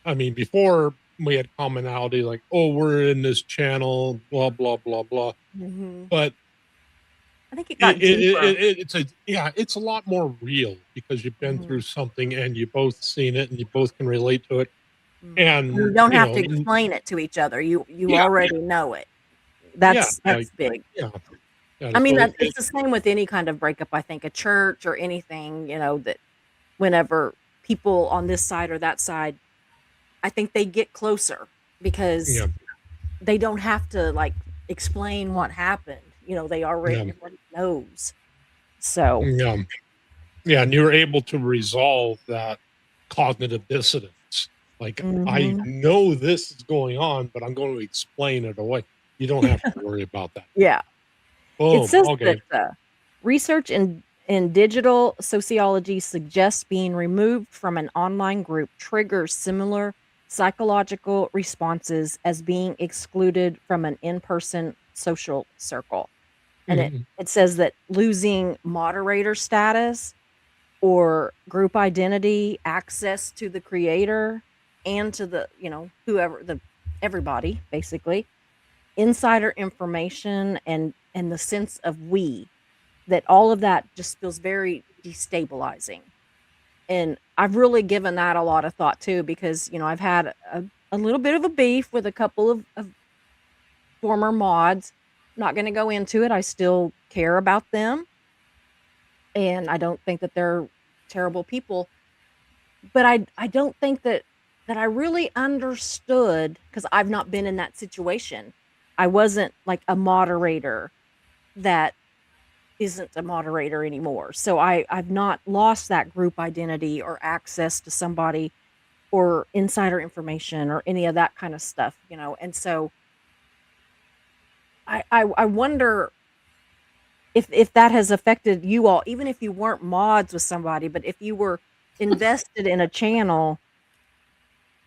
I mean, before we had commonality, like, oh, we're in this channel, blah, blah, blah, blah. Hmm. But I think it got deeper. it's a lot more real because you've been Mhm. through something and you both seen it and you both can relate to it. Mhm. And, You don't have to explain it to each other. You yeah, already know it. yeah, That's big. yeah. I mean, So it's the same with any kind of breakup. I think a church or anything, that whenever people on this side or that side, I think they get closer because yeah, they don't have to like explain what happened. They already yeah, everybody knows. So, yeah, yeah. And you're able to resolve that cognitive dissonance. Like, I mhm. know this is going on, but I'm going to explain it away. You don't have to worry about that. Yeah. It Boom. says that Okay. research in digital sociology suggests being removed from an online group triggers similar psychological responses as being excluded from an in-person social circle. And it, Mhm. it says that losing moderator status or group identity, access to the creator and to the, whoever the everybody basically, insider information and the sense of we, that all of that just feels very destabilizing. And I've really given that a lot of thought too, because, I've had a little bit of a beef with a couple of former mods. Not going to go into it. I still care about them. And I don't think that they're terrible people. But I don't think that I really understood because I've not been in that situation. I wasn't like a moderator that isn't a moderator anymore. So I've not lost that group identity or access to somebody or insider information or any of that kind of stuff. And so I wonder if that has affected you all, even if you weren't mods with somebody, but if you were invested in a channel,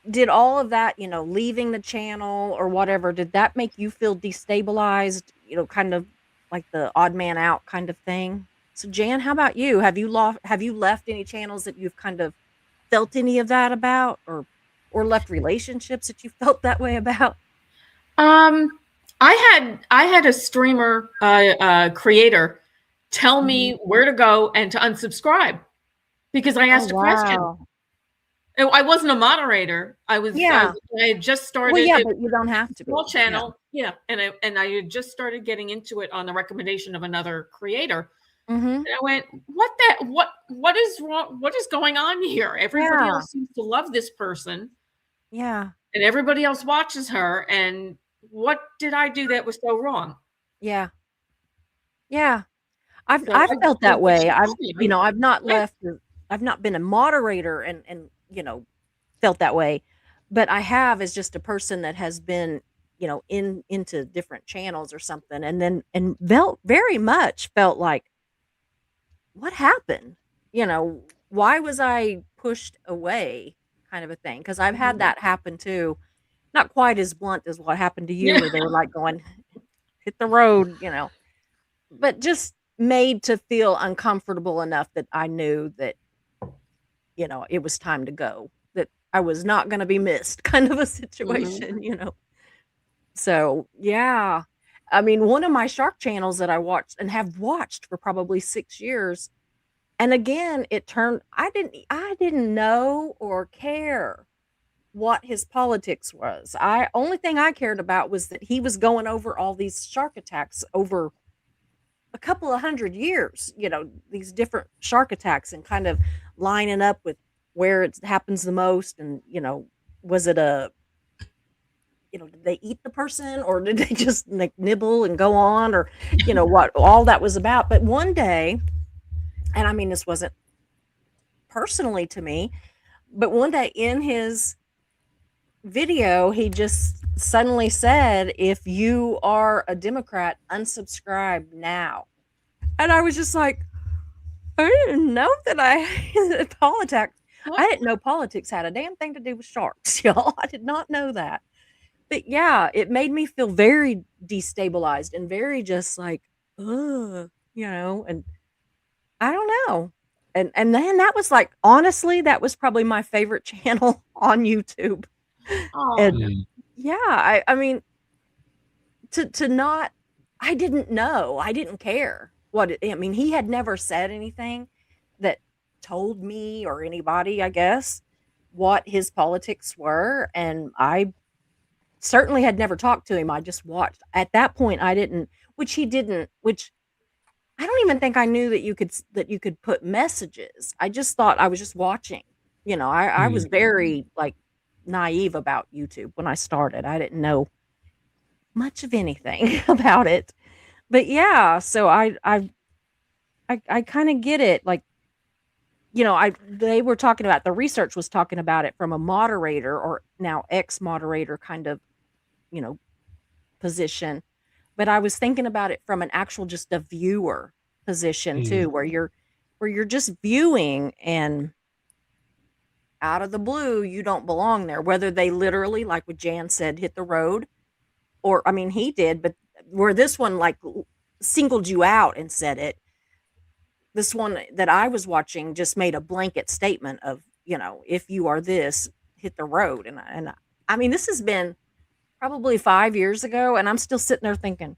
did all of that, leaving the channel or whatever, did that make you feel destabilized, kind of like the odd man out kind of thing? So Jan, how about you? Have you left any channels that you've kind of felt any of that about or left relationships that you felt that way about? Um, I had a streamer creator tell me Mhm. where to go and to unsubscribe because I Oh, asked a question. wow. I wasn't a moderator. Yeah. I had just Well, started yeah, a but you don't have to small be. Yeah. channel. Yeah, and I had just started getting into it on the recommendation of another creator. Mhm. And I went, what is wrong? What is going on here? Everybody Yeah. else seems to love this person Yeah. and everybody else watches her. And what did I do that was so wrong? Yeah. Yeah. I've So I've felt that when way. she I've told me, you know, I've not I left I've not been a moderator and felt that way. But I have as just a person that has been into different channels or something, and then and felt very much felt like, what happened? Why was I pushed away, kind of a thing? Because I've had Mhm. that happen too. Not quite as blunt as what happened to you, Yeah. where they were like going, hit the road, but just made to feel uncomfortable enough that I knew that, it was time to go, that I was not going to be missed, kind of a Mhm. situation. So, yeah. I mean, one of my shark channels that I watched and have watched for probably 6 years, and again, I didn't know or care what his politics was. Only thing I cared about was that he was going over all these shark attacks over a couple of 100 years, these different shark attacks, and kind of lining up with where it happens the most. And, was it did they eat the person, or did they just like nibble and go on, or, what all that was about. But one day, and I mean, this wasn't personally to me, but one day in his video, he just suddenly said, "If you are a Democrat, unsubscribe now." And I was just like, I didn't know that politics. I didn't know politics had a damn thing to do with sharks, y'all. I did not know that. But yeah, it made me feel very destabilized and very just like, ugh, and I don't know. And then that was like, honestly, that was probably my favorite channel on YouTube. Oh, And Mm. yeah, I mean, to not, I didn't know, I didn't care I mean, he had never said anything that told me or anybody, I guess, what his politics were, and I certainly had never talked to him. I just watched. At that point, I didn't, which he didn't, which I don't even think I knew that you could put messages. I just thought I was just watching. I was Mm. very like naive about YouTube when I started. I didn't know much of anything about it. But yeah, so I kind of get it. Like, I they were talking about, the research was talking about it from a moderator, or now ex-moderator kind of, you know, position. But I was thinking about it from an actual, just a viewer position Mm. too, where you're just viewing, and out of the blue, you don't belong there. Whether they literally, like what Jan said, hit the road, or I mean, he did, but where this one like singled you out and said it, this one that I was watching just made a blanket statement of, if you are this, hit the road. And I mean, this has been probably 5 years ago, and I'm still sitting there thinking,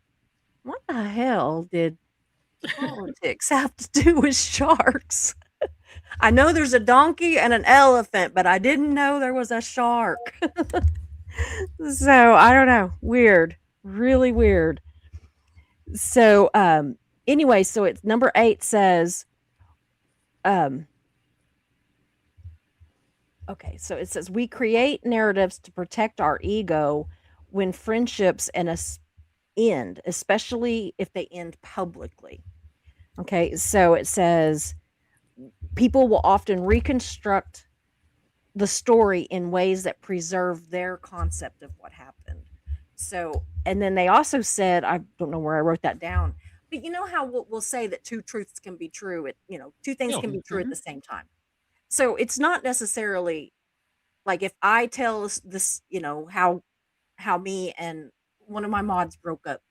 what the hell did politics have to do with sharks? I know there's a donkey and an elephant, but I didn't know there was a shark. So I don't know. Weird. Really weird. So anyway, so it's number 8 says, um okay, so it says, we create narratives to protect our ego when friendships and us end, especially if they end publicly. Okay, so it says people will often reconstruct the story in ways that preserve their concept of what happened. So, and then they also said, I don't know where I wrote that down, but you know how we'll say that two truths can be true, two things Yeah. can be true at Mhm. the same time. So it's not necessarily like, if I tell this, how me and one of my mods broke up,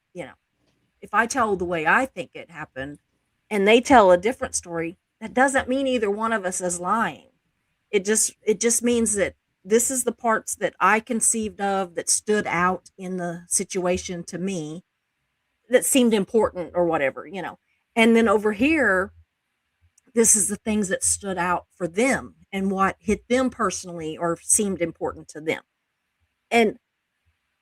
if I tell the way I think it happened and they tell a different story, that doesn't mean either one of us is lying. It just means that this is the parts that I conceived of that stood out in the situation to me, that seemed important or whatever. And then over here, this is the things that stood out for them and what hit them personally or seemed important to them. And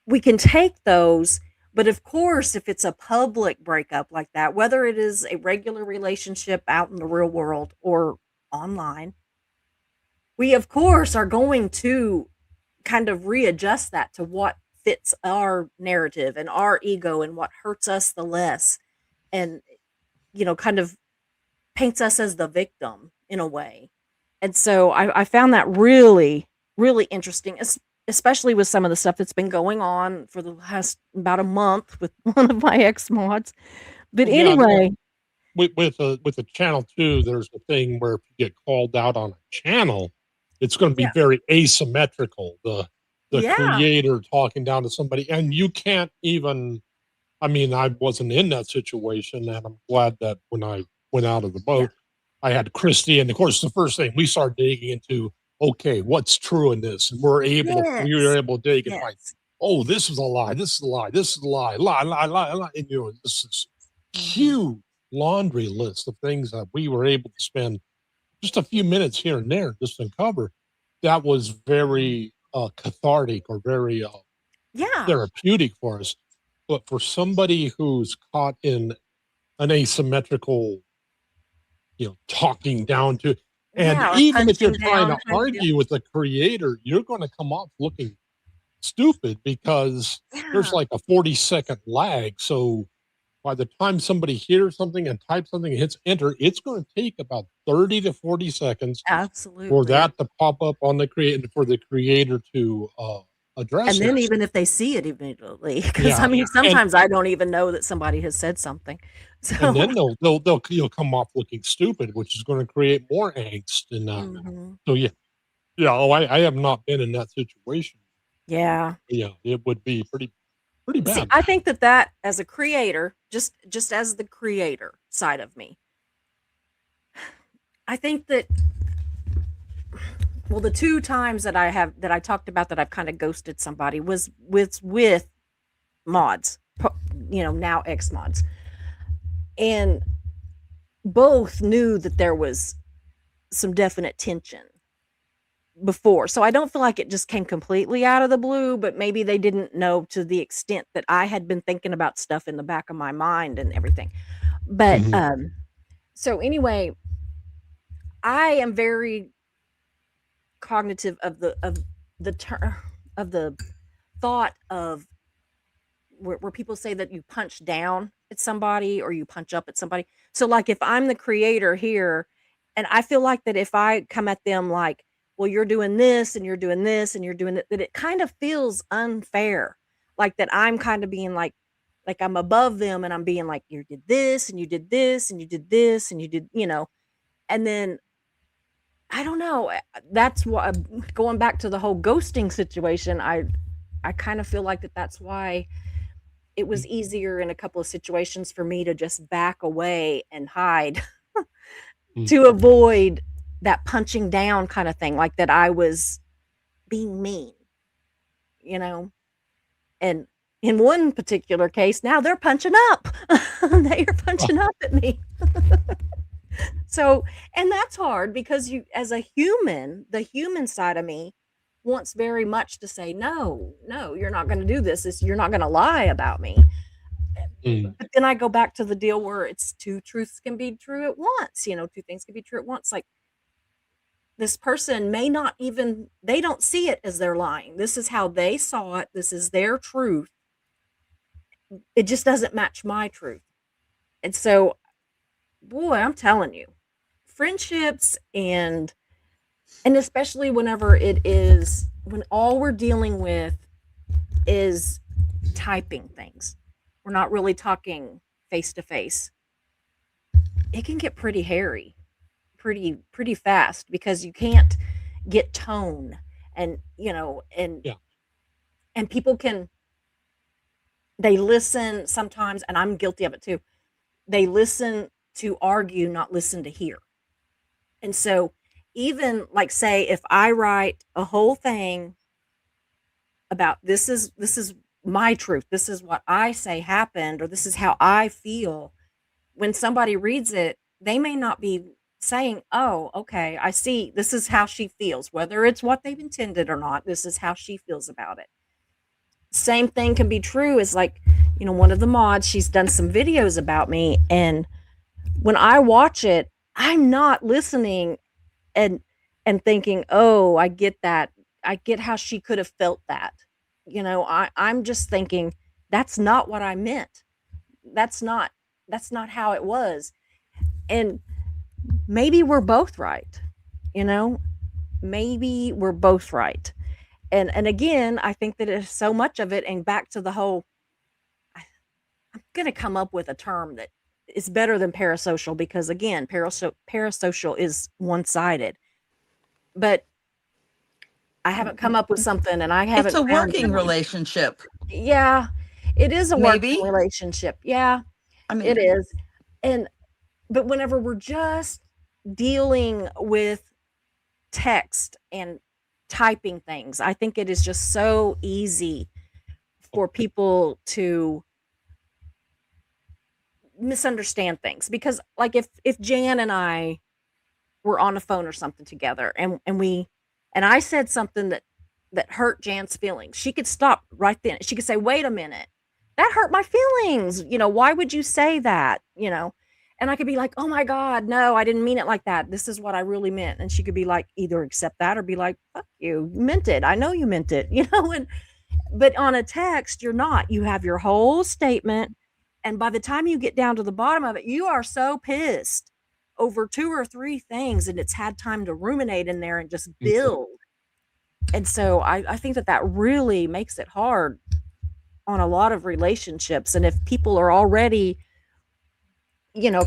we can take those, but of course, if it's a public breakup like that, whether it is a regular relationship out in the real world or online, we of course are going to kind of readjust that to what fits our narrative and our ego and what hurts us the less, and kind of paints us as the victim in a way. And so I found that really, really interesting. especially with some of the stuff that's been going on for the last about a month with one of my ex mods. But Well, yeah, anyway, with a channel too, there's a thing where if you get called out on a channel, it's going to be yeah, very asymmetrical. The yeah, creator talking down to somebody, and you can't even. I mean, I wasn't in that situation, and I'm glad that when I went out of the yeah, boat, I had Christy, and of course, the first thing we started digging into, okay, what's true in this, and we were yes, able to dig and find, yes, oh, this is a lie, this is a lie, this is a lie, lie, lie, lie, lie, and this is hmm, huge laundry list of things that we were able to spend just a few minutes here and there just to uncover. That was very cathartic or very yeah, therapeutic for us. But for somebody who's caught in an asymmetrical, talking down to, and yeah, or even if you're punching trying down to kind of deal. argue with the creator, you're going to come off looking stupid because there's Yeah, like a 40-second lag. So by the time somebody hears something and types something and hits enter, it's going to take about 30 to 40 seconds for absolutely. that to pop up on the creator and for the creator to And address it. then even if they see it immediately, because I Yeah. mean, And sometimes I don't even know that somebody has said something. and then So, you'll come off looking stupid, which is going to create more angst. And mhm, so yeah, yeah. Oh, I have not been in that situation. yeah. Yeah, it would be pretty See, bad. I think that as a creator, just as the creator side of me, I think that well, the two times that I talked about that I've kind of ghosted somebody was with mods, now ex mods, and both knew that there was some definite tension before. So I don't feel like it just came completely out of the blue, but maybe they didn't know to the extent that I had been thinking about stuff in the back of my mind and everything. But Mhm. so anyway, I am very cognitive of the term of the thought of where people say that you punch down at somebody or you punch up at somebody. So like if I'm the creator here and I feel like that if I come at them like, well, you're doing this and you're doing this and you're doing that it kind of feels unfair. Like that I'm kind of being like I'm above them and I'm being like, you did this and you did this and you did this and you did, and then I don't know. That's what going back to the whole ghosting situation. I kind of feel like that's why it was easier in a couple of situations for me to just back away and hide Mm. to avoid that punching down kind of thing, like that I was being mean, you know? And in one particular case, now they're punching up. They are Ah, punching up at me. So, and that's hard because you, as a human, the human side of me wants very much to say, no, no, you're not going to do this. You're not going to lie about me. mm, But then I go back to the deal where it's two truths can be true at once. Two things can be true at once. Like this person may not even, they don't see it as they're lying. This is how they saw it. This is their truth. It just doesn't match my truth. And so, boy, I'm telling you, friendships and especially whenever it is when all we're dealing with is typing things. We're not really talking face to face. It can get pretty hairy pretty fast because you can't get tone and yeah. and people can they listen sometimes and I'm guilty of it too. They listen to argue, not listen to hear. And so even like say if I write a whole thing about this is my truth. This is what I say happened or this is how I feel. When somebody reads it, they may not be saying, "Oh, okay, I see. This is how she feels." Whether it's what they've intended or not, this is how she feels about it. Same thing can be true as like, one of the mods, she's done some videos about me and when I watch it, I'm not listening and thinking, "Oh, I get that. I get how she could have felt that." I'm just thinking that's not what I meant. That's not that's not how it was. And maybe we're both right. You know, maybe we're both right. And again, I think that it's so much of it, and back to the whole, I'm going to come up with a term that is better than parasocial, because again, parasocial is one-sided. But I haven't come up with something, and I haven't It's a found working one. relationship, Yeah, it is a working maybe. relationship. Yeah, I it mean, is. And but whenever we're just dealing with text and typing things, I think it is just so easy for people to misunderstand things, because like if Jan and I were on a phone or something together, and I said something that hurt Jan's feelings, she could stop right then. She could say, "Wait a minute. That hurt my feelings. Why would you say that?" And I could be like, "Oh my God, no, I didn't mean it like that. This is what I really meant." And she could be like, either accept that or be like, "Fuck you. You meant it. I know you meant it." And but on a text, you're not. You have your whole statement, and by the time you get down to the bottom of it, you are so pissed over 2 or 3 things, and it's had time to ruminate in there and just build. And so I think that really makes it hard on a lot of relationships. And if people are already,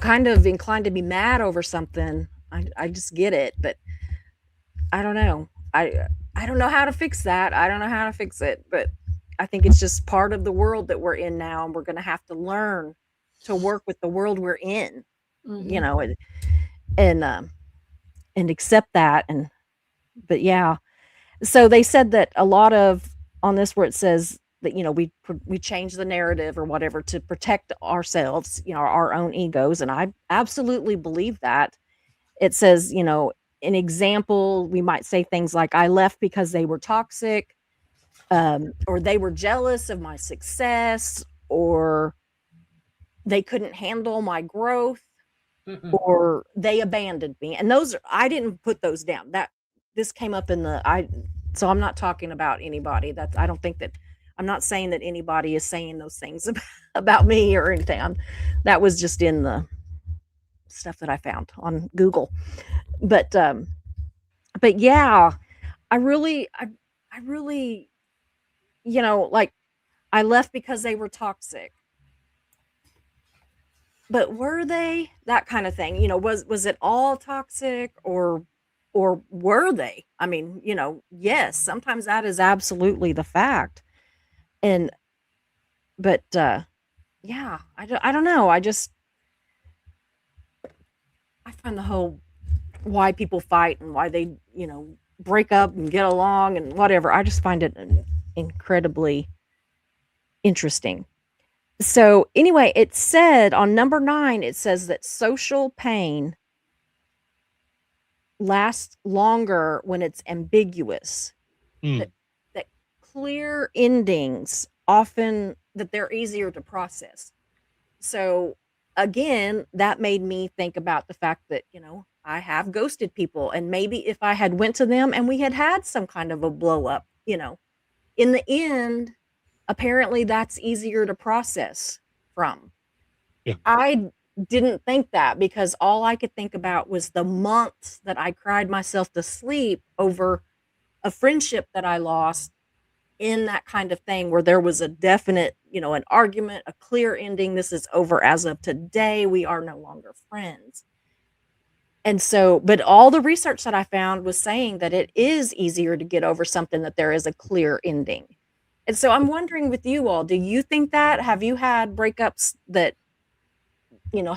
kind of inclined to be mad over something, I just get it. But I don't know. I don't know how to fix that. I don't know how to fix it, but I think it's just part of the world that we're in now, and we're going to have to learn to work with the world we're in, Mhm. and accept that. But yeah, so they said that a lot of, on this, where it says that we change the narrative or whatever to protect ourselves, our own egos, and I absolutely believe that. It says, an example, we might say things like, "I left because they were toxic," or "they were jealous of my success," or "they couldn't handle my growth," Mm-mm. or "they abandoned me." And I didn't put those down. This came up so I'm not talking about anybody. I don't think that, I'm not saying that anybody is saying those things about me or anything. That was just in the stuff that I found on Google. But yeah, I really, like, "I left because they were toxic." But were they? That kind of thing. Was it all toxic, or were they? I mean, yes, sometimes that is absolutely the fact. And but yeah, I don't know. I find the whole, why people fight and why they, break up and get along and whatever. I just find it incredibly interesting. So anyway, it said on number 9, it says that social pain lasts longer when it's ambiguous. Hmm. That clear endings, often, that they're easier to process. So again, that made me think about the fact that, I have ghosted people, and maybe if I had went to them and we had some kind of a blow up, in the end, apparently that's easier to process from. Yeah. I didn't think that, because all I could think about was the months that I cried myself to sleep over a friendship that I lost, in that kind of thing, where there was a definite, an argument, a clear ending. This is over as of today. We are no longer friends. And so, but all the research that I found was saying that it is easier to get over something that there is a clear ending. And so I'm wondering with you all, do you think that? Have you had breakups that,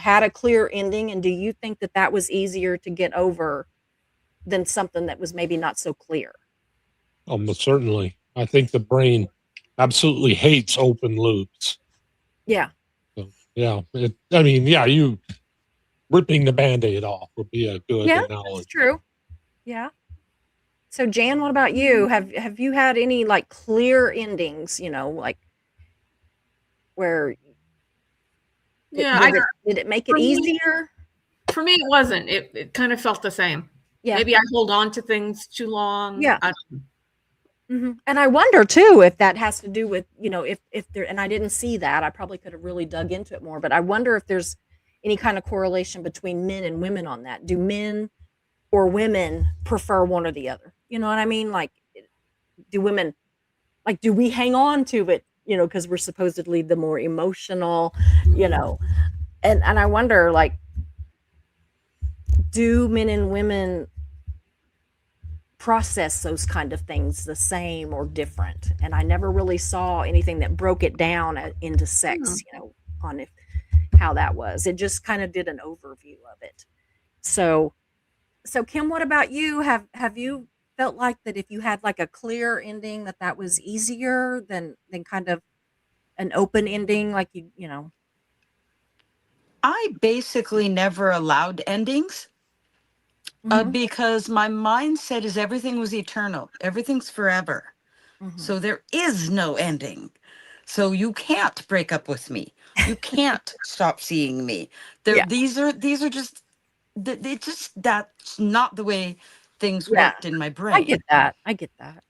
had a clear ending? And do you think that that was easier to get over than something that was maybe not so clear? Almost certainly. I think the brain absolutely hates open loops. Yeah. So, yeah. You ripping the Band-Aid off would be a good Yeah, analogy. that's true. Yeah. So Jan, what about you? Have you had any like clear endings, like where Yeah, did it make it for me- easier? for me, it wasn't. It kind of felt the same. Yeah. Maybe I hold on to things too long. Yeah. I- And I wonder too if that has to do with, if there, and I didn't see that, I probably could have really dug into it more, but I wonder if there's any kind of correlation between men and women on that. Do men or women prefer one or the other? You know what I mean? Like, do women, like, do we hang on to it, because we're supposedly the more emotional, you know? And I wonder, like, do men and women process those kind of things the same or different? And I never really saw anything that broke it down into sex, on how that was. It just kind of did an overview of it. So Kim, what about you? Have you felt like that if you had like a clear ending that was easier than kind of an open ending, like you know? I basically never allowed endings Mhm. because my mindset is everything was eternal, everything's forever. Mhm. So there is no ending. So you can't break up with me. You can't stop seeing me. Yeah. These are just that's not the way things Yeah. worked in my I brain. get that. I get that.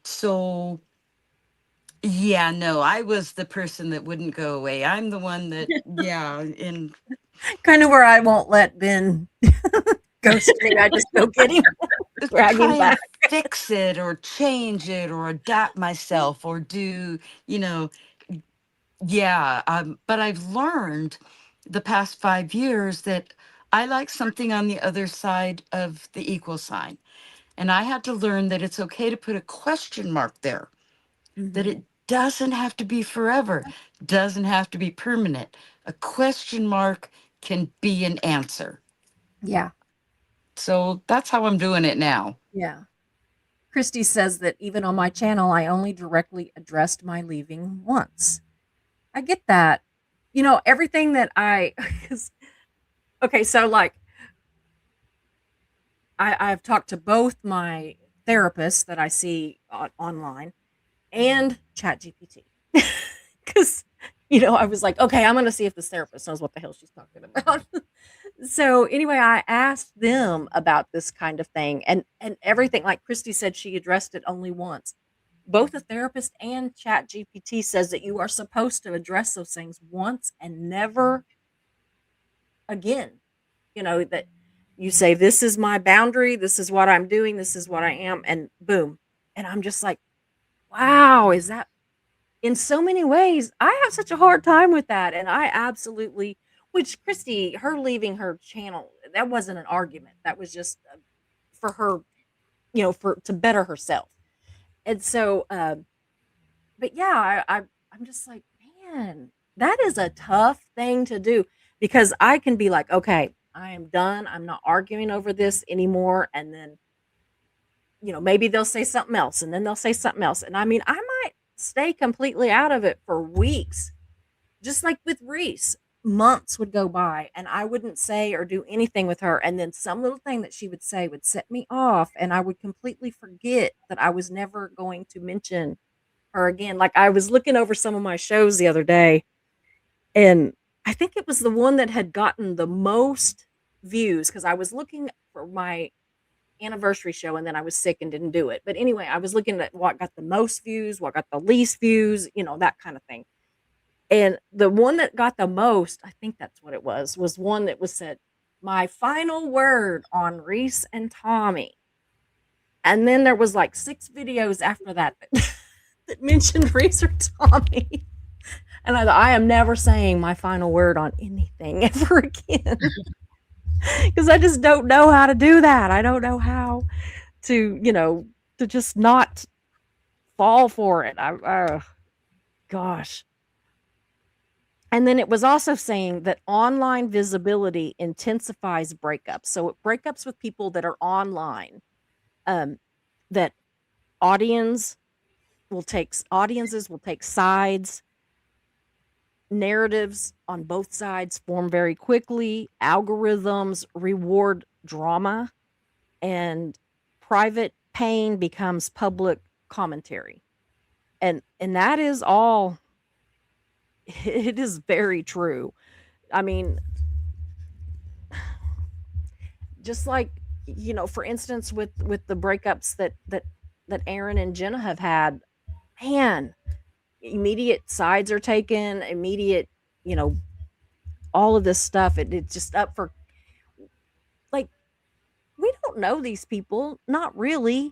So yeah, no, I was the person that wouldn't go away. I'm the one that yeah, and Kind of where I won't let Ben ghost me. I just go get him, drag him try and back. fix it or change it or adapt myself or do, you know, yeah. But I've learned the past 5 years that I like something on the other side of the equal sign. And I had to learn that it's okay to put a question mark there, that Mhm. it doesn't have to be forever, doesn't have to be permanent. A question mark can be an answer. Yeah. So that's how I'm doing it now. Yeah. Christy says that even on my channel, I only directly addressed my leaving once. I get that. Everything that 'cause- okay, so like I've talked to both my therapists that I see online and ChatGPT. Because, I was like, okay, I'm going to see if this therapist knows what the hell she's talking about. So anyway, I asked them about this kind of thing and everything. Like Christy said, she addressed it only once. Both the therapist and ChatGPT says that you are supposed to address those things once and never again. That you say, this is my boundary, this is what I'm doing, this is what I am, and boom. And I'm just like, wow, is that in so many ways? I have such a hard time with that. And I absolutely, which Christy, her leaving her channel, that wasn't an argument. That was just for her, for to better herself. And so, but yeah, I'm just like, man, that is a tough thing to do because I can be like, okay, I am done. I'm not arguing over this anymore. And then, maybe they'll say something else and then they'll say something else. And I mean, I might stay completely out of it for weeks, just like with Reese. Months would go by and I wouldn't say or do anything with her. And then some little thing that she would say would set me off. And I would completely forget that I was never going to mention her again. Like I was looking over some of my shows the other day, and I think it was the one that had gotten the most views because I was looking for my anniversary show and then I was sick and didn't do it. But anyway, I was looking at what got the most views, what got the least views, that kind of thing. And the one that got the most, I think that's what it was one that was said, my final word on Reese and Tommy. And then there was like 6 videos after that that mentioned Reese or Tommy. And I thought, I am never saying my final word on anything ever again. Because I just don't know how to do that. I don't know how to just not fall for it. Gosh. And then it was also saying that online visibility intensifies breakups. So breakups with people that are online, that audiences will take sides. Narratives on both sides form very quickly. Algorithms reward drama, and private pain becomes public commentary. And that is all. It is very true. I mean, just like for instance, with the breakups that Aaron and Jenna have had, man, immediate sides are taken, immediate, you know, all of this stuff. It's just up for, like, we don't know these people, not really.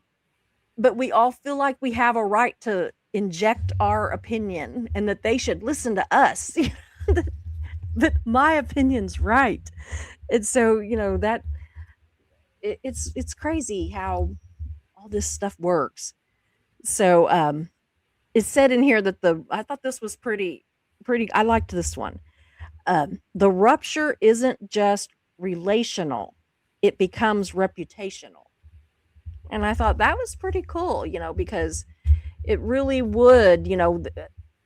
but we all feel like we have a right to inject our opinion and that they should listen to us. that, that my opinion's right. And so, that it's crazy how all this stuff works. So, it said in here that I thought this was pretty, I liked this one. The rupture isn't just relational, it becomes reputational. And I thought that was pretty cool, because it really would,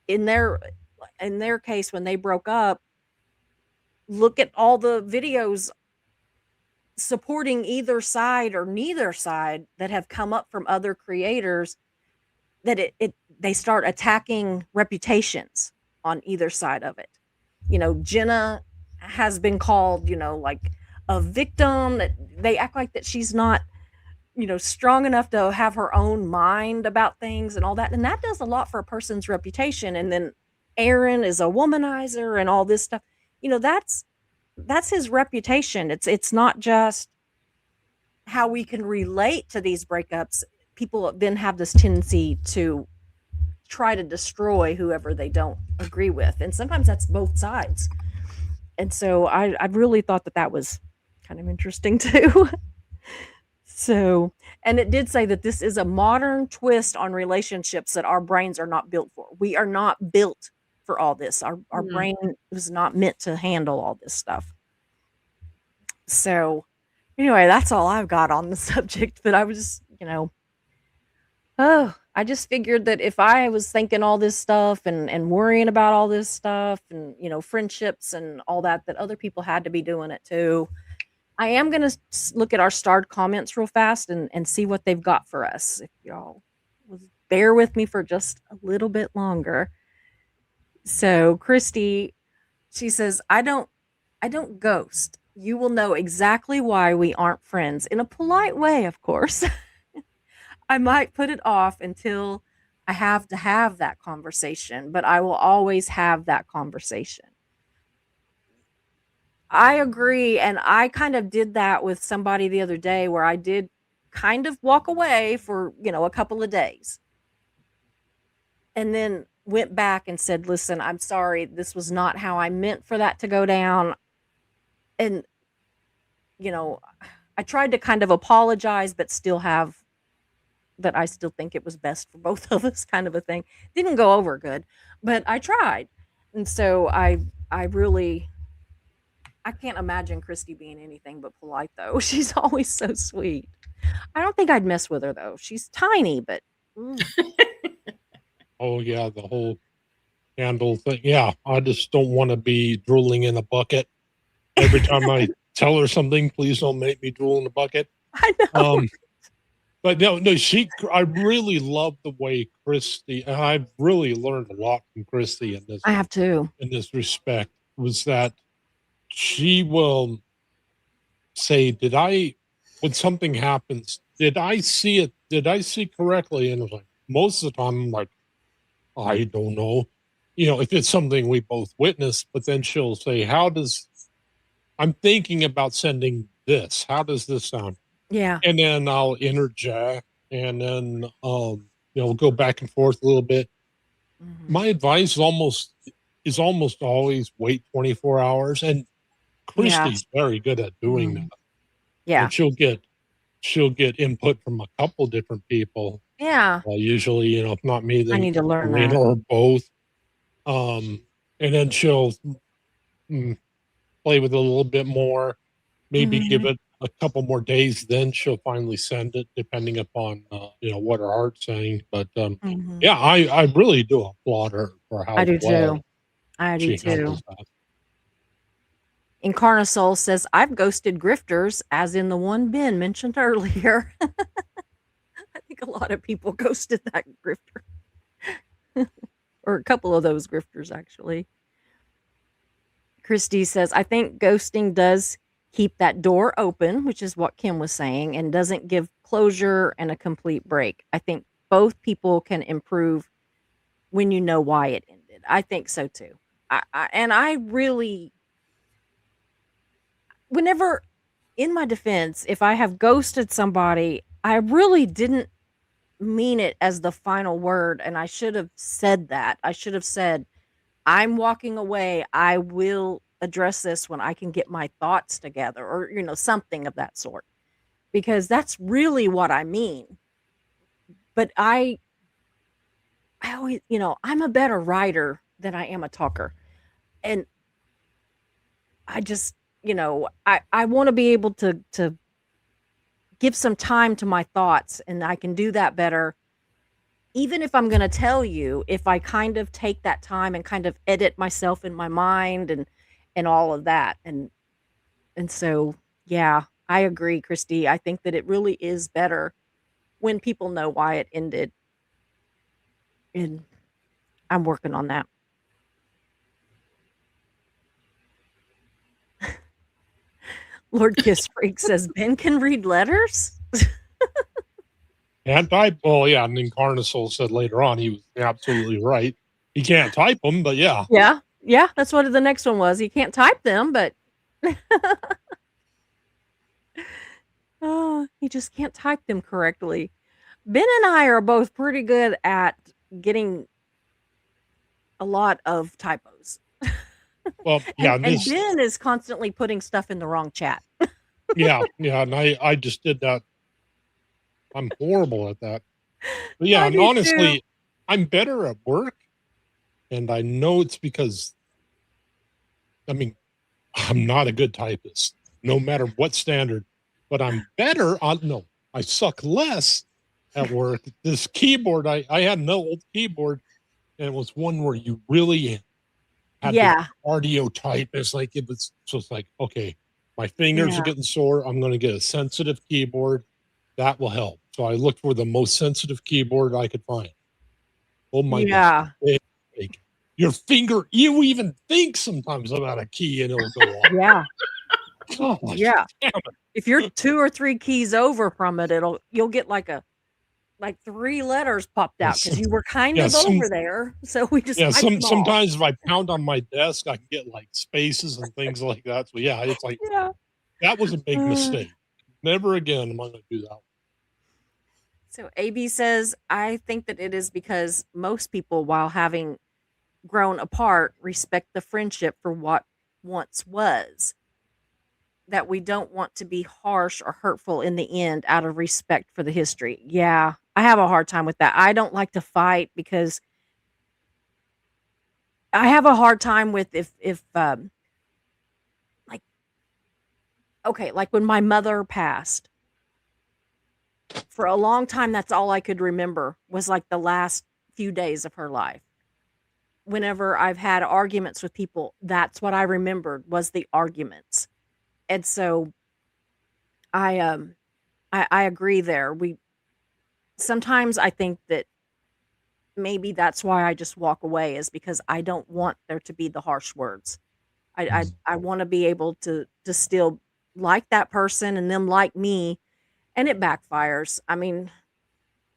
in their case when they broke up, look at all the videos supporting either side or neither side that have come up from other creators, that they start attacking reputations on either side of it. Jenna has been called, like a victim, that they act like that she's not, strong enough to have her own mind about things and all that. And that does a lot for a person's reputation. And then Aaron is a womanizer and all this stuff. That's his reputation. It's not just how we can relate to these breakups. People then have this tendency to try to destroy whoever they don't agree with. And sometimes that's both sides. And so I really thought that was kind of interesting too. So, and it did say that this is a modern twist on relationships that our brains are not built for. We are not built for all this. Our brain was not meant to handle all this stuff. So, anyway, that's all I've got on the subject. But I was, I just figured that if I was thinking all this stuff and worrying about all this stuff and, friendships and all that other people had to be doing it too. I am going to look at our starred comments real fast and see what they've got for us. If y'all will bear with me for just a little bit longer. So Christy, she says, I don't ghost. You will know exactly why we aren't friends, in a polite way, of course. I might put it off until I have to have that conversation, but I will always have that conversation. I agree. And I kind of did that with somebody the other day, where I did kind of walk away for, a couple of days. And then went back and said, listen, I'm sorry. This was not how I meant for that to go down. And, I tried to kind of apologize, but still have that I still think it was best for both of us, kind of a thing. Didn't go over good, but I tried. And so I can't imagine Christy being anything but polite, though. She's always so sweet. I don't think I'd mess with her, though. She's tiny, but Oh yeah, the whole candle thing. Yeah, I just don't want to be drooling in a bucket every time I tell her something. Please don't make me drool in a bucket. I know. But no, I really love the way Christy, and I've really learned a lot from Christy in this. I have too. In this respect, was that she will say, when something happens, did I see it? Did I see correctly? And it was like, most of the time, I'm like, I don't know. If it's something we both witnessed, but then she'll say, I'm thinking about sending this. How does this sound? Yeah. And then I'll interject, and then, go back and forth a little bit. Mhm. My advice is almost always wait 24 hours. And Christy's very good at doing that. Yeah. And she'll get input from a couple different people. Yeah. Usually, if not me, then I need to learn Lena that. or both. And then she'll play with it a little bit more, maybe give it a couple more days, then she'll finally send it, depending upon what her heart's saying. But Mhm. yeah, I really do applaud her for how I do well too. I do she too. handles that. Incarnasol says, I've ghosted grifters, as in the one Ben mentioned earlier. I think a lot of people ghosted that grifter. Or a couple of those grifters, actually. Christy says, I think ghosting does keep that door open, which is what Kim was saying, and doesn't give closure and a complete break. I think both people can improve when you know why it ended. I think so too. I really, whenever, in my defense, if I have ghosted somebody, I really didn't mean it as the final word, and I should have said that. I should have said, I'm walking away. I will address this when I can get my thoughts together, or, something of that sort, because that's really what I mean. But I always, I'm a better writer than I am a talker. And I just, I want to be able to give some time to my thoughts, and I can do that better. Even if I'm going to tell you, if I kind of take that time and kind of edit myself in my mind and all of that. And so, yeah, I agree, Christy. I think that it really is better when people know why it ended. And I'm working on that. Lord Kiss Freak says Ben can read letters. Can't type. Well, yeah. And then Carnival said later on he was absolutely right. He can't type them, but yeah. Yeah, that's what the next one was. He can't type them, but he just can't type them correctly. Ben and I are both pretty good at getting a lot of typos. Well, yeah. And Ben is constantly putting stuff in the wrong chat. Yeah. And I just did that. I'm horrible at that. But yeah, I and do honestly, too. I'm better at work. And I know it's because, I mean, I'm not a good typist, no matter what standard, but I'm better on, no, I suck less at work. This keyboard, I had an old keyboard, and it was one where you really had to Yeah. cardio type. It's like, it was just like, okay, my fingers Yeah. are getting sore. I'm going to get a sensitive keyboard. That will help. So I looked for the most sensitive keyboard I could find. Oh my Yeah. goodness. Like, your finger, you even think sometimes about a key and it'll go off. Yeah. Gosh, Yeah. damn it. If you're 2 or 3 keys over from it, you'll get like 3 letters popped out because you were kind of over there. So we just Yeah, wiped them off. sometimes if I pound on my desk, I can get like spaces and things like that. So yeah, it's like Yeah. that was a big mistake. Never again am I going to do that. So AB says, I think that it is because most people, while having grown apart, respect the friendship for what once was. That we don't want to be harsh or hurtful in the end out of respect for the history. Yeah, I have a hard time with that. I don't like to fight because I have a hard time with if like okay, like when my mother passed, for a long time that's all I could remember was like the last few days of her life. Whenever I've had arguments with people, that's what I remembered was the arguments. And so I agree there. We sometimes I think that maybe that's why I just walk away is because I don't want there to be the harsh words. I want to be able to still like that person and them like me, and it backfires. I mean,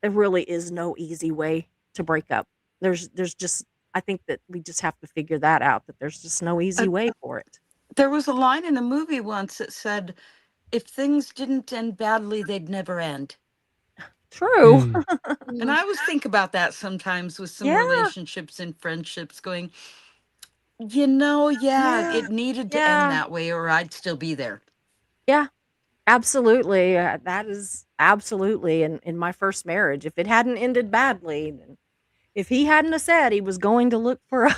there really is no easy way to break up. There's just I think that we just have to figure that out, that there's just no easy way for it. There was a line in a movie once that said, if things didn't end badly, they'd never end. True. And I always think about that sometimes with some Yeah. relationships and friendships going, it needed to Yeah. end that way or I'd still be there. Yeah. Absolutely. That is absolutely in my first marriage. If it hadn't ended badly, then if he hadn't have said he was going to look for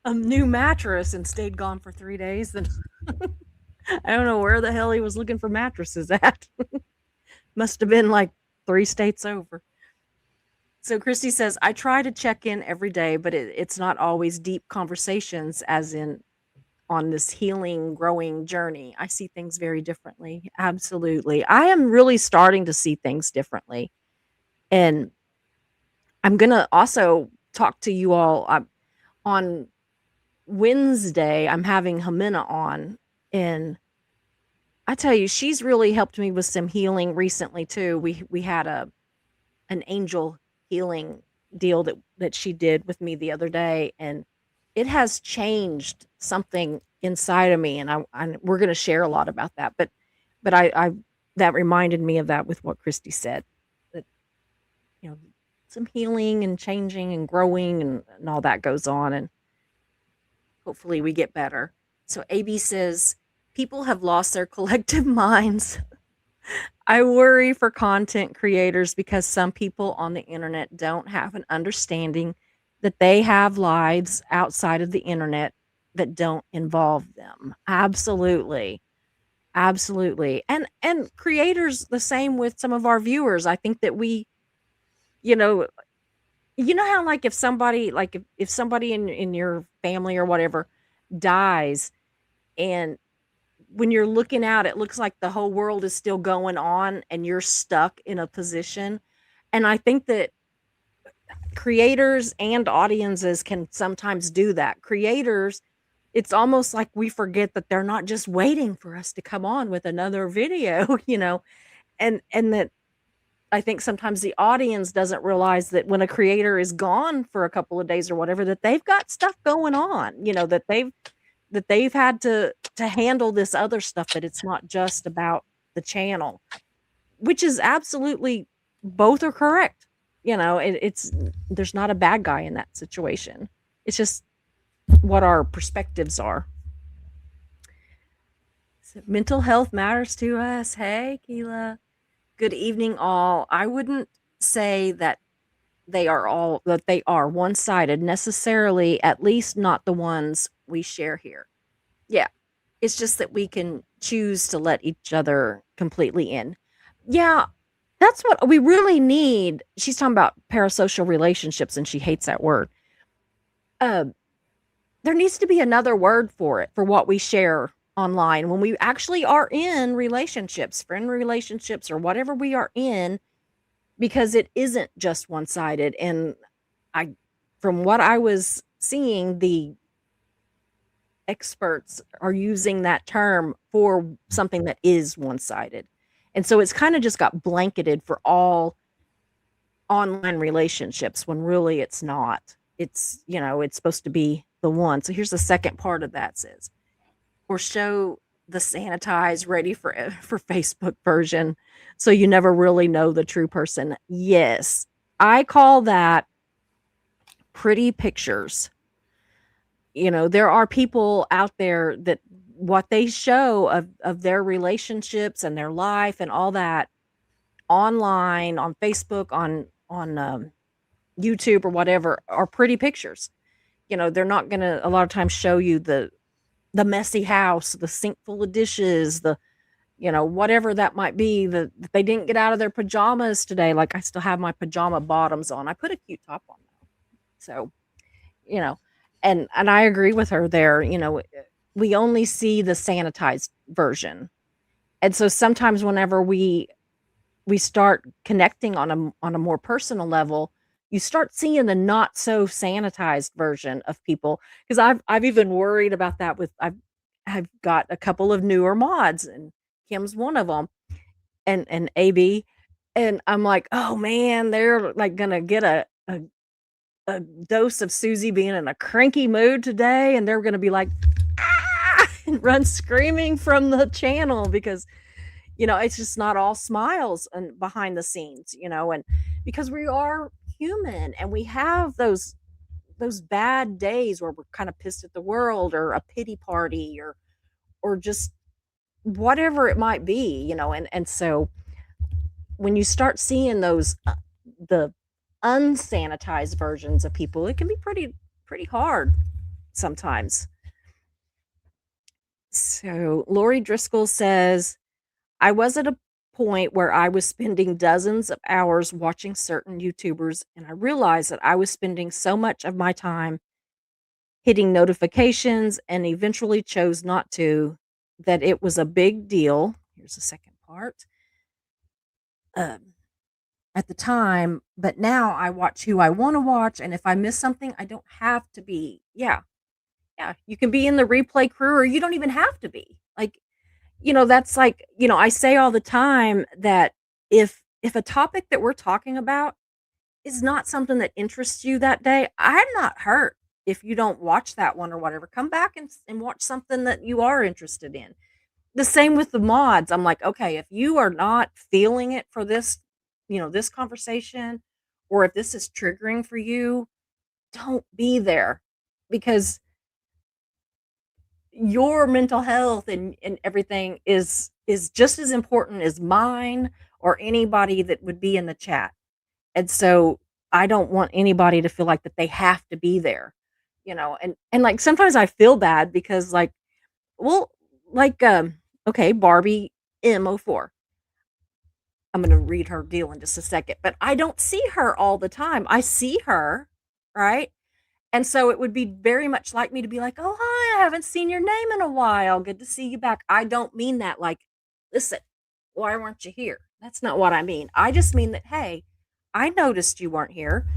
a new mattress and stayed gone for 3 days, then I don't know where the hell he was looking for mattresses at. Must have been like 3 states over. So Christy says, I try to check in every day, but it's not always deep conversations as in on this healing, growing journey. I see things very differently. Absolutely. I am really starting to see things differently. And I'm going to also talk to you all on Wednesday. I'm having Jimena on, and I tell you, she's really helped me with some healing recently too. We had an angel healing deal that she did with me the other day, and it has changed something inside of me, and we're going to share a lot about that. But I that reminded me of that with what Christy said. That you know, some healing and changing and growing and all that goes on. And hopefully we get better. So AB says, people have lost their collective minds. I worry for content creators because some people on the internet don't have an understanding that they have lives outside of the internet that don't involve them. Absolutely. Absolutely. And creators the same with some of our viewers. I think that we, you know, how like if somebody in your family or whatever dies, and when you're looking out, it looks like the whole world is still going on and you're stuck in a position. And I think that creators and audiences can sometimes do that. Creators, it's almost like we forget that they're not just waiting for us to come on with another video, and that I think sometimes the audience doesn't realize that when a creator is gone for a couple of days or whatever, that they've got stuff going on, that they've had to handle this other stuff, that it's not just about the channel, which is absolutely, both are correct. It's there's not a bad guy in that situation. It's just what our perspectives are. So mental health matters to us. Hey, Keela. Good evening, all. I wouldn't say that they are one-sided necessarily, at least not the ones we share here. Yeah. It's just that we can choose to let each other completely in. Yeah, that's what we really need. She's talking about parasocial relationships, and she hates that word. Uh, there needs to be another word for it, for what we share online when we actually are in relationships, friend relationships, or whatever we are in, because it isn't just one-sided. And from what I was seeing, the experts are using that term for something that is one-sided. And so it's kind of just got blanketed for all online relationships when really it's not. It's supposed to be the one. So here's the second part of that says, or show the sanitized, ready for Facebook version, so you never really know the true person. Yes, I call that pretty pictures. There are people out there that what they show of their relationships and their life and all that online, on Facebook, on YouTube or whatever, are pretty pictures. They're not gonna a lot of times show you the messy house, the sink full of dishes, the whatever that might be, that they didn't get out of their pajamas today. Like, I still have my pajama bottoms on. I put a cute top on though. So, and I agree with her there. We only see the sanitized version. And so sometimes whenever we start connecting on a more personal level, you start seeing the not so sanitized version of people. Because I've even worried about that with I've got a couple of newer mods, and Kim's one of them, and AB, and I'm like, oh man, they're like gonna get a dose of Susie being in a cranky mood today, and they're gonna be like, ah, and run screaming from the channel because it's just not all smiles and behind the scenes, and because we are human and we have those bad days where we're kind of pissed at the world, or a pity party, or just whatever it might be, and so when you start seeing those the unsanitized versions of people, it can be pretty hard sometimes. So Lori Driscoll says, I was at a point where I was spending dozens of hours watching certain YouTubers, and I realized that I was spending so much of my time hitting notifications, and eventually chose not to, that it was a big deal. Here's the second part. At the time, but now I watch who I want to watch, and if I miss something, I don't have to be. Yeah. You can be in the replay crew, or you don't even have to be. Like, that's like, I say all the time that if a topic that we're talking about is not something that interests you that day, I'm not hurt if you don't watch that one or whatever. Come back and watch something that you are interested in. The same with the mods. I'm like, okay, if you are not feeling it for this, this conversation, or if this is triggering for you, don't be there, because your mental health and everything is just as important as mine or anybody that would be in the chat. And so I don't want anybody to feel like that they have to be there, and like sometimes I feel bad because like, well, like okay, Barbie M04. I'm going to read her deal in just a second, but I don't see her all the time. I see her, right? And so it would be very much like me to be like, "Oh, hi, I haven't seen your name in a while. Good to see you back." I don't mean that like, "Listen, why weren't you here?" That's not what I mean. I just mean that, "Hey, I noticed you weren't here.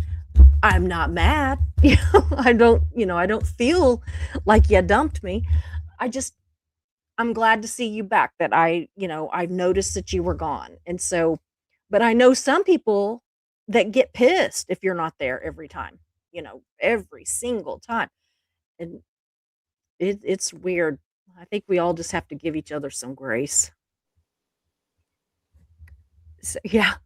I'm not mad." I don't feel like you dumped me. I just I'm glad to see you back, that I've noticed that you were gone. And so, but I know some people that get pissed if you're not there every time, every single time. And it's weird. I think we all just have to give each other some grace. So, yeah.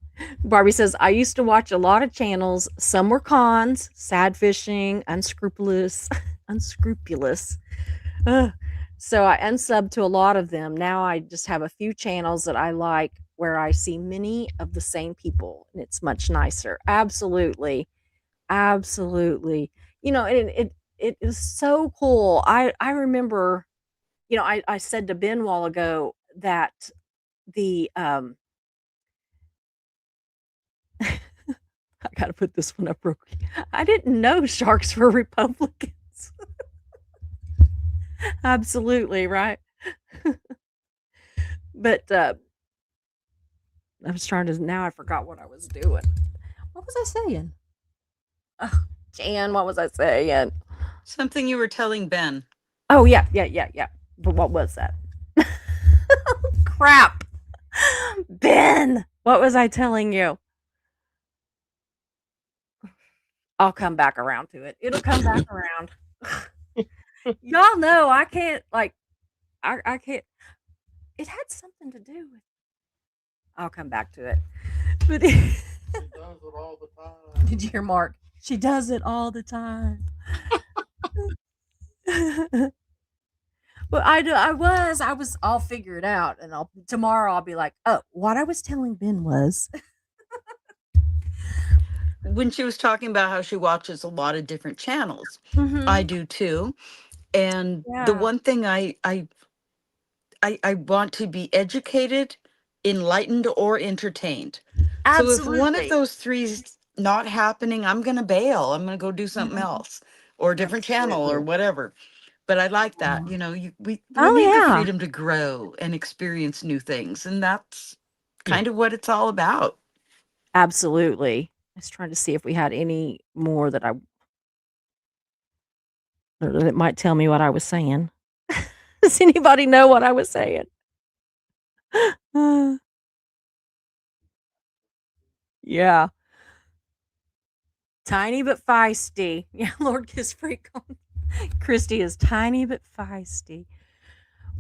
Barbie says, I used to watch a lot of channels. Some were cons, sad fishing, unscrupulous. Ugh. So I unsubbed to a lot of them. Now I just have a few channels that I like where I see many of the same people, and it's much nicer. Absolutely. Absolutely. And it is so cool. I remember, I said to Ben a while ago that the I gotta put this one up real quick. I didn't know sharks were Republicans. Absolutely, right? But I was trying to now I forgot what I was doing. What was I saying? Oh, Jan, what was I saying? Something you were telling Ben. Oh yeah. But what was that? Crap. Ben, what was I telling you? I'll come back around to it. It'll come back around. Y'all know I can't like I can't it had something to do with I'll come back to it. But She does it all the time. did you hear Mark? She does it all the time. But I was I'll figure it out, and tomorrow I'll be like, "Oh, what I was telling Ben was." When she was talking about how she watches a lot of different channels, I Mhm. do too. And the Yeah. one thing I want to be educated, enlightened, or entertained. So if one of Absolutely. those three's not happening, I'm gonna bail. I'm gonna go do something Mhm. else or a different channel or Absolutely. whatever. But I like that. Yeah. We Oh, need the yeah. freedom to grow and experience new things, and that's Yeah. kind of what it's all about. Absolutely. I was trying to see if we had any more that that might tell me what I was saying. Does anybody know what I was saying? Yeah. Tiny but feisty. Yeah, Lord Kiss Freak. Christy is tiny but feisty.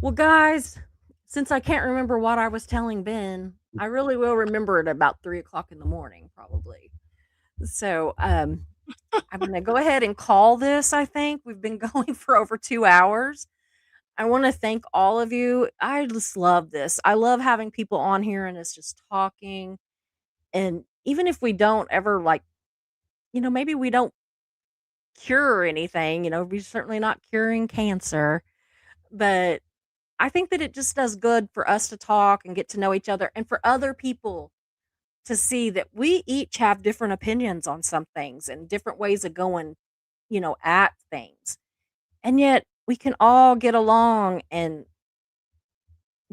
Well, guys, since I can't remember what I was telling Ben, I really will remember it about 3 o'clock in the morning, probably. So, I'm gonna go ahead and call this. I think we've been going for over 2 hours. I want to thank all of you. I just love this. I love having people on here and us just talking. And even if we don't ever like, maybe we don't cure anything, we're certainly not curing cancer, but I think that it just does good for us to talk and get to know each other, and for other people to see that we each have different opinions on some things and different ways of going, at things. And yet we can all get along and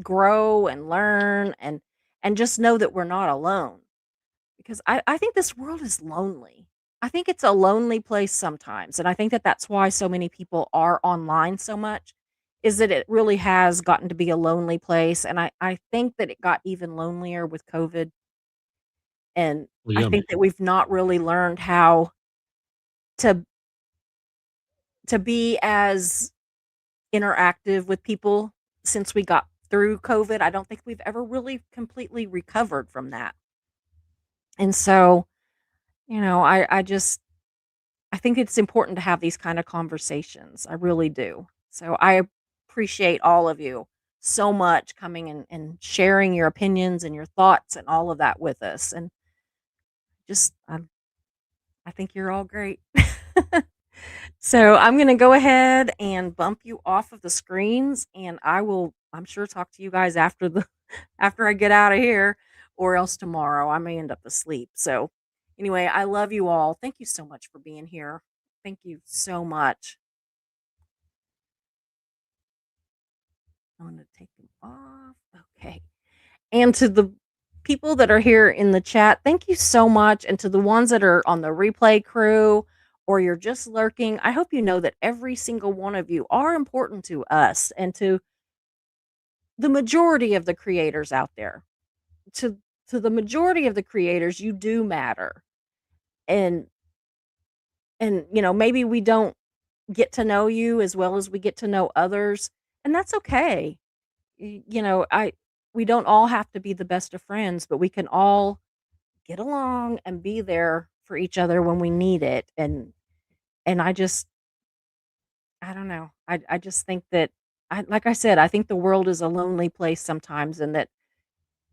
grow and learn and just know that we're not alone. Because I think this world is lonely. I think it's a lonely place sometimes. And I think that that's why so many people are online so much, is that it really has gotten to be a lonely place. And I think that it got even lonelier with COVID. And Well, I yeah, think that we've not really learned how to be as interactive with people since we got through COVID. I don't think we've ever really completely recovered from that. And so You know, I think it's important to have these kind of conversations. I really do. So I appreciate all of you so much coming and sharing your opinions and your thoughts and all of that with us. And just, I think you're all great. So I'm going to go ahead and bump you off of the screens, and I'm sure talk to you guys after after I get out of here, or else tomorrow. I may end up asleep. So anyway, I love you all. Thank you so much for being here. Thank you so much. I'm going to take them off. Okay. And to the people that are here in the chat, thank you so much. And to the ones that are on the replay crew, or you're just lurking, I hope you know that every single one of you are important to us and to the majority of the creators out there. To the majority of the creators, you do matter. And you know, maybe we don't get to know you as well as we get to know others, and that's okay. You know, we don't all have to be the best of friends, but we can all get along and be there for each other when we need it. And I don't know. I just think that like I said, I think the world is a lonely place sometimes, and that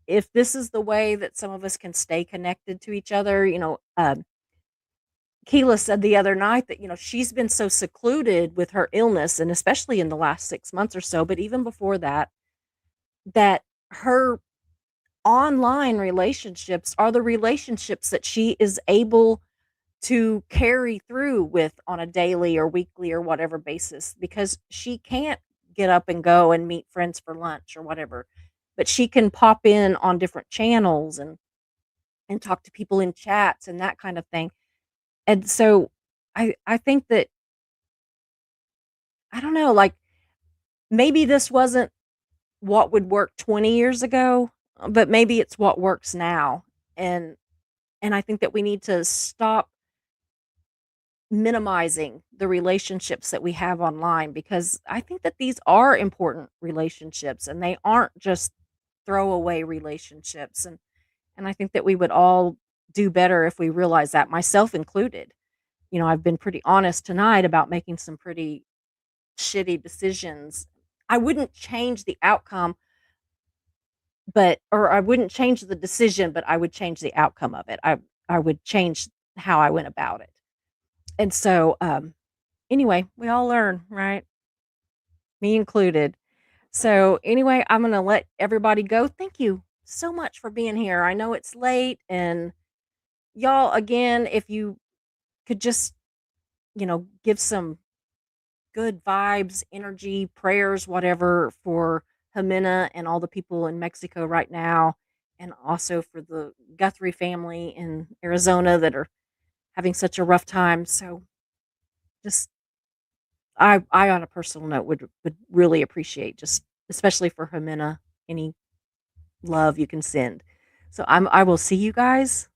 if this is the way that some of us can stay connected to each other, you know, Keela said the other night that, you know, she's been so secluded with her illness, and especially in the last 6 months or so, but even before that, that her online relationships are the relationships that she is able to carry through with on a daily or weekly or whatever basis, because she can't get up and go and meet friends for lunch or whatever, but she can pop in on different channels and talk to people in chats and that kind of thing. And so I think that, I don't know, like maybe this wasn't what would work 20 years ago, but maybe it's what works now. And I think that we need to stop minimizing the relationships that we have online, because I think that these are important relationships and they aren't just throwaway relationships. And I think that we would all do better if we realize that, myself included. You know, I've been pretty honest tonight about making some pretty shitty decisions. I wouldn't change the outcome, or I wouldn't change the decision, but I would change the outcome of it. I would change how I went about it. And so, anyway, we all learn, right? Me included. So anyway, I'm going to let everybody go. Thank you so much for being here. I know it's late, and y'all, again, if you could just, you know, give some good vibes, energy, prayers, whatever, for Jimena and all the people in Mexico right now, and also for the Guthrie family in Arizona that are having such a rough time. So just, I on a personal note would really appreciate, just especially for Jimena, any love you can send. So I will see you guys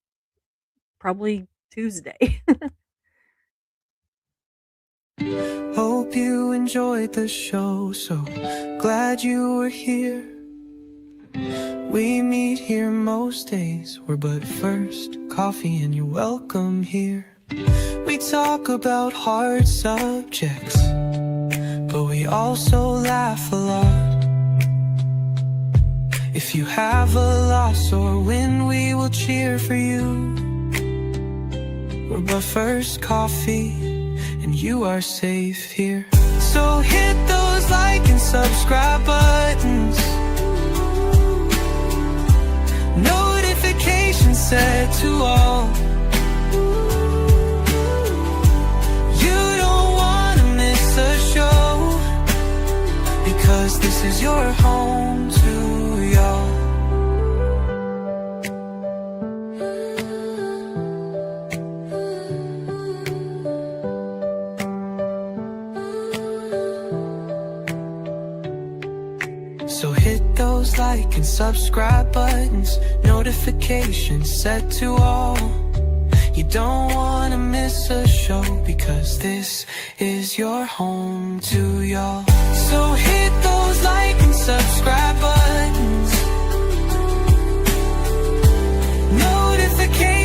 probably Tuesday. Hope you enjoyed the show, so glad you were here. We meet here most days, we're but first coffee and you're welcome here. We talk about hard subjects, but we also laugh a lot. If you have a loss or win, we will cheer for you. We're but first coffee and you are safe here. So hit those like and subscribe buttons, notifications set to all. You don't wanna miss a show, because this is your home to y'all. So hit those like and subscribe buttons, notifications set to all. You don't wanna miss a show, because this is your home to y'all. So hit those like and subscribe buttons, notifications